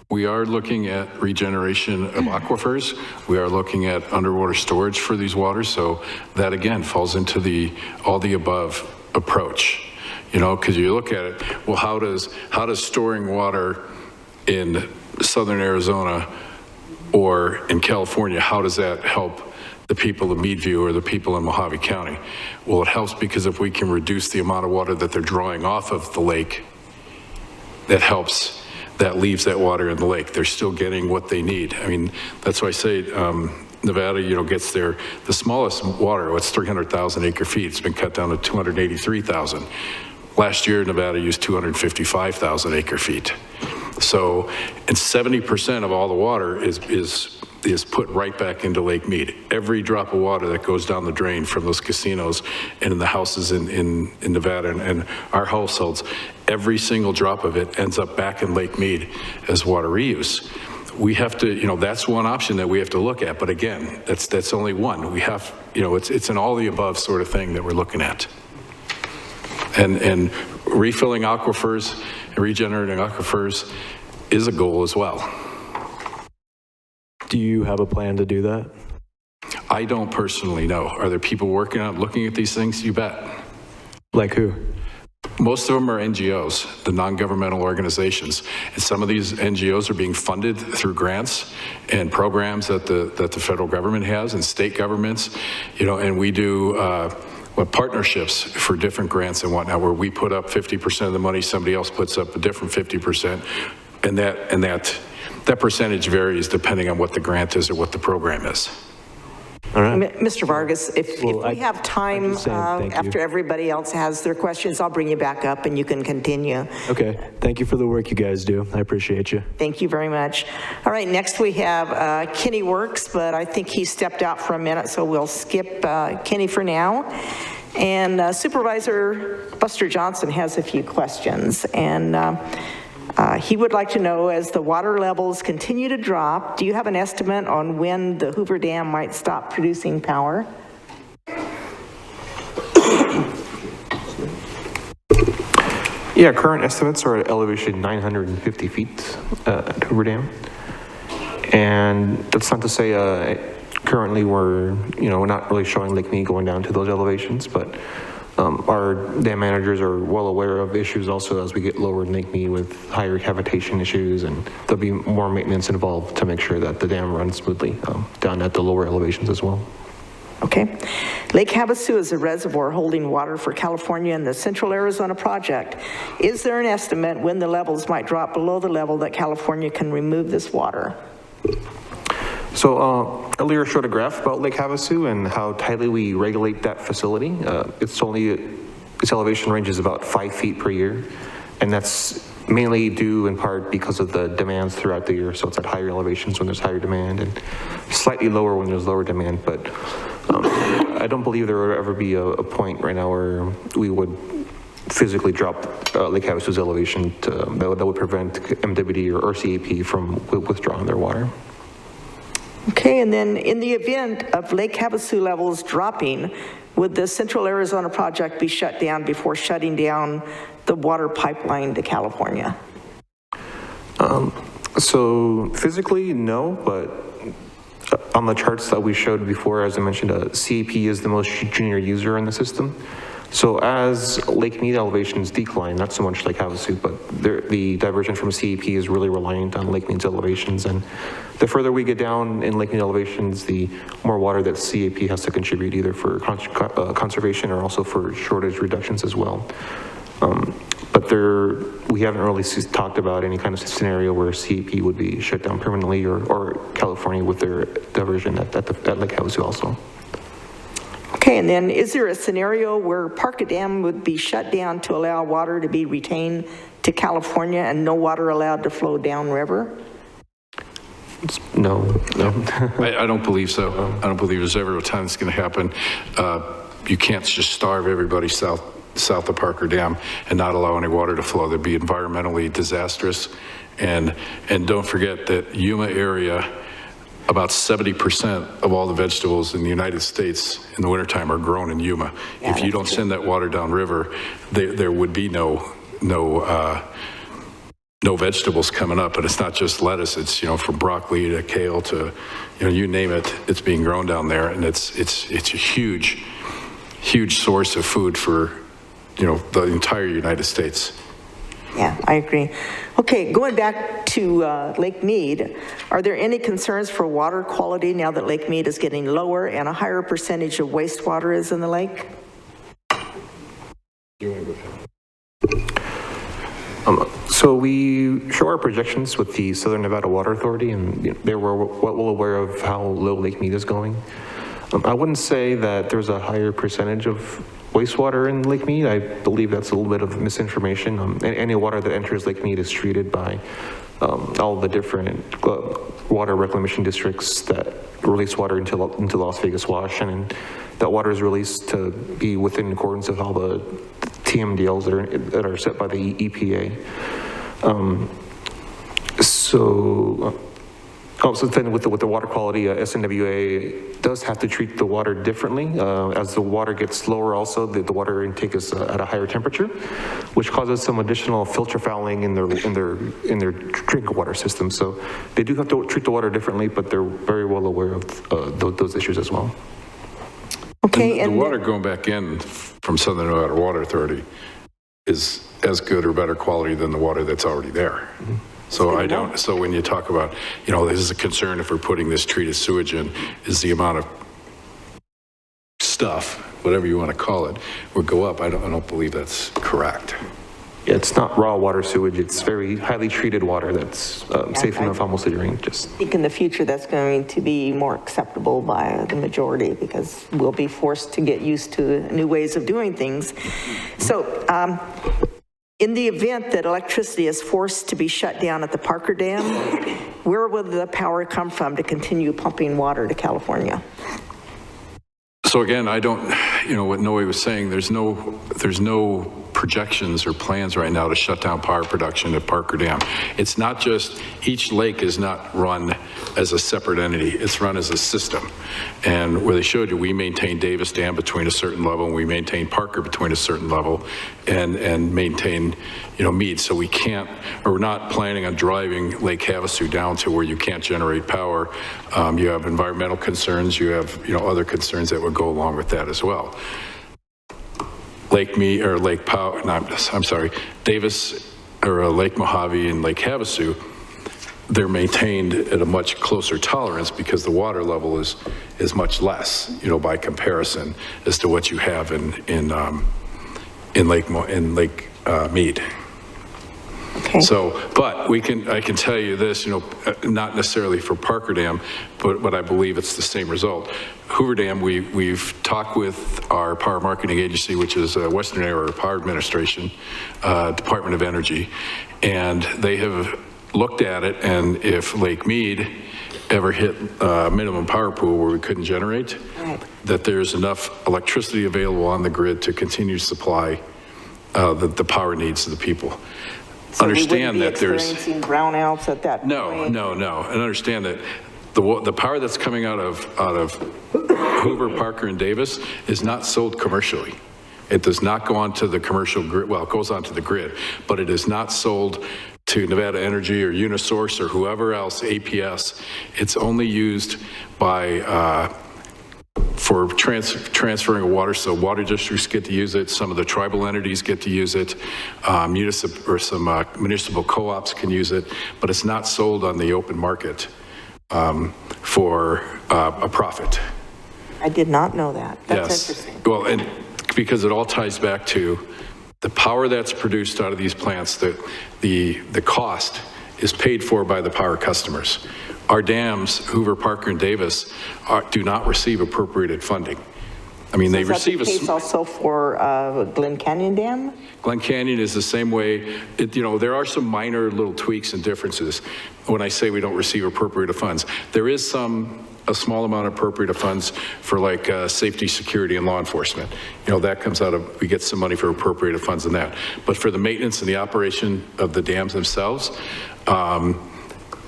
We are looking at regeneration of aquifers. We are looking at underwater storage for these waters. So that again falls into the all the above approach, you know, because you look at it, well, how does storing water in southern Arizona or in California, how does that help the people of Meadview or the people in Mohave County? Well, it helps because if we can reduce the amount of water that they're drawing off of the lake, that helps. That leaves that water in the lake. They're still getting what they need. I mean, that's why I say Nevada, you know, gets the smallest water, what's 300,000 acre feet. It's been cut down to 283,000. Last year, Nevada used 255,000 acre feet. So, and 70% of all the water is put right back into Lake Mead. Every drop of water that goes down the drain from those casinos and in the houses in Nevada and our households, every single drop of it ends up back in Lake Mead as water reuse. We have to, you know, that's one option that we have to look at. But again, that's only one. We have, you know, it's an all the above sort of thing that we're looking at. And refilling aquifers and regenerating aquifers is a goal as well. Do you have a plan to do that? I don't personally know. Are there people working on looking at these things? You bet. Like who? Most of them are NGOs, the non-governmental organizations. And some of these NGOs are being funded through grants and programs that the federal government has and state governments, you know, and we do partnerships for different grants and whatnot, where we put up 50% of the money, somebody else puts up a different 50%, and that percentage varies depending on what the grant is or what the program is. All right. Mr. Vargas, if we have time after everybody else has their questions, I'll bring you back up and you can continue. Okay. Thank you for the work you guys do. I appreciate you. Thank you very much. All right, next we have Kenny Works, but I think he stepped out for a minute, so we'll skip Kenny for now. And Supervisor Buster Johnson has a few questions, and he would like to know, as the water levels continue to drop, do you have an estimate on when the Hoover Dam might stop producing power? Yeah, current estimates are at elevation 950 feet at Hoover Dam. And that's not to say currently we're not really showing Lake Mead going down to those elevations, but our dam managers are well aware of issues also as we get lower in Lake Mead with higher cavitation issues, and there'll be more maintenance involved to make sure that the dam runs smoothly down at the lower elevations as well. Okay. Lake Havasu is a reservoir holding water for California and the Central Arizona project. Is there an estimate when the levels might drop below the level that California can remove this water? So earlier I showed a graph about Lake Havasu and how tightly we regulate that facility. Its elevation range is about 5 feet per year, and that's mainly due in part because of the demands throughout the year. So it's at higher elevations when there's higher demand and slightly lower when there's lower demand. But I don't believe there will ever be a point right now where we would physically drop Lake Havasu's elevation that would prevent MWD or CAP from withdrawing their water. Okay, and then in the event of Lake Havasu levels dropping, would the Central Arizona project be shut down before shutting down the water pipeline to California? So physically, no, but on the charts that we showed before, as I mentioned, CAP is the most junior user in the system. So as Lake Mead elevations decline, not so much Lake Havasu, but the diversion from CEP is really reliant on Lake Mead's elevations. And the further we get down in Lake Mead elevations, the more water that CEP has to contribute, either for conservation or also for shortage reductions as well. But we haven't really talked about any kind of scenario where CEP would be shut down permanently, or California with their diversion at Lake Havasu also. Okay, and then is there a scenario where Parker Dam would be shut down to allow water to be retained to California and no water allowed to flow downriver? No. I don't believe so. I don't believe there's ever a time it's going to happen. You can't just starve everybody south of Parker Dam and not allow any water to flow. That'd be environmentally disastrous. And don't forget that Yuma area, about 70% of all the vegetables in the United States in the wintertime are grown in Yuma. If you don't send that water downriver, there would be no vegetables coming up. And it's not just lettuce, it's, from broccoli to kale to, you name it, it's being grown down there. And it's a huge source of food for, the entire United States. Yeah, I agree. Okay, going back to Lake Mead, are there any concerns for water quality now that Lake Mead is getting lower and a higher percentage of wastewater is in the lake? So we show our projections with the Southern Nevada Water Authority, and they were well aware of how low Lake Mead is going. I wouldn't say that there's a higher percentage of wastewater in Lake Mead. I believe that's a little bit of misinformation. Any water that enters Lake Mead is treated by all the different water reclamation districts that release water into Las Vegas Wash, and that water is released to be within accordance with all the TMDLs that are set by the EPA. So then with the water quality, SNWA does have to treat the water differently. As the water gets lower also, the water intake is at a higher temperature, which causes some additional filter fouling in their drinking water system. So they do have to treat the water differently, but they're very well aware of those issues as well. Okay, and the water going back in from Southern Nevada Water Authority is as good or better quality than the water that's already there. Mm-hmm. So when you talk about, this is a concern if we're putting this treated sewage in, is the amount of stuff, whatever you want to call it, would go up. I don't believe that's correct. Yeah, it's not raw water sewage. It's very highly treated water that's safe enough almost to drink. I think in the future that's going to be more acceptable by the majority because we'll be forced to get used to new ways of doing things. So in the event that electricity is forced to be shut down at the Parker Dam, where will the power come from to continue pumping water to California? So again, I don't, what Noe was saying, there's no projections or plans right now to shut down power production at Parker Dam. It's not just, each lake is not run as a separate entity, it's run as a system. And where they showed you, we maintain Davis Dam between a certain level, and we maintain Parker between a certain level, and maintain, Mead. So we can't, or we're not planning on driving Lake Havasu down to where you can't generate power. You have environmental concerns, you have, other concerns that would go along with that as well. Lake Mead, or Lake Powell, Davis, or Lake Mohave and Lake Havasu, they're maintained at a much closer tolerance because the water level is much less, by comparison as to what you have in Lake Mead. Okay. So, but I can tell you this, not necessarily for Parker Dam, but I believe it's the same result. Hoover Dam, we've talked with our power marketing agency, which is Western Area Power Administration, Department of Energy, and they have looked at it, and if Lake Mead ever hit a minimum power pool where we couldn't generate, right, that there's enough electricity available on the grid to continue to supply the power needs of the people. So understand that there's experiencing brownouts at that point? No, and understand that the power that's coming out of Hoover, Parker, and Davis is not sold commercially. It does not go onto the commercial grid. Well, it goes onto the grid, but it is not sold to Nevada Energy or Unisource or whoever else, APS. It's only used by for transferring of water, so water districts get to use it, some of the tribal entities get to use it, some municipal co-ops can use it, but it's not sold on the open market for a profit. I did not know that. That's Yes. interesting. Well, and because it all ties back to the power that's produced out of these plants, the cost is paid for by the power customers. Our dams, Hoover, Parker, and Davis, do not receive appropriated funding. I mean, they receive Is that the case also for Glen Canyon Dam? Glen Canyon is the same way. There are some minor little tweaks and differences when I say we don't receive appropriated funds. There is a small amount of appropriated funds for like safety, security, and law enforcement. That comes out of, we get some money for appropriated funds in that. But for the maintenance and the operation of the dams themselves,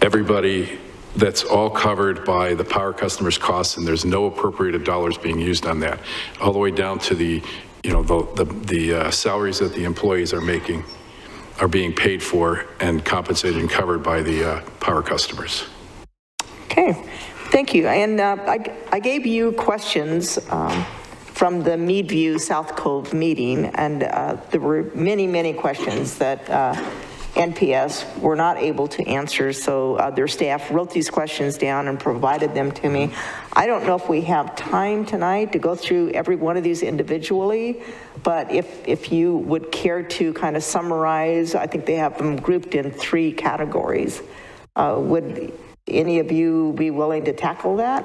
everybody, that's all covered by the power customers' costs, and there's no appropriated dollars being used on that, all the way down to the salaries that the employees are making are being paid for and compensated and covered by the power customers. Okay, thank you. And I gave you questions from the Meadview South Cove meeting, and there were many, many questions that NPS were not able to answer, so their staff wrote these questions down and provided them to me. I don't know if we have time tonight to go through every one of these individually, but if you would care to kind of summarize, I think they have them grouped in 3 categories. Would any of you be willing to tackle that?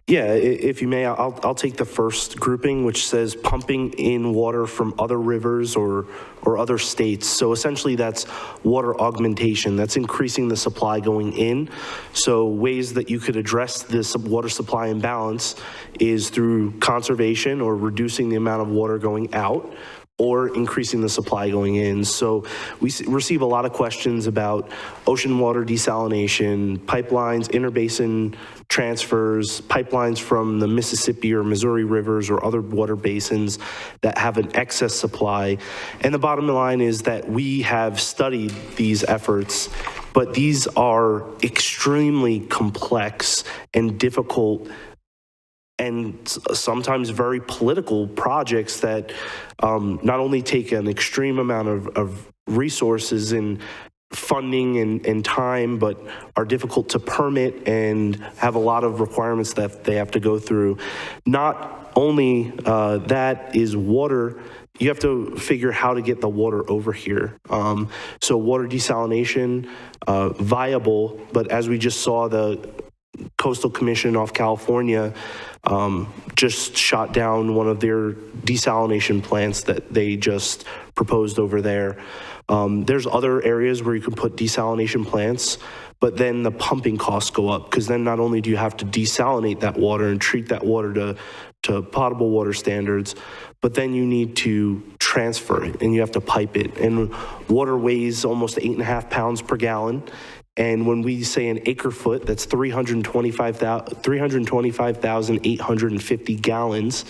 Yeah, if you may, I'll take the first grouping, which says pumping in water from other rivers or other states. So essentially that's water augmentation. That's increasing the supply going in. So ways that you could address this water supply imbalance is through conservation or reducing the amount of water going out, or increasing the supply going in. So we receive a lot of questions about ocean water desalination, pipelines, interbasin transfers, pipelines from the Mississippi or Missouri rivers or other water basins that have an excess supply. And the bottom line is that we have studied these efforts, but these are extremely complex and difficult and sometimes very political projects that not only take an extreme amount of resources and funding and time, but are difficult to permit and have a lot of requirements that they have to go through. Not only that is water, you have to figure how to get the water over here. So water desalination, viable, but as we just saw, the Coastal Commission off California just shot down one of their desalination plants that they just proposed over there. There's other areas where you can put desalination plants, but then the pumping costs go up, because then not only do you have to desalinate that water and treat that water to potable water standards, but then you need to transfer it and you have to pipe it. And water weighs almost 8.5 pounds per gallon. And when we say an acre foot, that's 325,850 gallons.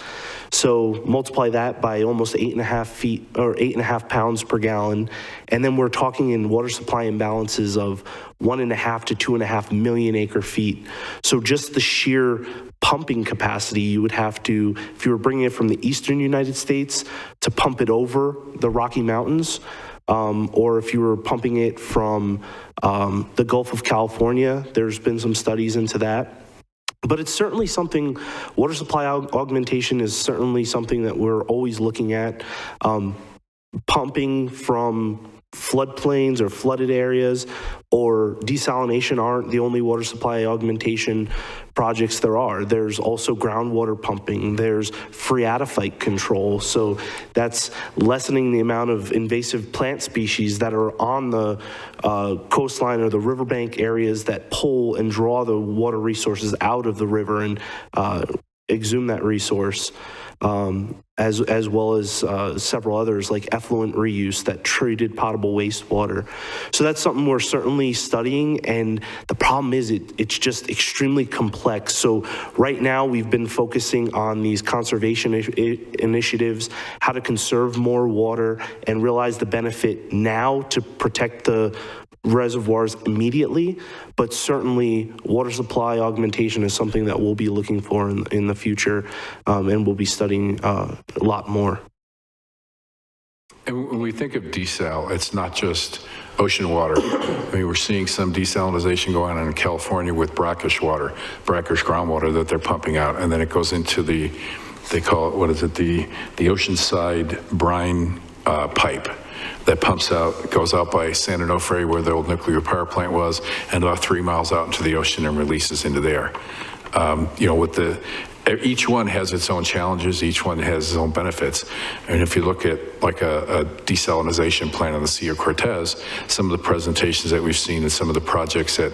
So multiply that by almost 8.5 pounds per gallon. And then we're talking in water supply imbalances of 1.5 to 2.5 million acre feet. So just the sheer pumping capacity you would have to, if you were bringing it from the eastern United States to pump it over the Rocky Mountains, or if you were pumping it from the Gulf of California, there's been some studies into that. But it's certainly something, water supply augmentation is certainly something that we're always looking at. Pumping from floodplains or flooded areas or desalination aren't the only water supply augmentation projects there are. There's also groundwater pumping, there's phreatophyte control. So that's lessening the amount of invasive plant species that are on the coastline or the riverbank areas that pull and draw the water resources out of the river and exhume that resource. As well as several others like effluent reuse, that treated potable wastewater. So that's something we're certainly studying, and the problem is it's just extremely complex. So right now we've been focusing on these conservation initiatives, how to conserve more water and realize the benefit now to protect the reservoirs immediately, but certainly water supply augmentation is something that we'll be looking for in the future, and we'll be studying a lot more. And when we think of desal, it's not just ocean water. I mean, we're seeing some desalinization going on in California with brackish water, brackish groundwater that they're pumping out, and then it goes into the, they call it, what is it, the oceanside brine pipe that pumps out, goes out by San Onofre where the old nuclear power plant was, and about 3 miles out into the ocean and releases into there. You know, with the, each one has its own challenges, each one has its own benefits. And if you look at like a desalinization plant on the Sea of Cortez, some of the presentations that we've seen and some of the projects that,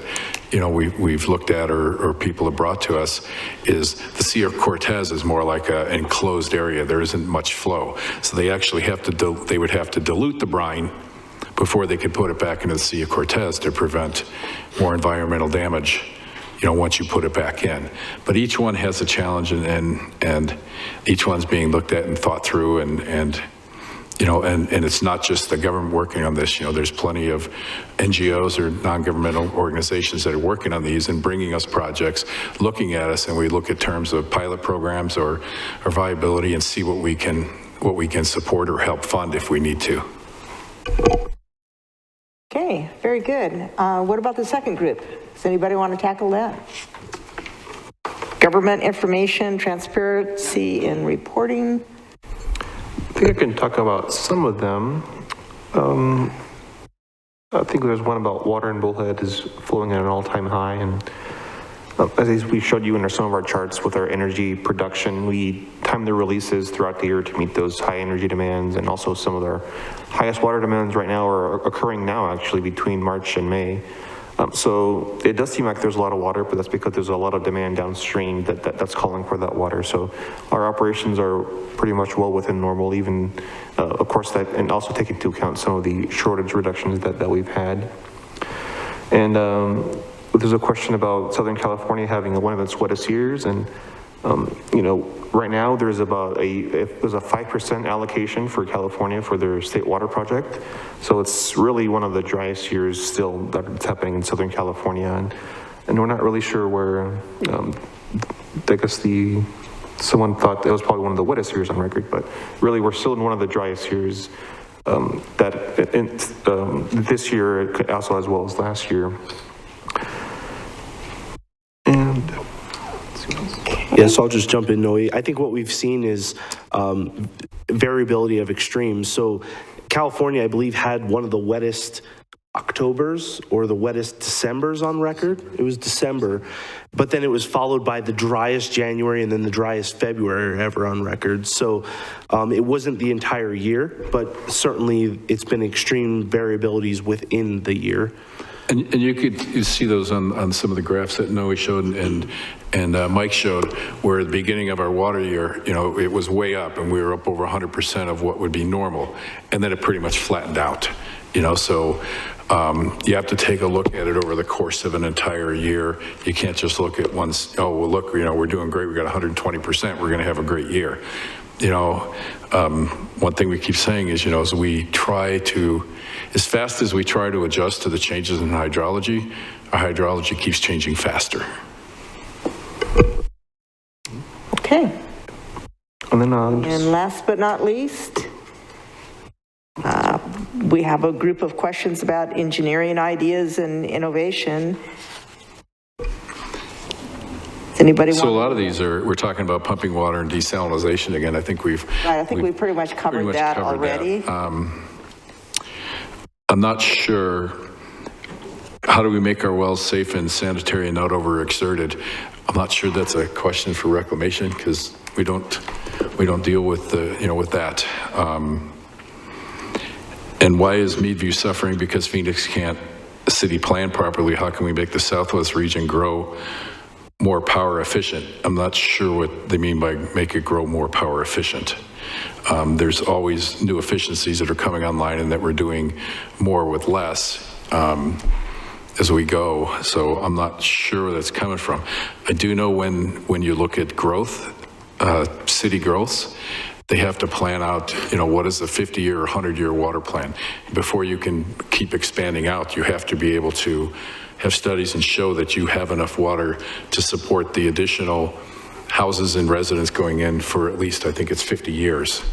you know, we've looked at or people have brought to us is the Sea of Cortez is more like an enclosed area. There isn't much flow. So they actually have to, they would have to dilute the brine before they could put it back into the Sea of Cortez to prevent more environmental damage, you know, once you put it back in. But each one has a challenge, and each one's being looked at and thought through, and you know, and it's not just the government working on this. You know, there's plenty of NGOs or non-governmental organizations that are working on these and bringing us projects, looking at us, and we look at terms of pilot programs or viability and see what we can support or help fund if we need to. Okay, very good. What about the second group? Does anybody want to tackle that? Government information, transparency, and reporting. I think I can talk about some of them. I think there's one about water in Bullhead is flowing at an all-time high, and as we showed you in some of our charts with our energy production, we time the releases throughout the year to meet those high energy demands, and also some of our highest water demands right now are occurring now actually between March and May. So it does seem like there's a lot of water, but that's because there's a lot of demand downstream that's calling for that water. So our operations are pretty much well within normal, even of course that, and also take into account some of the shortage reductions that we've had. And there's a question about Southern California having one of its wettest years, and you know, right now there's about there's a 5% allocation for California for their state water project. So it's really one of the driest years still that's happening in Southern California, and we're not really sure where. I guess someone thought it was probably one of the wettest years on record, but really we're still in one of the driest years this year also as well as last year. Yes, I'll just jump in, Noe. I think what we've seen is variability of extremes. So California, I believe, had one of the wettest Octobers or the wettest Decembers on record. It was December, but then it was followed by the driest January and then the driest February ever on record. So it wasn't the entire year, but certainly it's been extreme variabilities within the year. And you see those on some of the graphs that Noe showed and Mike showed, where at the beginning of our water year, you know, it was way up and we were up over 100% of what would be normal. And then it pretty much flattened out, you know, so you have to take a look at it over the course of an entire year. You can't just look at once, oh, well, look, you know, we're doing great. We got 120%. We're going to have a great year. You know, one thing we keep saying is, you know, as we try to, as fast as we try to adjust to the changes in hydrology, our hydrology keeps changing faster. Okay. And then, and last but not least, we have a group of questions about engineering ideas and innovation. Does anybody want? So a lot of these we're talking about pumping water and desalinization again. I think we've pretty much covered that already. I'm not sure, how do we make our wells safe and sanitary and not overexerted? I'm not sure that's a question for Reclamation, because we don't deal with with that. And why is Meadview suffering? Because Phoenix can't city plan properly. How can we make the Southwest region grow more power efficient? I'm not sure what they mean by make it grow more power efficient. There's always new efficiencies that are coming online and that we're doing more with less as we go. So I'm not sure where that's coming from. I do know when you look at growth, city growths, They have to plan out, what is the 50-year or 100-year water plan? Before you can keep expanding out, you have to be able to have studies and show that you have enough water to support the additional houses and residents going in for at least, I think it's 50 years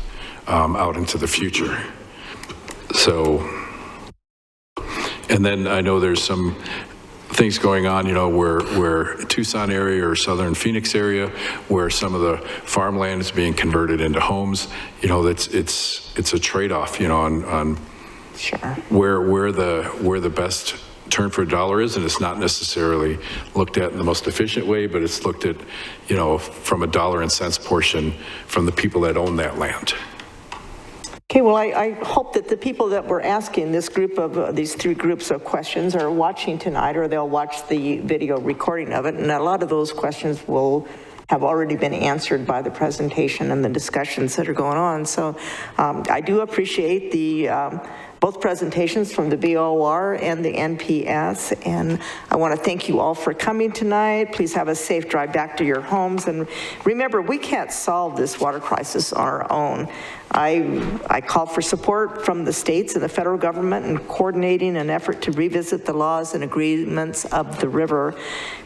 out into the future. So, and then I know there's some things going on, where Tucson area or southern Phoenix area, where some of the farmland is being converted into homes. It's a trade-off, on Sure. where the best turn for a dollar is, and it's not necessarily looked at in the most efficient way, but it's looked at, from a dollar and cents portion from the people that own that land. Okay, well, I hope that the people that were asking this group of, these three groups of questions are watching tonight, or they'll watch the video recording of it, and a lot of those questions will have already been answered by the presentation and the discussions that are going on. So I do appreciate the both presentations from the BOR and the NPS, and I want to thank you all for coming tonight. Please have a safe drive back to your homes, and remember, we can't solve this water crisis on our own. I call for support from the states and the federal government in coordinating an effort to revisit the laws and agreements of the river.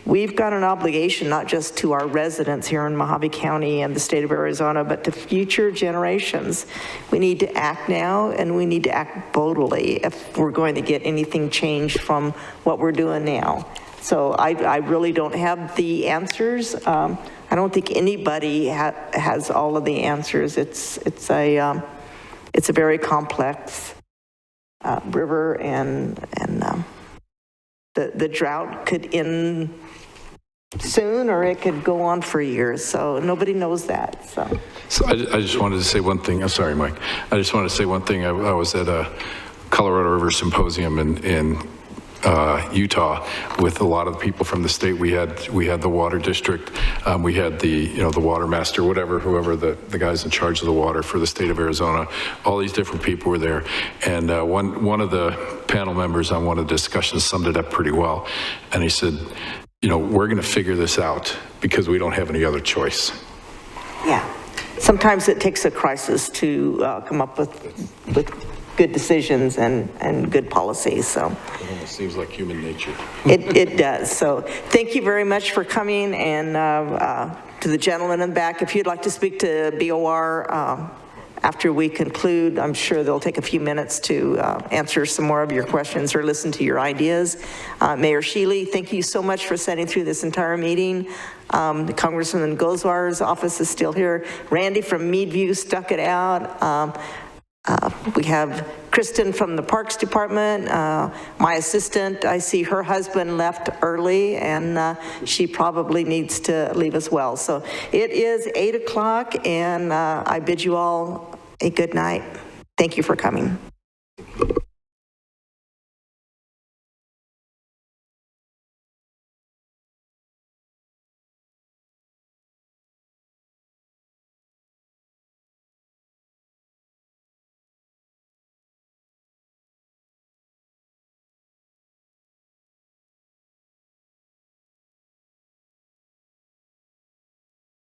We've got an obligation not just to our residents here in Mohave County and the state of Arizona, but to future generations. We need to act now, and we need to act boldly if we're going to get anything changed from what we're doing now. So I really don't have the answers. I don't think anybody has all of the answers. It's a very complex river, and the drought could end soon, or it could go on for years. So nobody knows that. So I just wanted to say one thing. I'm sorry, Mike. I just wanted to say one thing. I was at a Colorado River Symposium in Utah with a lot of the people from the state. We had the water district, we had the water master, whoever the guys in charge of the water for the state of Arizona. All these different people were there, and one of the panel members on one of the discussions summed it up pretty well, and he said, we're going to figure this out because we don't have any other choice. yeah, sometimes it takes a crisis to come up with good decisions and good policies. So It almost seems like human nature. it does. So thank you very much for coming, and to the gentleman in the back, if you'd like to speak to BOR after we conclude, I'm sure they'll take a few minutes to answer some more of your questions or listen to your ideas. Mayor Shealy, thank you so much for sitting through this entire meeting. Congressman Gozwar's office is still here. Randy from Meadview stuck it out. We have Kristen from the Parks Department, my assistant. I see her husband left early, and she probably needs to leave as well. So it is 8 o'clock, and I bid you all a good night. Thank you for coming.